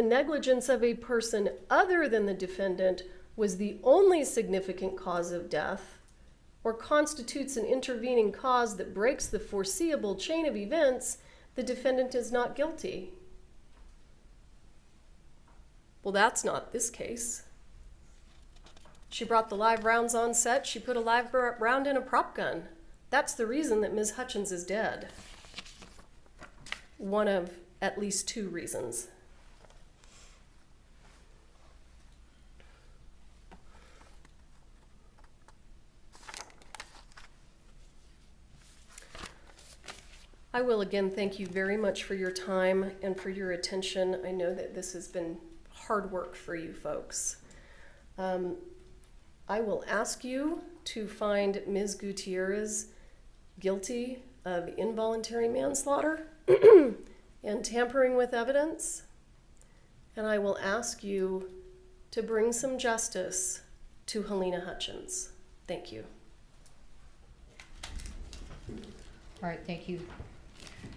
negligence of a person other than the defendant was the only significant cause of death, or constitutes an intervening cause that breaks the foreseeable chain of events, the defendant is not guilty. Well, that's not this case. She brought the live rounds on set. She put a live round in a prop gun. That's the reason that Ms. Hutchins is dead. One of at least two reasons. I will again thank you very much for your time and for your attention. I know that this has been hard work for you folks. I will ask you to find Ms. Gutierrez guilty of involuntary manslaughter and tampering with evidence. And I will ask you to bring some justice to Helena Hutchins. Thank you. All right, thank you.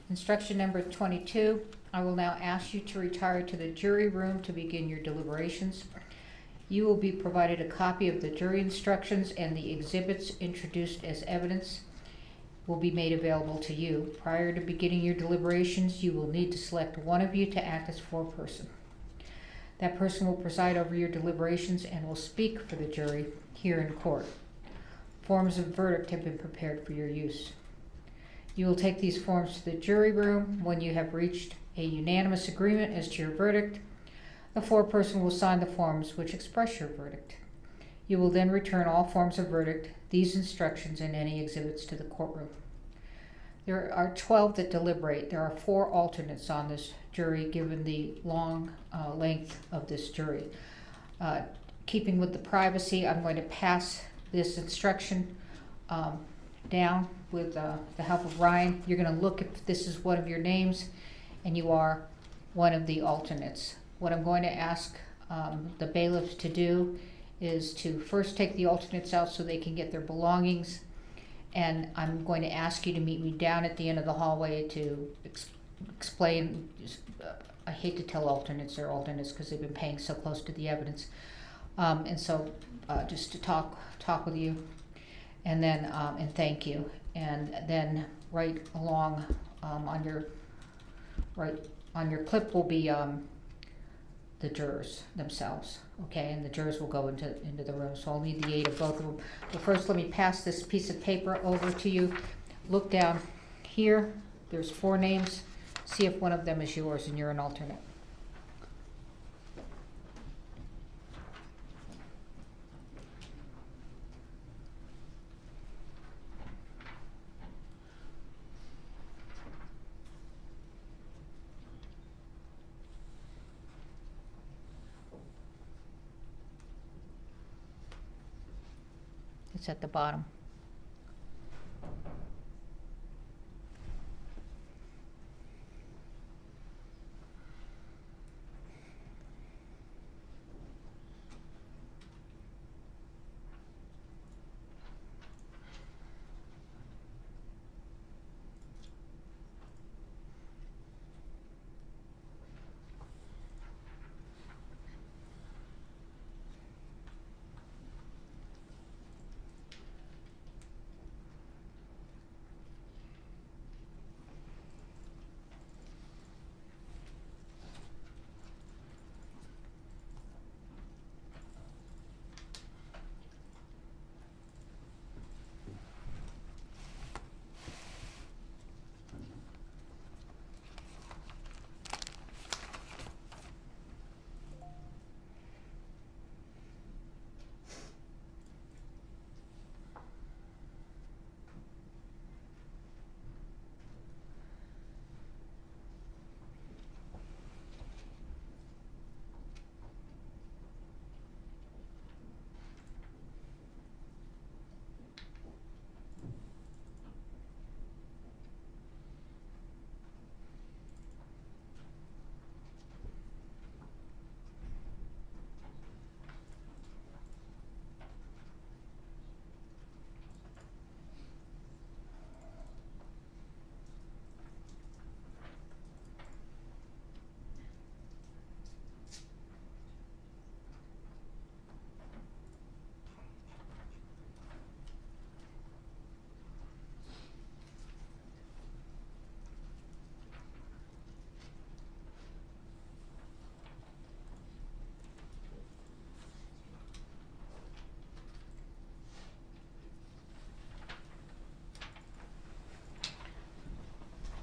Instruction number 22, I will now ask you to retire to the jury room to begin your deliberations. You will be provided a copy of the jury instructions, and the exhibits introduced as evidence will be made available to you. Prior to beginning your deliberations, you will need to select one of you to act as foreperson. That person will preside over your deliberations and will speak for the jury here in court. Forms of verdict have been prepared for your use. You will take these forms to the jury room. When you have reached a unanimous agreement as to your verdict, the foreperson will sign the forms which express your verdict. You will then return all forms of verdict, these instructions, and any exhibits to the courtroom. There are 12 that deliberate. There are 4 alternates on this jury, given the long length of this jury. Keeping with the privacy, I'm going to pass this instruction down with the help of Ryan. You're going to look if this is one of your names, and you are one of the alternates. What I'm going to ask the bailiffs to do is to first take the alternates out so they can get their belongings, and I'm going to ask you to meet me down at the end of the hallway to explain. I hate to tell alternates they're alternates because they've been paying so close to the evidence, and so just to talk with you, and then and thank you, and then right along on your clip will be the jurors themselves, okay? And the jurors will go into the room, so I'll need the aid of both of them. But first, let me pass this piece of paper over to you. Look down here. There's 4 names. See if one of them is yours and you're an alternate. It's at the bottom.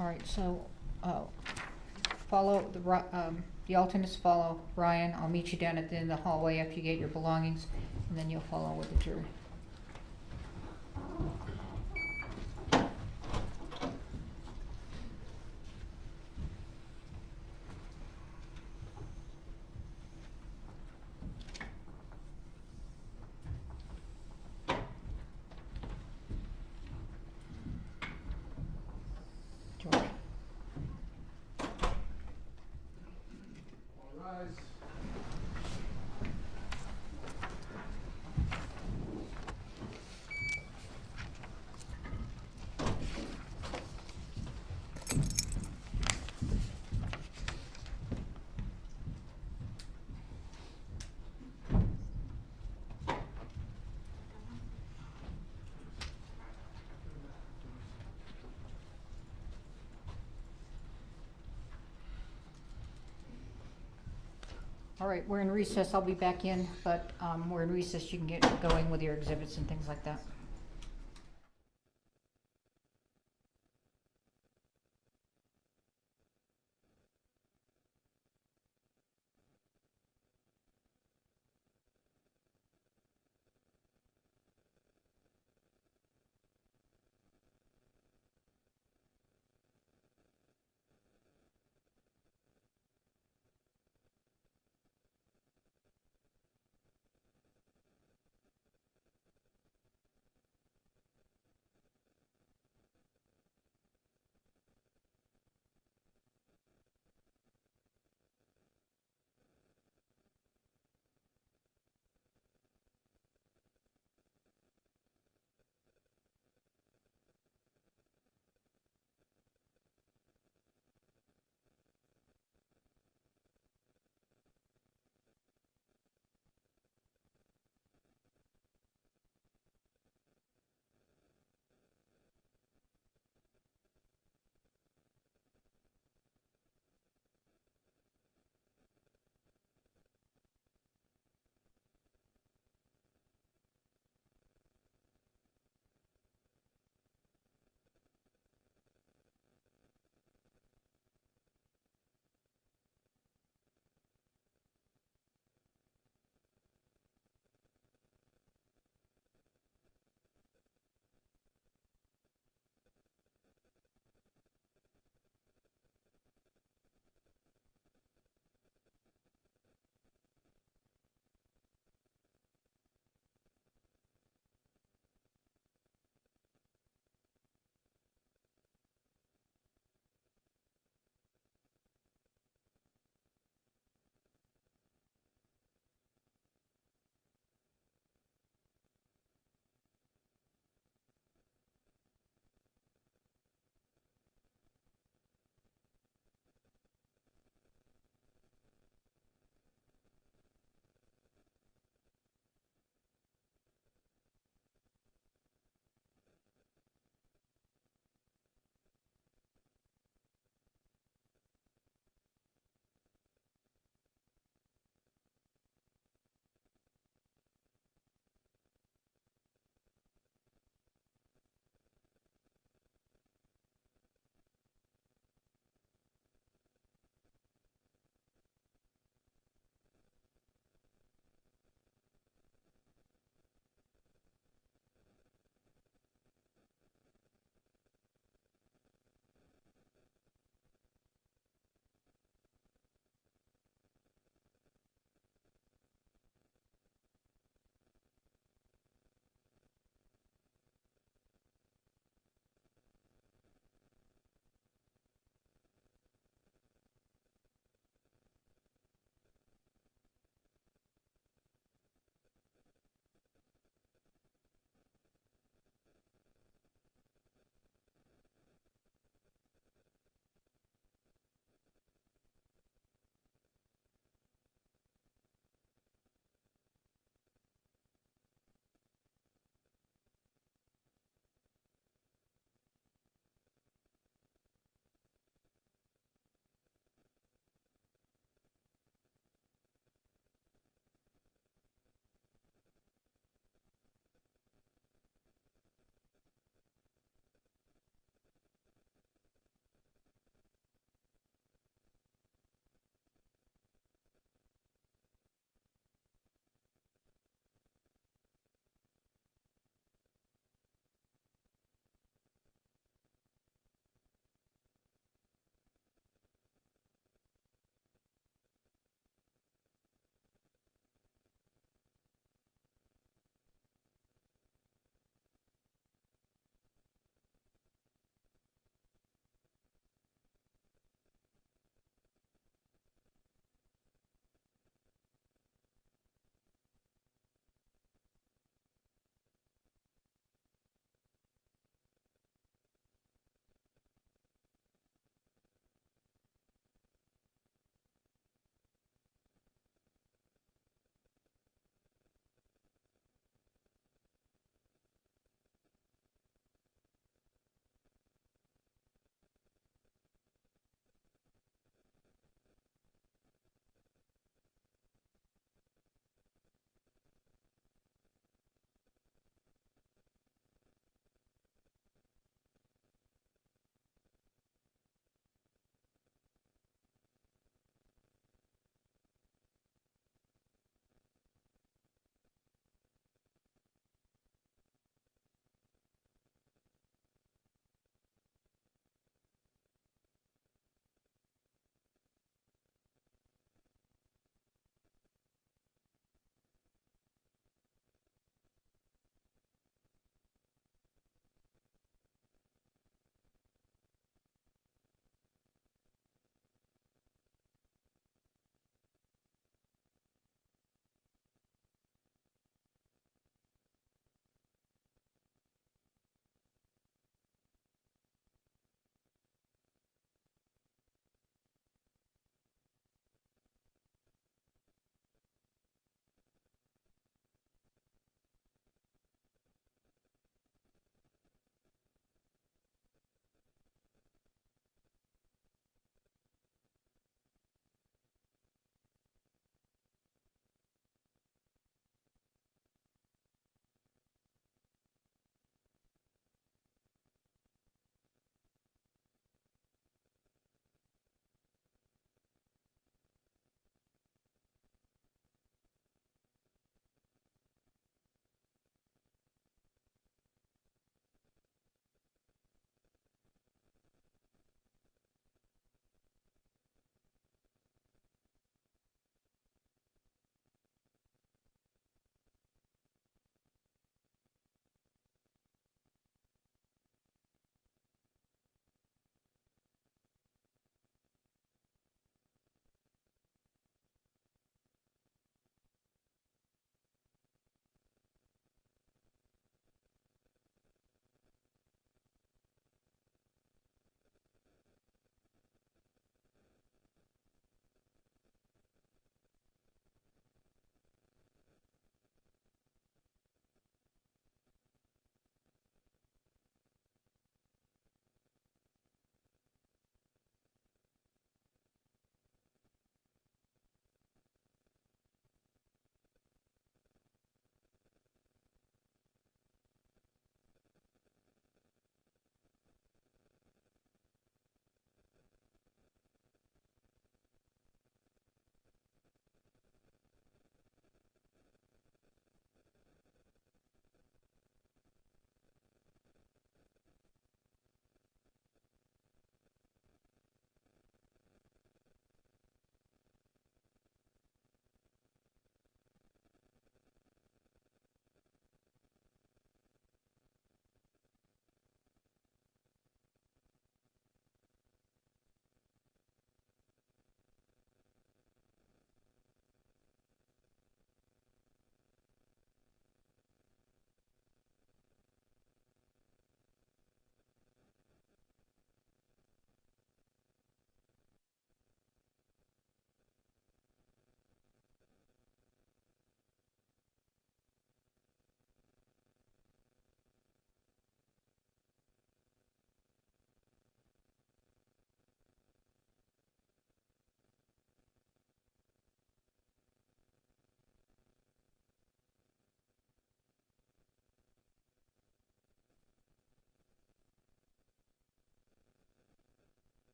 All right, so, follow the alternates follow Ryan. I'll meet you down at the end of the hallway after you get your belongings, and then you'll follow with the jury. George. All rise. All right, we're in recess. I'll be back in, but we're in recess. You can get going with your exhibits and things like that.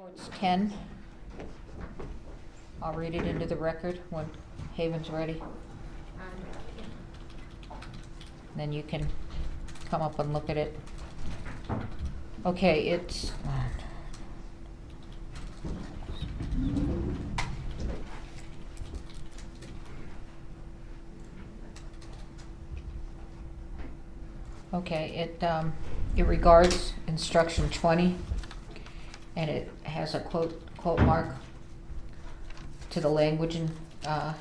Reports 10. I'll read it into the record when Haven's ready. Then you can come up and look at it. Okay, it's... Okay, it regards instruction 20, and it has a quote mark to the language in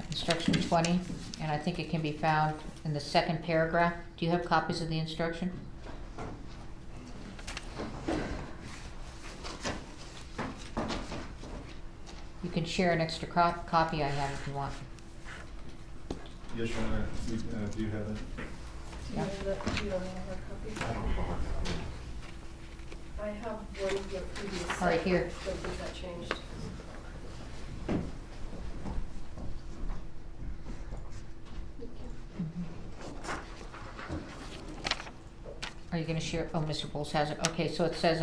instruction 20, and I think it can be found in the second paragraph. Do you have copies of the instruction? You can share an extra copy I have if you want. Yes, Your Honor, we do have it. Yeah. You don't have a copy? I have one of the previous. All right, here. Don't think that changed. Are you going to share? Oh, Mr. Bowles has it. Okay, so it says,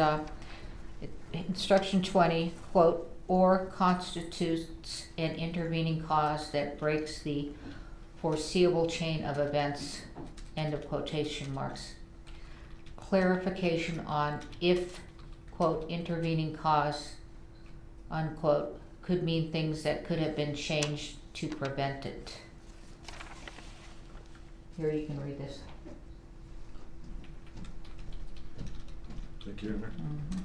instruction 20, quote, or constitutes an intervening cause that breaks the foreseeable chain of events, end of quotation marks. Clarification on if, quote, intervening cause, unquote, could mean things that could have been changed to prevent it. Here, you can read this. Thank you, Your Honor. Mm-hmm.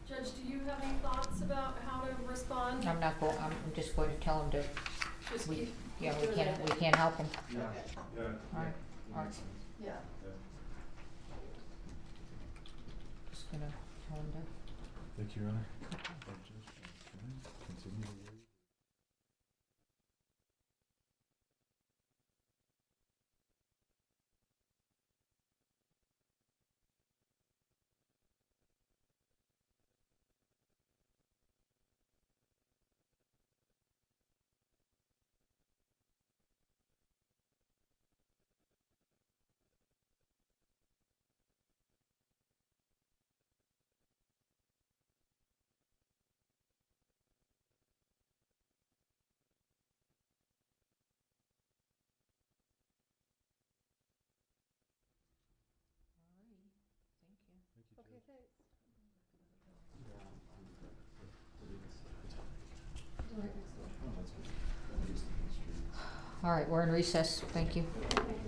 Judge, do you have any thoughts about how to respond? I'm just going to tell him to, Just we keep can't doing help him. Yeah. Yeah. All right, all right. Yeah. Just gonna tell him to. Thank you, Your Honor. Continue to read. Okay, thanks. All right, we're in recess. Thank you. Okay.